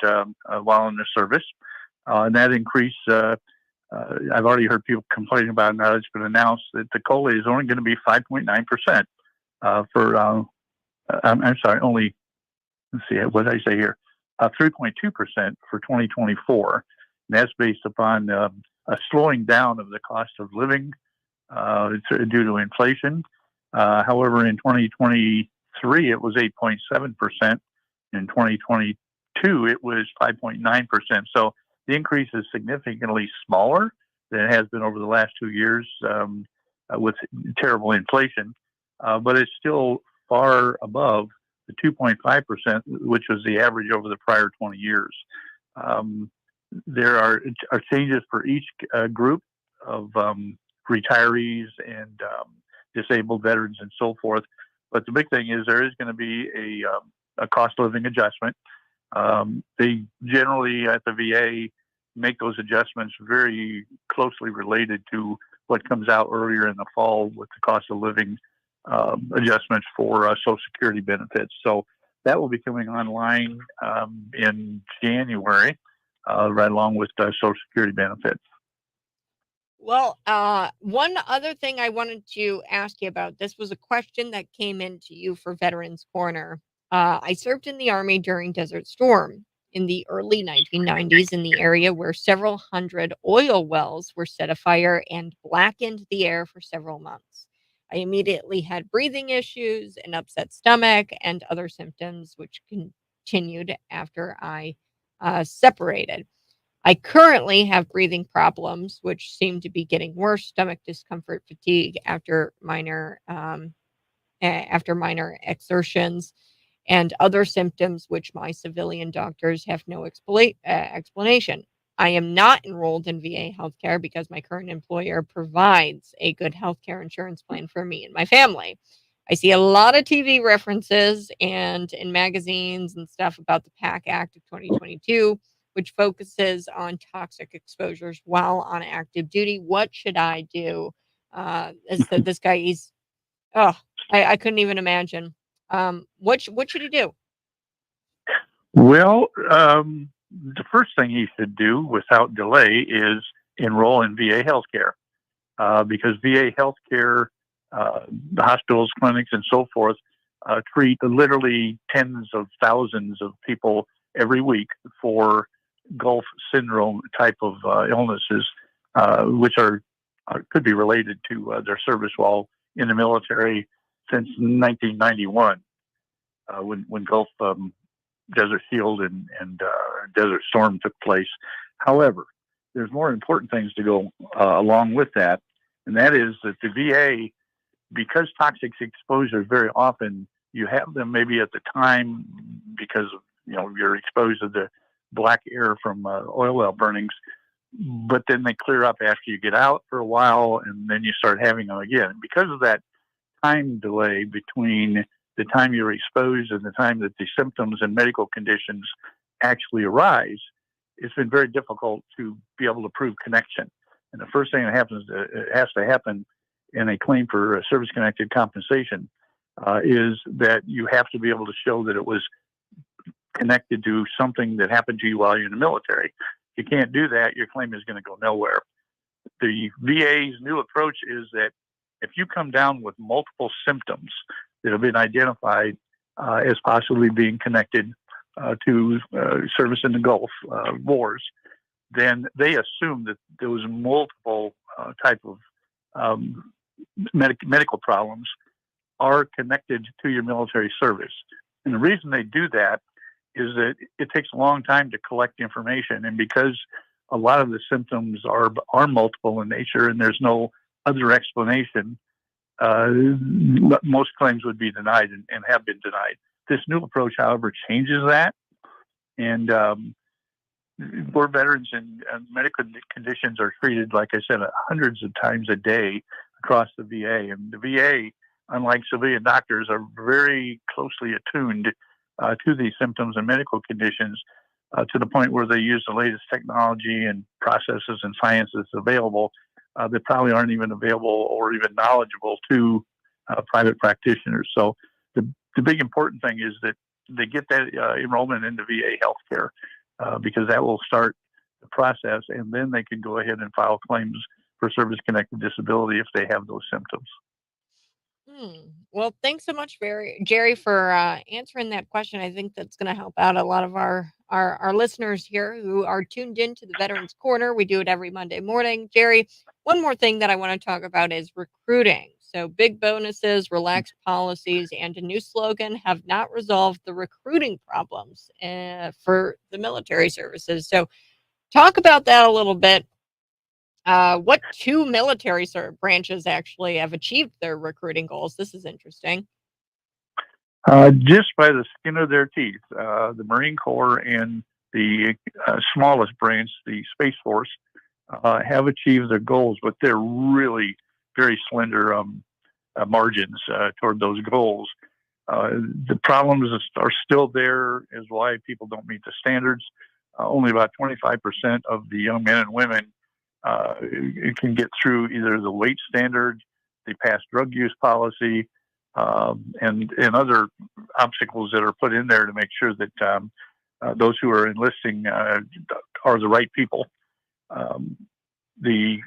while in the service. And that increase, I've already heard people complaining about it now. It's been announced that the COLA is only going to be 5.9% for, I'm sorry, only, let's see, what did I say here? 3.2% for 2024. And that's based upon a slowing down of the cost of living due to inflation. However, in 2023, it was 8.7%. In 2022, it was 5.9%. So the increase is significantly smaller than it has been over the last 2 years with terrible inflation, but it's still far above to 2.5%, which was the average over the prior 20 years. There are changes for each group of retirees and disabled veterans and so forth. But the big thing is there is going to be a cost of living adjustment. They generally at the VA make those adjustments very closely related to what comes out earlier in the fall with the cost of living adjustments for Social Security benefits. So that will be coming online in January, right along with Social Security benefits.
Well, one other thing I wanted to ask you about, this was a question that came into you for Veterans Corner. I served in the Army during Desert Storm in the early 1990s in the area where several hundred oil wells were set afire and blackened the air for several months. I immediately had breathing issues, an upset stomach, and other symptoms, which continued after I separated. I currently have breathing problems, which seem to be getting worse, stomach discomfort, fatigue after minor exertions, and other symptoms which my civilian doctors have no explanation. I am not enrolled in VA healthcare because my current employer provides a good healthcare insurance plan for me and my family. I see a lot of TV references and in magazines and stuff about the PAC Act of 2022, which focuses on toxic exposures while on active duty. What should I do? This guy, I couldn't even imagine. What should he do?
Well, the first thing he should do without delay is enroll in VA healthcare, because VA healthcare, the hospitals, clinics, and so forth, treat literally tens of thousands of people every week for Gulf syndrome type of illnesses, which could be related to their service while in the military since 1991, when Gulf Desert Shield and Desert Storm took place. However, there's more important things to go along with that, and that is that the VA, because toxic exposures very often you have them maybe at the time because you're exposed to the black air from oil well burnings, but then they clear up after you get out for a while, and then you start having them again. Because of that time delay between the time you're exposed and the time that the symptoms and medical conditions actually arise, it's been very difficult to be able to prove connection. And the first thing that happens, it has to happen in a claim for service-connected compensation, is that you have to be able to show that it was connected to something that happened to you while you're in the military. If you can't do that, your claim is going to go nowhere. The VA's new approach is that if you come down with multiple symptoms that have been identified as possibly being connected to service in the Gulf wars, then they assume that those multiple type of medical problems are connected to your military service. And the reason they do that is that it takes a long time to collect information, and because a lot of the symptoms are multiple in nature and there's no other explanation, most claims would be denied and have been denied. This new approach, however, changes that, and more veterans and medical conditions are treated, like I said, hundreds of times a day across the VA. And the VA, unlike civilian doctors, are very closely attuned to these symptoms and medical conditions, to the point where they use the latest technology and processes and sciences available that probably aren't even available or even knowledgeable to private practitioners. So the big important thing is that they get that enrollment into VA healthcare, because that will start the process, and then they can go ahead and file claims for service-connected disability if they have those symptoms.
Well, thanks so much, Jerry, for answering that question. I think that's going to help out a lot of our listeners here who are tuned into the Veterans Corner. We do it every Monday morning. Jerry, one more thing that I want to talk about is recruiting. So big bonuses, relaxed policies, and a new slogan have not resolved the recruiting problems for the military services. So talk about that a little bit. What two military branches actually have achieved their recruiting goals? This is interesting.
Just by the skin of their teeth. The Marine Corps and the smallest branch, the Space Force, have achieved their goals, but they're really very slender margins toward those goals. The problems are still there, is why people don't meet the standards. Only about 25% of the young men and women can get through either the weight standard, the past drug use policy, and other obstacles that are put in there to make sure that those who are enlisting are the right people. The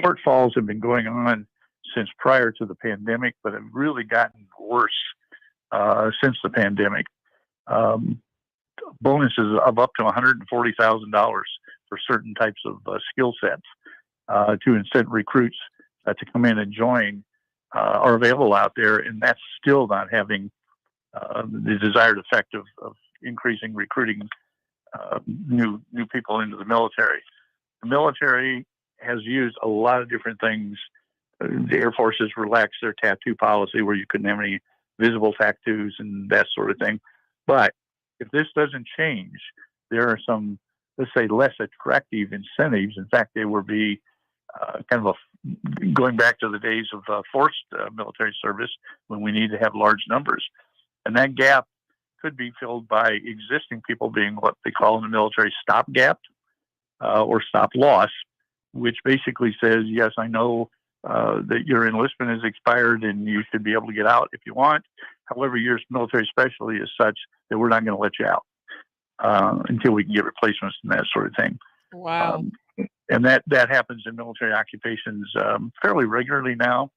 shortfalls have been going on since prior to the pandemic, but have really gotten worse since the pandemic. Bonuses of up to $140,000 for certain types of skill sets to incent recruits to come in and join are available out there, and that's still not having the desired effect of increasing recruiting new people into the military. The military has used a lot of different things. The Air Force has relaxed their tattoo policy where you couldn't have any visible tattoos and that sort of thing. But if this doesn't change, there are some, let's say, less attractive incentives. In fact, they will be kind of going back to the days of forced military service when we need to have large numbers. And that gap could be filled by existing people being what they call in the military stopgap or stop loss, which basically says, yes, I know that your enlistment has expired and you should be able to get out if you want. However, your military specialty is such that we're not going to let you out until we can get replacements and that sort of thing.
Wow.
And that happens in military occupations fairly regularly now.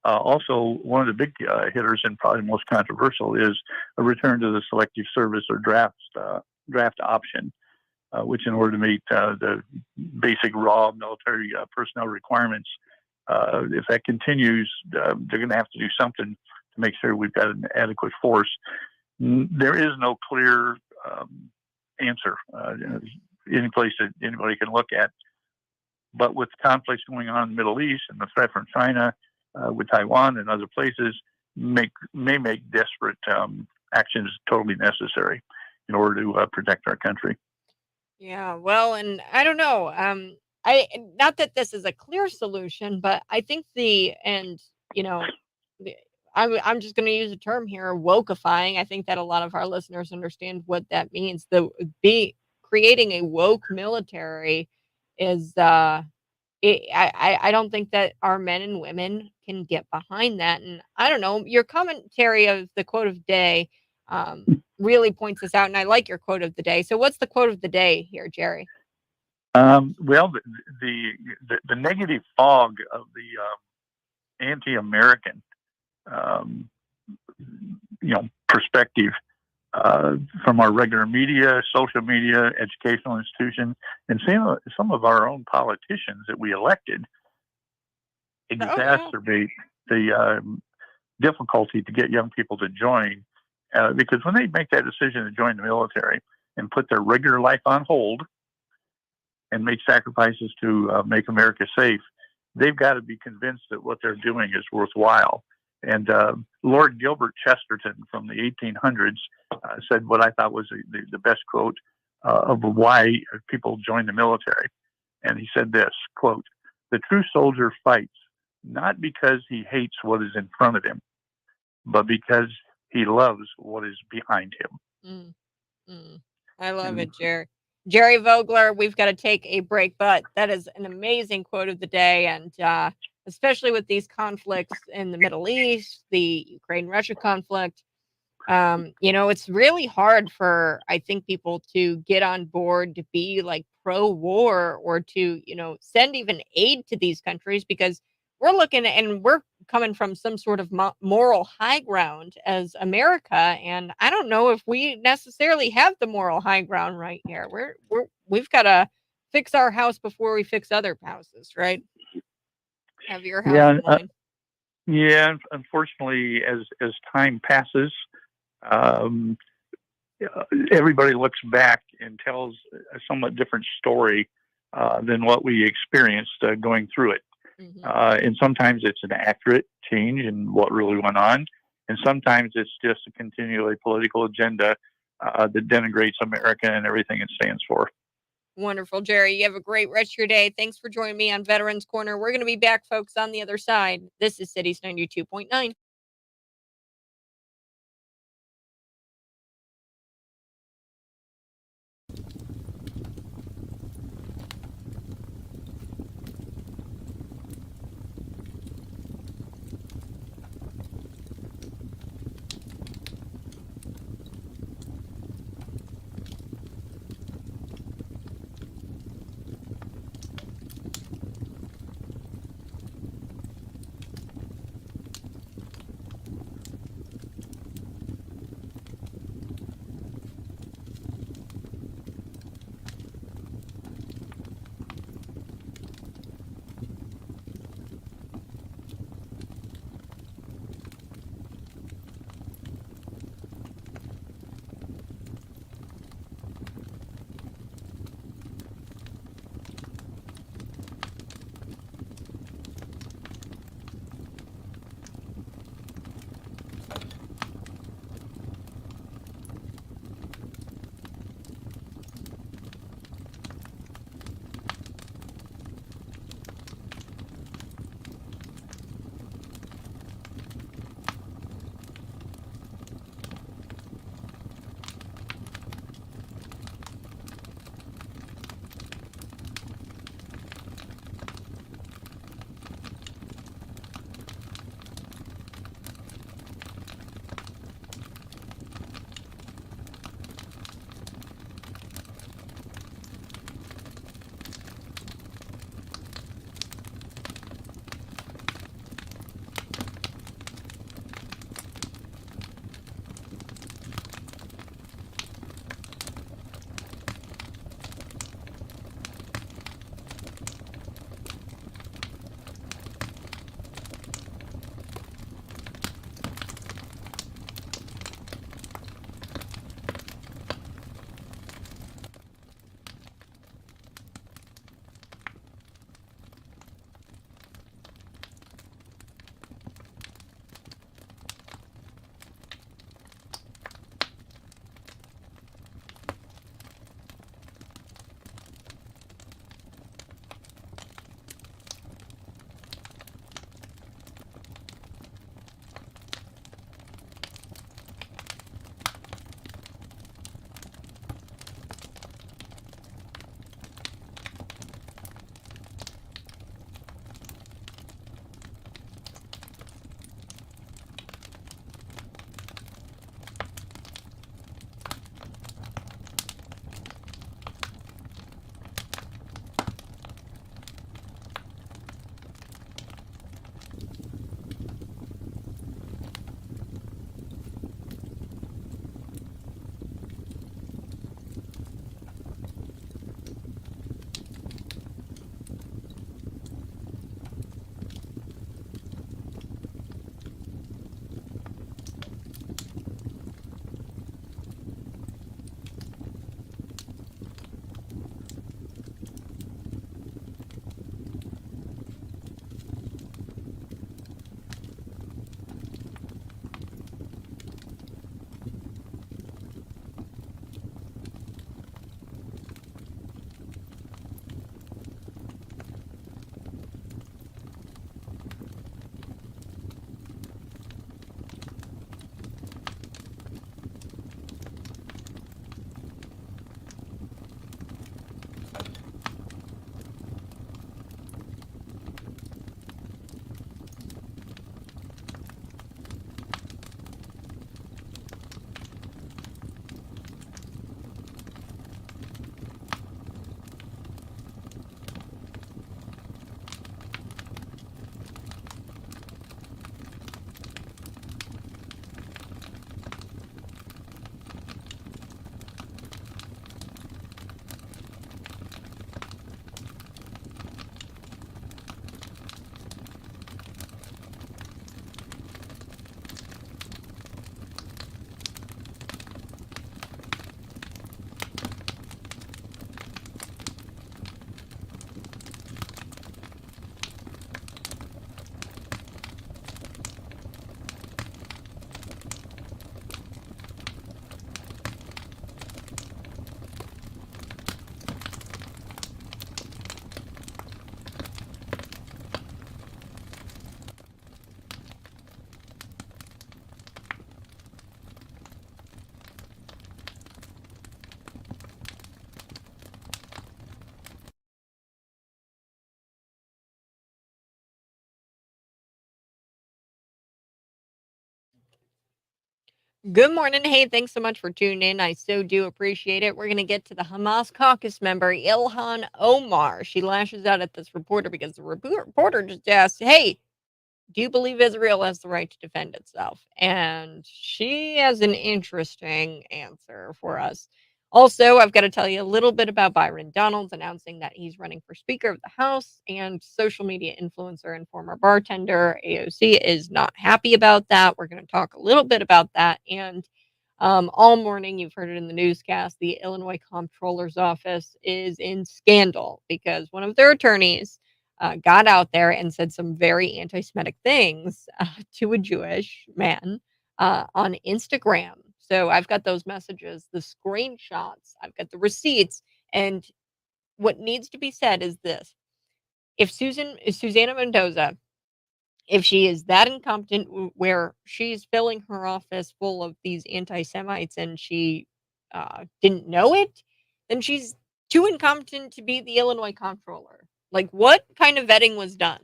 Also, one of the big hitters and probably most controversial is a return to the selective service or draft option, which in order to meet the basic raw military personnel requirements, if that continues, they're going to have to do something to make sure we've got an adequate force. There is no clear answer, any place that anybody can look at. But with conflicts going on in the Middle East and the threat from China, with Taiwan and other places, may make desperate actions totally necessary in order to protect our country.
Yeah, well, and I don't know. I not that this is a clear solution, but I think I'm just going to use a term here, wokeifying. I think that a lot of our listeners understand what that means. Creating a woke military is I don't think that our men and women can get behind that. And I don't know, your commentary of the quote of the day really points this out. And I like your quote of the day. So what's the quote of the day here, Jerry?
Well, the negative fog of the anti-American, perspective from our regular media, social media, educational institutions, and some of our own politicians that we elected exacerbate the difficulty to get young people to join. Because when they make that decision to join the military and put their regular life on hold and make sacrifices to make America safe, they've got to be convinced that what they're doing is worthwhile. And Lord Gilbert Chesterton from the 1800s said what I thought was the best quote of why people join the military. And he said this, quote, "The true soldier fights not because he hates what is in front of him, but because he loves what is behind him."
I love it, Jerry. Jerry Vogler, we've got to take a break, but that is an amazing quote of the day. And especially with these conflicts in the Middle East, the Ukraine-Russia conflict, it's really hard for, I think, people to get on board to be like pro-war or to, send even aid to these countries, because we're looking and we're coming from some sort of moral high ground as America. And I don't know if we necessarily have the moral high ground right here. We've got to fix our house before we fix other houses, right? Have your house in line.
Yeah. Unfortunately, as time passes, everybody looks back and tells a somewhat different story than what we experienced going through it. And sometimes it's an accurate change in what really went on. and sometimes it's just a continually political agenda that denigrates America and everything it stands for.
Wonderful, Jerry. You have a great rest of your day. Thanks for joining me on Veterans Corner. We're going to be back, folks, on the other side. This is Cities 92.9. Good morning. Hey, thanks so much for tuning in. I so do appreciate it. We're going to get to the Hamas caucus member, ILHAN Omar. She lashes out at this reporter because the reporter just asked, hey, do you believe Israel has the right to defend itself? And she has an interesting answer for us. Also, I've got to tell you a little bit about Byron Donalds announcing that he's running for Speaker of the House, and social media influencer and former bartender AOC is not happy about that. We're going to talk a little bit about that. And all morning, you've heard it in the newscast, the Illinois Comptroller's Office is in scandal because one of their attorneys got out there and said some very anti-Semitic things to a Jewish man on Instagram. So I've got those messages, the screenshots, I've got the receipts, and what needs to be said is this: if Susanna Mendoza, if she is that incompetent, where she's filling her office full of these anti-Semites and she didn't know it, then she's too incompetent to be the Illinois comptroller. Like, what kind of vetting was done?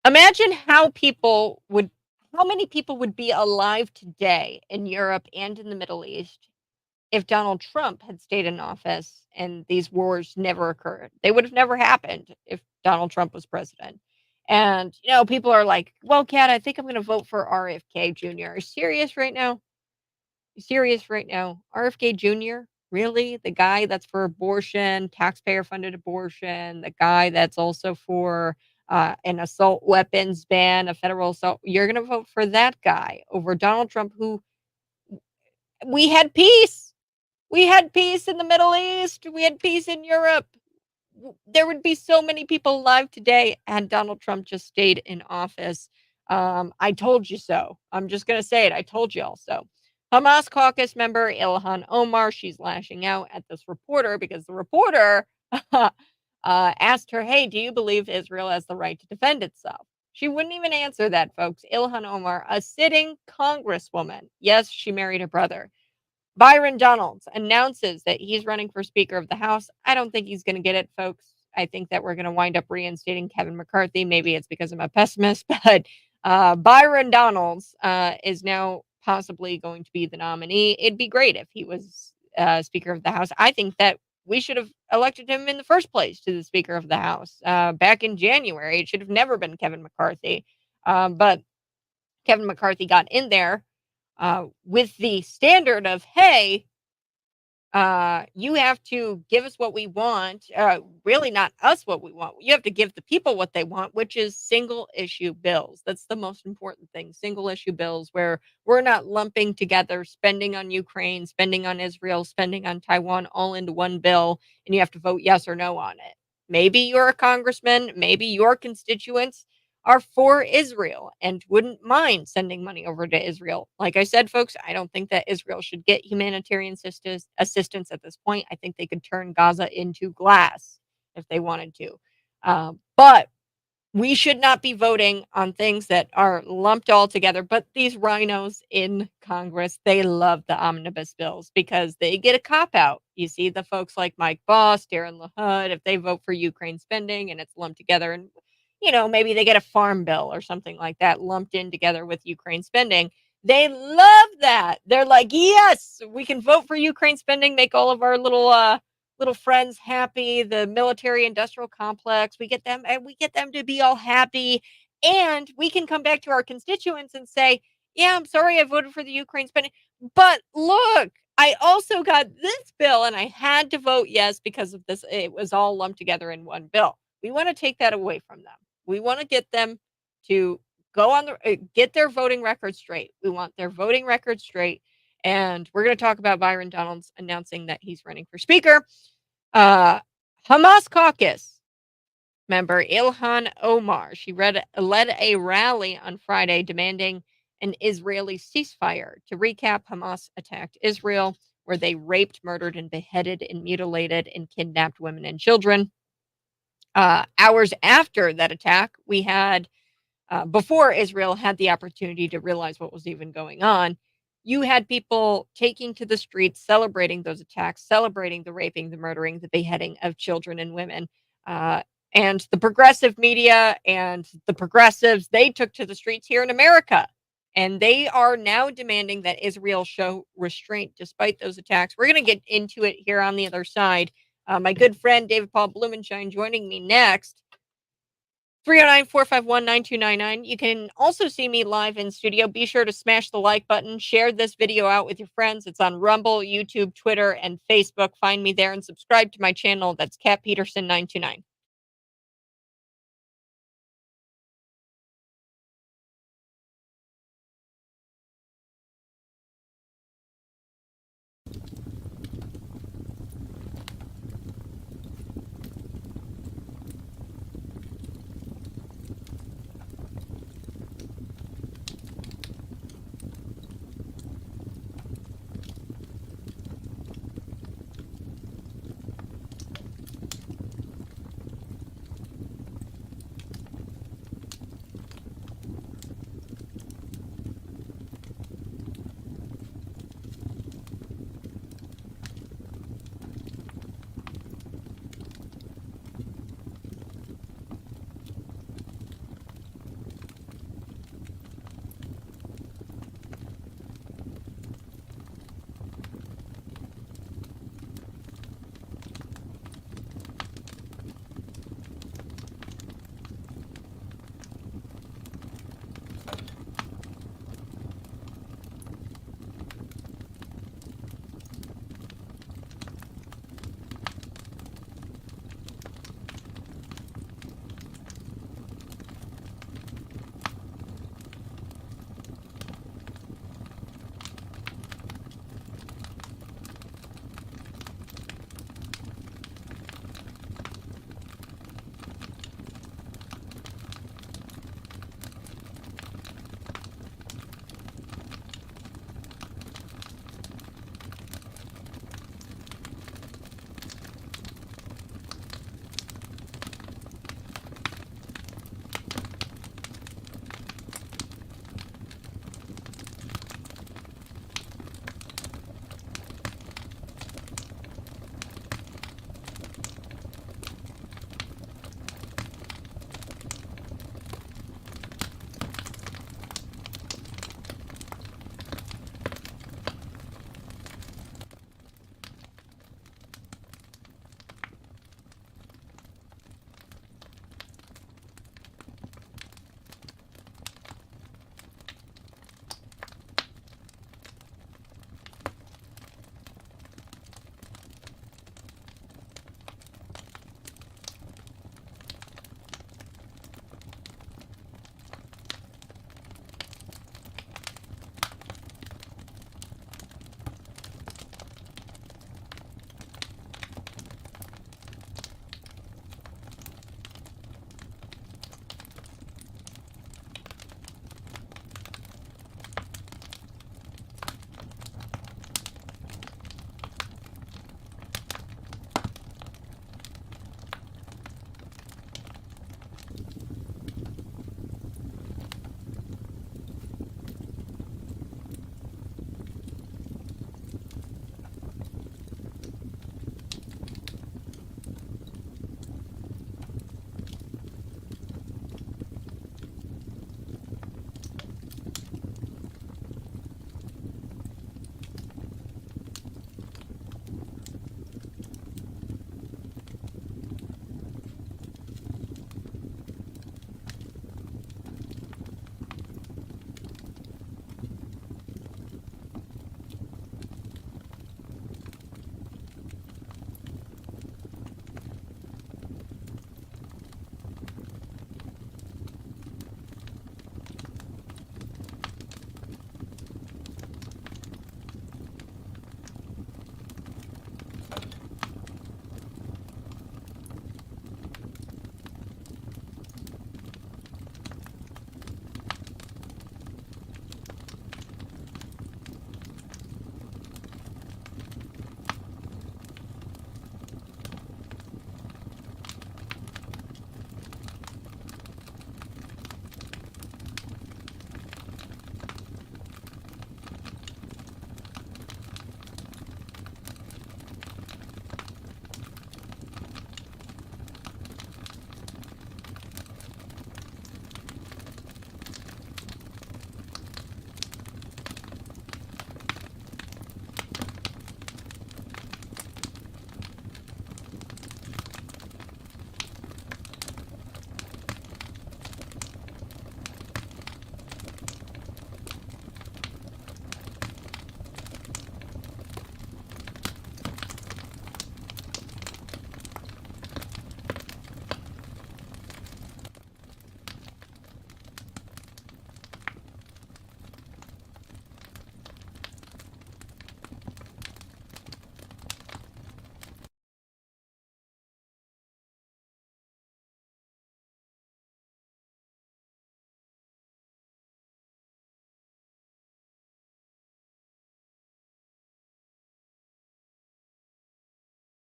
Imagine how many people would be alive today in Europe and in the Middle East if Donald Trump had stayed in office and these wars never occurred. They would have never happened if Donald Trump was president. And, people are like, well, Kat, I think I'm going to vote for RFK Jr. Are you serious right now? Serious right now? RFK Jr.? Really? The guy that's for abortion, taxpayer funded abortion, the guy that's also for an assault weapons ban, a federal assault. You're going to vote for that guy over Donald Trump, who we had peace. We had peace in the Middle East. We had peace in Europe. There would be so many people alive today had Donald Trump just stayed in office. I told you so. I'm just going to say it. I told you all so. Hamas caucus member Ilhan Omar, she's lashing out at this reporter because the reporter asked her, hey, do you believe Israel has the right to defend itself? She wouldn't even answer that, folks. Ilhan Omar, a sitting congresswoman. Yes, she married her brother. Byron Donalds announces that he's running for Speaker of the House. I don't think he's going to get it, folks. I think that we're going to wind up reinstating Kevin McCarthy. Maybe it's because I'm a pessimist, but Byron Donalds is now possibly going to be the nominee. It'd be great if he was Speaker of the House. I think that we should have elected him in the first place to the Speaker of the House back in January. It should have never been Kevin McCarthy. But Kevin McCarthy got in there with the standard of, hey, you have to give us what we want. Really not us what we want. You have to give the people what they want, which is single issue bills. That's the most important thing. Single issue bills where we're not lumping together spending on Ukraine, spending on Israel, spending on Taiwan all into one bill, and you have to vote yes or no on it. Maybe you're a congressman, maybe your constituents are for Israel and wouldn't mind sending money over to Israel. Like I said, folks, I don't think that Israel should get humanitarian assistance at this point. I think they could turn Gaza into glass if they wanted to. But we should not be voting on things that are lumped all together. But these rhinos in Congress, they love the omnibus bills because they get a cop out. You see the folks like Mike Boss, Darren LaHood, if they vote for Ukraine spending and it's lumped together, and maybe they get a farm bill or something like that lumped in together with Ukraine spending. They love that. They're like, yes, we can vote for Ukraine spending, make all of our little friends happy, the military industrial complex. We get them to be all happy. And we can come back to our constituents and say, yeah, I'm sorry I voted for the Ukraine spending. But look, I also got this bill and I had to vote yes because of this. It was all lumped together in one bill. We want to take that away from them. We want to get them to go on get their voting record straight. We want their voting record straight. And we're going to talk about Byron Donalds announcing that he's running for Speaker. Hamas caucus member Ilhan Omar, she led a rally on Friday demanding an Israeli ceasefire. To recap, Hamas attacked Israel, where they raped, murdered, and beheaded and mutilated and kidnapped women and children. Hours after that attack, we had, before Israel had the opportunity to realize what was even going on, you had people taking to the streets, celebrating those attacks, celebrating the raping, the murdering, the beheading of children and women. And the progressive media and the progressives, they took to the streets here in America. And they are now demanding that Israel show restraint despite those attacks. We're going to get into it here on the other side. My good friend David Paul Blumenshine joining me next. 309-451-9299. You can also see me live in studio. Be sure to smash the like button. Share this video out with your friends. It's on Rumble, YouTube, Twitter, and Facebook. Find me there and subscribe to my channel. That's Kat Peterson 929.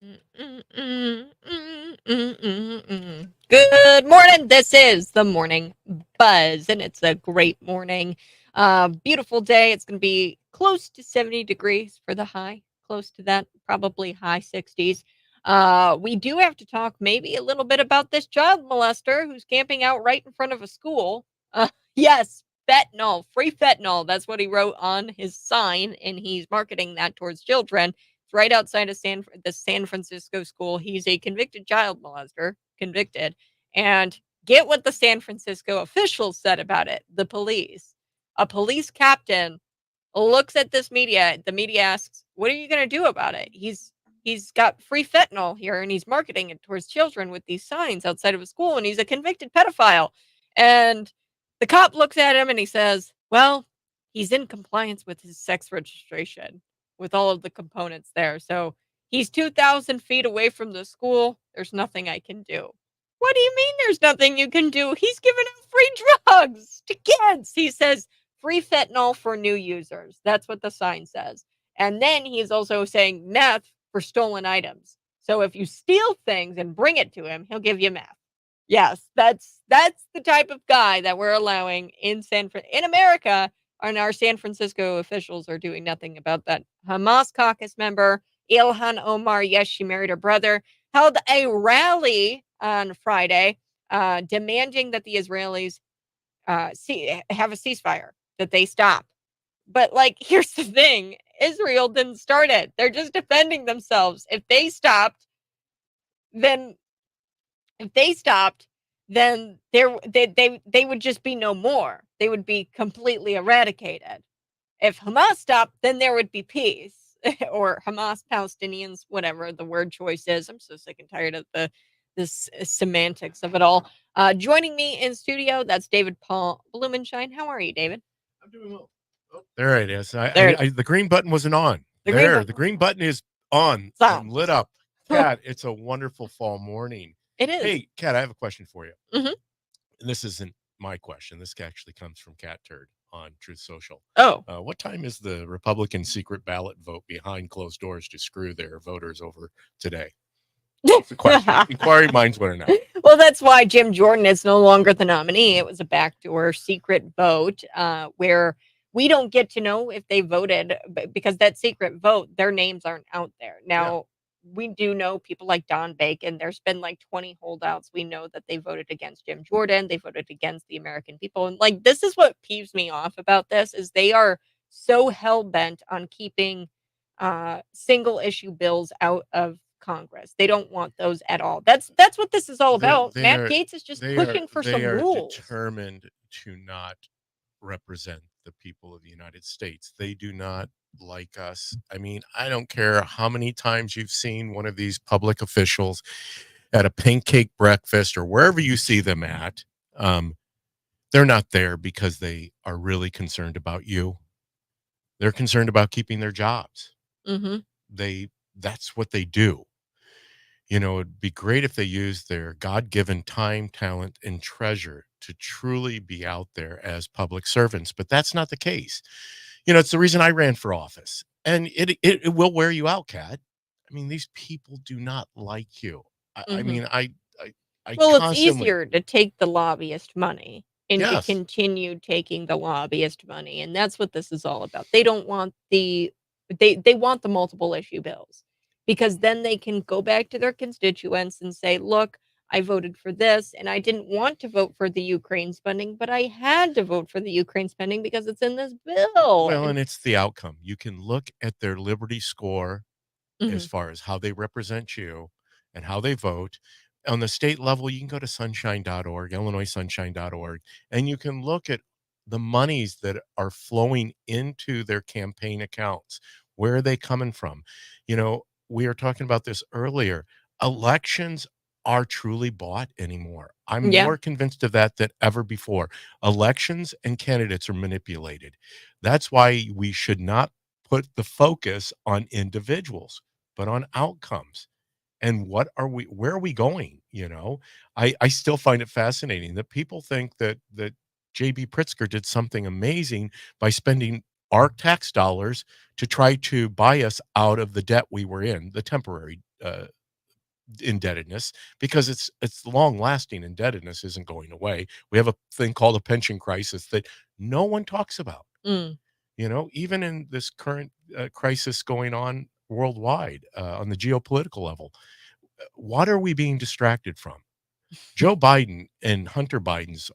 Good morning. This is the Morning Buzz, and it's a great morning. Beautiful day. It's going to be close to 70 degrees for the high, close to that, probably high 60s. We do have to talk maybe a little bit about this child molester who's camping out right in front of a school. Yes, fentanyl, free fentanyl. That's what he wrote on his sign, and he's marketing that towards children right outside of the San Francisco school. He's a convicted child molester, convicted. And get what the San Francisco officials said about it. The police, a police captain looks at this media. The media asks, "What are you going to do about it?" He's got free fentanyl here and he's marketing it towards children with these signs outside of a school, and he's a convicted pedophile. And the cop looks at him and he says, "Well, he's in compliance with his sex registration with all of the components there. So he's 2,000 feet away from the school. There's nothing I can do." What do you mean there's nothing you can do? He's giving out free drugs to kids. He says free fentanyl for new users. That's what the sign says. And then he's also saying meth for stolen items. So if you steal things and bring it to him, he'll give you meth. Yes, that's the type of guy that we're allowing in America, and our San Francisco officials are doing nothing about that. Hamas caucus member ILHAN Omar, yes, she married her brother, held a rally on Friday demanding that the Israelis have a ceasefire, that they stop. But, like, here's the thing. Israel didn't start it. They're just defending themselves. If they stopped, then they would just be no more. They would be completely eradicated. If Hamas stopped, then there would be peace. Or Hamas, Palestinians, whatever the word choice is. I'm so sick and tired of this semantics of it all. Joining me in studio, that's David Paul Blumenshine. How are you, David?
I'm doing well. Oh, there it is.
There
The green button wasn't on. The green button is on and lit up. Kat, it's a wonderful fall morning.
It is.
Hey, Kat, I have a question for you.
Mm-hmm.
And this isn't my question. This actually comes from Cat Turd on Truth Social.
Oh.
What time is the Republican secret ballot vote behind closed doors to screw their voters over today? That's a question. Inquiry minds want to know.
Well, that's why Jim Jordan is no longer the nominee. It was a backdoor secret vote where we don't get to know if they voted, because that secret vote, their names aren't out there. Now, we do know people like Don Bacon. There's been like 20 holdouts. We know that they voted against Jim Jordan. They voted against the American people. And, like, this is what peeves me off about this, is they are so hell-bent on keeping single issue bills out of Congress. They don't want those at all. That's what this is all about. Matt Gaetz is just pushing for some rules.
They are determined to not represent the people of the United States. They do not like us. I mean, I don't care how many times you've seen one of these public officials at a pancake breakfast or wherever you see them at. They're not there because they are really concerned about you. They're concerned about keeping their jobs.
Mm-hmm.
That's what they do. You know, it'd be great if they used their God-given time, talent, and treasure to truly be out there as public servants, but that's not the case. You know, it's the reason I ran for office, and it will wear you out, Kat. I mean, these people do not like you. I mean,
well, it's easier to take the lobbyist money and to continue taking the lobbyist money, and that's what this is all about. They don't want they want the multiple issue bills, because then they can go back to their constituents and say, look, I voted for this, and I didn't want to vote for the Ukraine spending, but I had to vote for the Ukraine spending because it's in this bill.
Well, and it's the outcome. You can look at their Liberty score as far as how they represent you and how they vote. On the state level, you can go to sunshine.org, illinoissunshine.org, and you can look at the monies that are flowing into their campaign accounts. Where are they coming from? You know, we were talking about this earlier. Elections are truly bought anymore. I'm more convinced of that than ever before. Elections and candidates are manipulated. That's why we should not put the focus on individuals, but on outcomes. And where are we going? You know, I still find it fascinating that people think that J.B. Pritzker did something amazing by spending our tax dollars to try to buy us out of the debt we were in, the temporary indebtedness, because it's long lasting indebtedness isn't going away. We have a thing called a pension crisis that no one talks about.
Mm.
Even in this current crisis going on worldwide on the geopolitical level, what are we being distracted from? Joe Biden and Hunter Biden's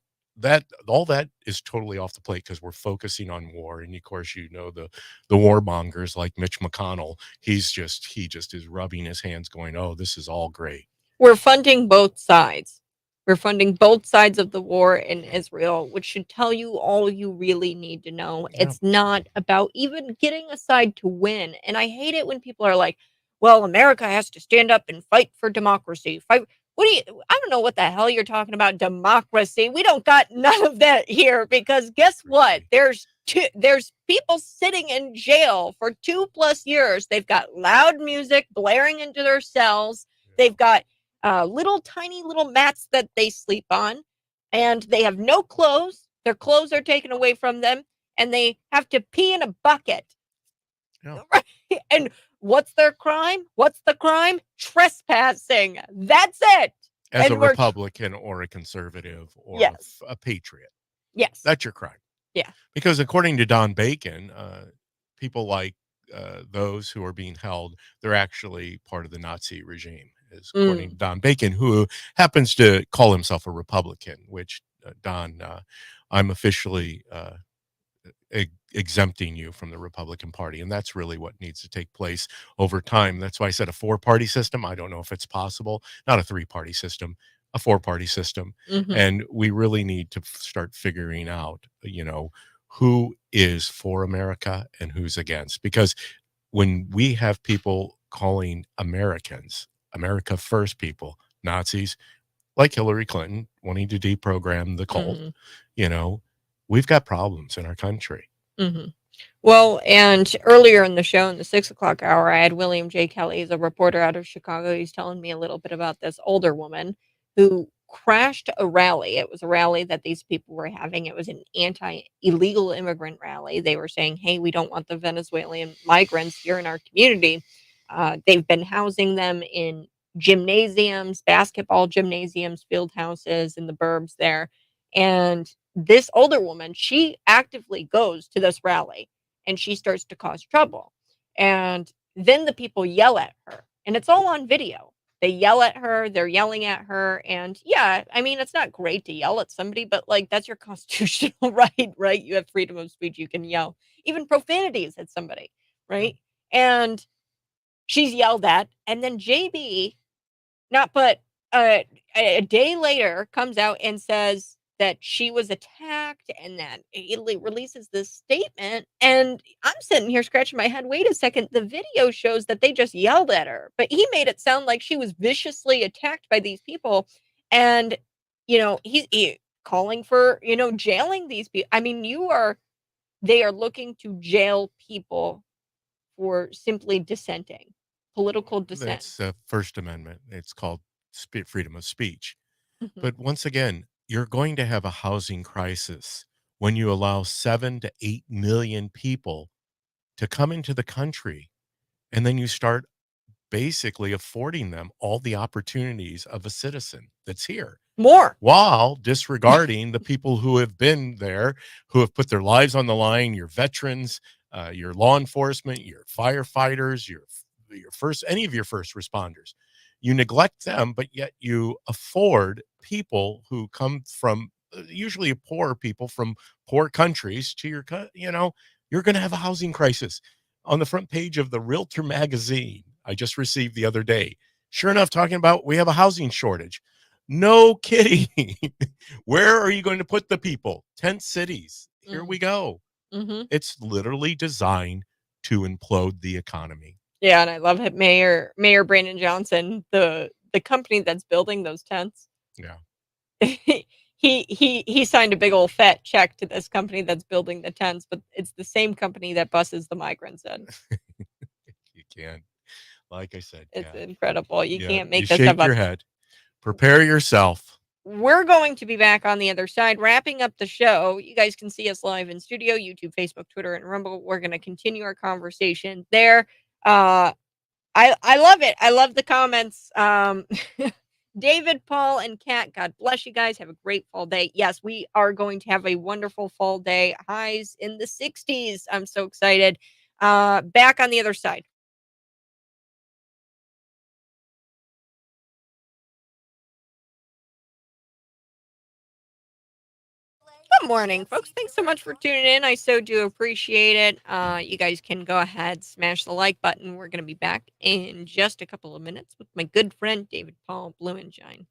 all that is totally off the plate because we're focusing on war. And of course, the warmongers like Mitch McConnell, he just is rubbing his hands going, oh, this is all great.
We're funding both sides. We're funding both sides of the war in Israel, which should tell you all you really need to know.
Yeah.
It's not about even getting a side to win. And I hate it when people are like, well, America has to stand up and fight for democracy. I don't know what the hell you're talking about, democracy. We don't got none of that here, because guess what? There's people sitting in jail for 2+ years. They've got loud music blaring into their cells. They've got little tiny little mats that they sleep on, and they have no clothes. Their clothes are taken away from them, and they have to pee in a bucket.
Yeah.
And what's their crime? What's the crime? Trespassing. That's it.
As
And
a
we're-
Republican or a conservative or
Yes.
a patriot.
Yes.
That's your crime.
Yeah.
Because according to Don Bacon, people like those who are being held, they're actually part of the Nazi regime, is according to Don Bacon, who happens to call himself a Republican, which, Don, I'm officially exempting you from the Republican Party. And that's really what needs to take place over time. That's why I said a 4-party system. I don't know if it's possible. Not a 3-party system, a 4-party system.
Mhm.
And we really need to start figuring out, who is for America and who's against. Because when we have people calling Americans, America First people, Nazis, like Hillary Clinton wanting to deprogram the cult, we've got problems in our country.
Mhm. Well, and earlier in the show, in the 6 o'clock hour, I had William J. Kelly, he's a reporter out of Chicago. He's telling me a little bit about this older woman who crashed a rally. It was a rally that these people were having. It was an anti-illegal immigrant rally. They were saying, hey, we don't want the Venezuelan migrants here in our community. They've been housing them in gymnasiums, basketball gymnasiums, field houses in the burbs there. And this older woman, she actively goes to this rally and she starts to cause trouble. And then the people yell at her, and it's all on video. They yell at her, they're yelling at her. And yeah, I mean, it's not great to yell at somebody, but like, that's your constitutional right, right? You have freedom of speech. You can yell, even profanities at somebody, right? And she's yelled at. And then JB, not but a day later, comes out and says that she was attacked, and that Italy releases this statement. And I'm sitting here scratching my head. Wait a second. The video shows that they just yelled at her, but he made it sound like she was viciously attacked by these people. And, he's calling for, jailing these people. I mean, they are looking to jail people for simply dissenting, political dissent.
That's the First Amendment. It's called freedom of speech.
Mhm.
But once again, you're going to have a housing crisis when you allow 7 to 8 million people to come into the country, and then you start basically affording them all the opportunities of a citizen that's here,
More.
while disregarding the people who have been there, who have put their lives on the line, your veterans, your law enforcement, your firefighters, any of your first responders. You neglect them, but yet you afford people who come from usually poor people from poor countries to you're going to have a housing crisis. On the front page of the Realtor magazine I just received the other day, sure enough, talking about we have a housing shortage. No kidding. Where are you going to put the people? Tent cities. Here we go.
Mm-hmm.
It's literally designed to implode the economy.
Yeah, and I love it. Mayor Brandon Johnson, the company that's building those tents.
Yeah.
He signed a big old fat check to this company that's building the tents, but it's the same company that buses the migrants in.
You can't. Like I said,
It's
Kat,
incredible. You can't make
you
this
shake
stuff
your
up.
head. Prepare yourself.
We're going to be back on the other side, wrapping up the show. You guys can see us live in studio, YouTube, Facebook, Twitter, and Rumble. We're going to continue our conversation there. I love it. I love the comments. David, Paul, and Kat, God bless you guys. Have a great fall day. Yes, we are going to have a wonderful fall day. Highs in the 60s. I'm so excited. Back on the other side. Good morning, folks. Thanks so much for tuning in. I so do appreciate it. You guys can go ahead, smash the like button. We're going to be back in just a couple of minutes with my good friend, David Paul Blumenshine.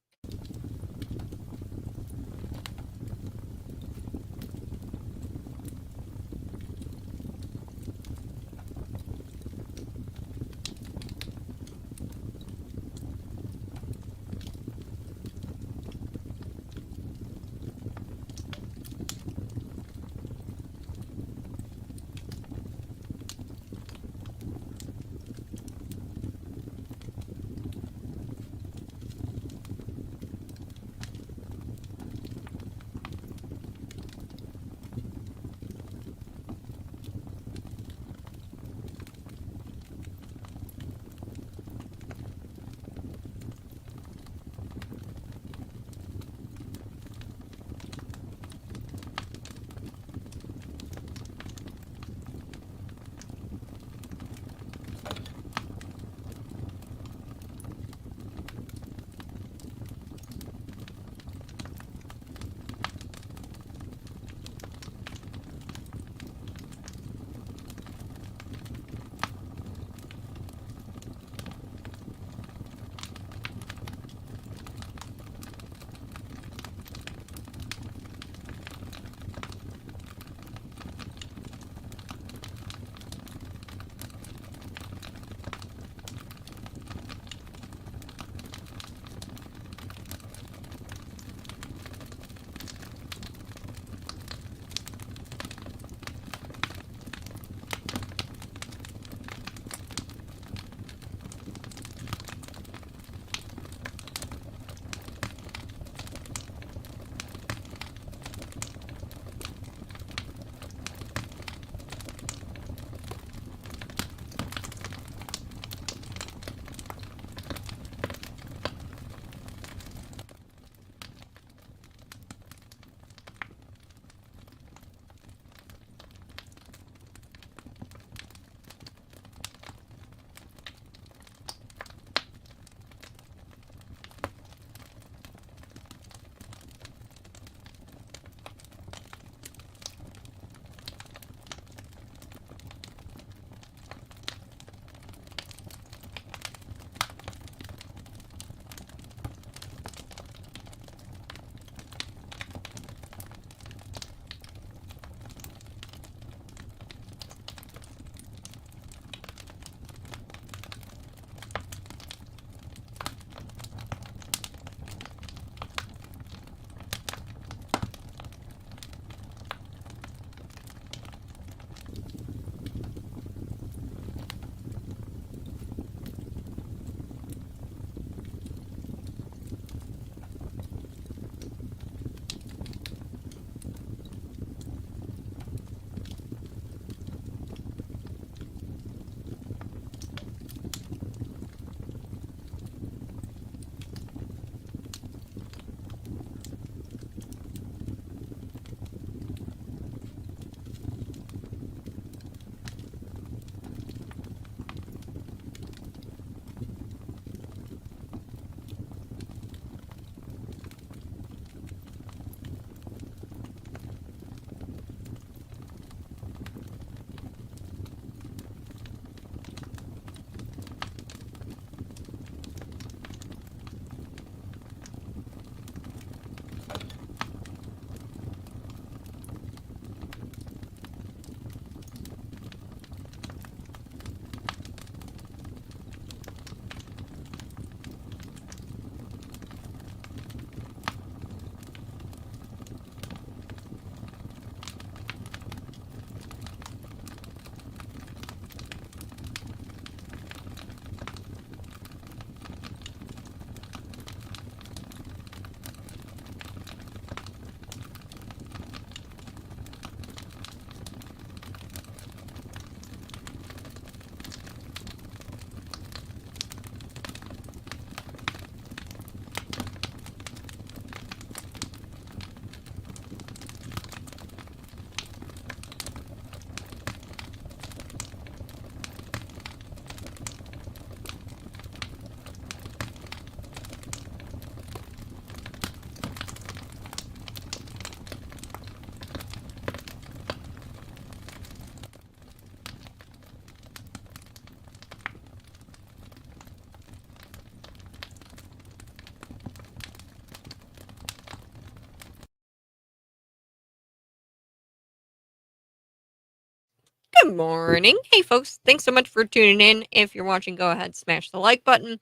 Good morning. Hey, folks. Thanks so much for tuning in. If you're watching, go ahead, smash the like button.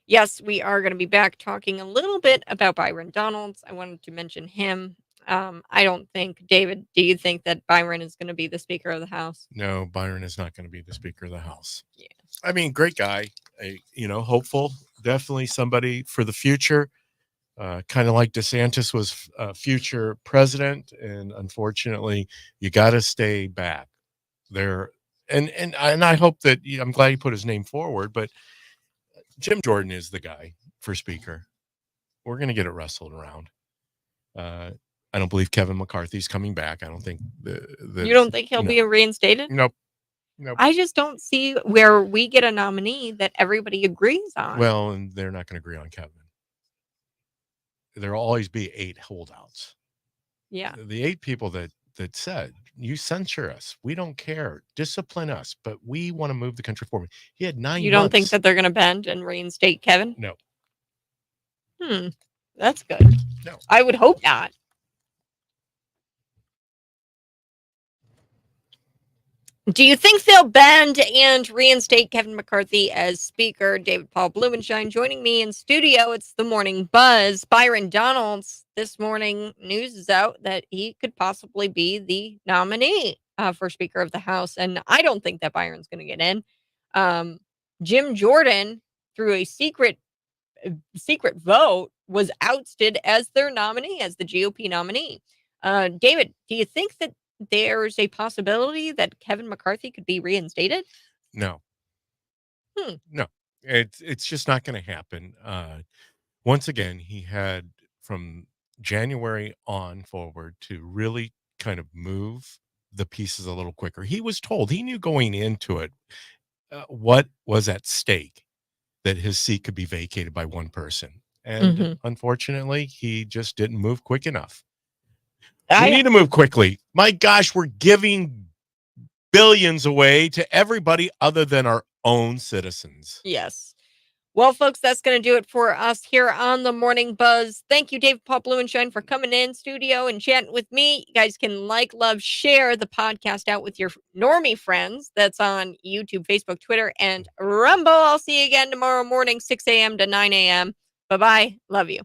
Yes, we are going to be back talking a little bit about Byron Donalds. I wanted to mention him. I don't think, David, do you think that Byron is going to be the Speaker of the House?
No, Byron is not going to be the Speaker of the House.
Yeah.
I mean, great guy, hopeful, definitely somebody for the future. Kind of like DeSantis was future president, and unfortunately, you got to stay back there. And I hope that I'm glad he put his name forward, but Jim Jordan is the guy for Speaker. We're going to get it wrestled around. I don't believe Kevin McCarthy's coming back. I don't think
you don't think he'll be reinstated?
Nope.
I just don't see where we get a nominee that everybody agrees on.
Well, and they're not going to agree on Kevin. There'll always be 8 holdouts.
Yeah.
The 8 people that said, you censure us, we don't care, discipline us, but we want to move the country forward. He had 9 months.
You don't think that they're going to bend and reinstate Kevin?
No.
That's good.
No.
I would hope not. Do you think they'll bend and reinstate Kevin McCarthy as Speaker? David Paul Blumenshine joining me in studio. It's the Morning Buzz. Byron Donalds, this morning news is out that he could possibly be the nominee for Speaker of the House. And I don't think that Byron's going to get in. Jim Jordan, through a secret vote, was ousted as their nominee, as the GOP nominee. David, do you think that there's a possibility that Kevin McCarthy could be reinstated?
No. No. It's just not going to happen. Once again, he had from January on forward to really kind of move the pieces a little quicker. He was told, he knew going into it what was at stake, that his seat could be vacated by one person. And unfortunately, he just didn't move quick enough. We need to move quickly. My gosh, we're giving billions away to everybody other than our own citizens.
Yes. Well, folks, that's going to do it for us here on the Morning Buzz. Thank you, David Paul Blumenshine, for coming in studio and chatting with me. You guys can like, love, share the podcast out with your normie friends. That's on YouTube, Facebook, Twitter, and Rumble. I'll see you again tomorrow morning, 6 a.m. to 9 a.m. Bye-bye. Love you.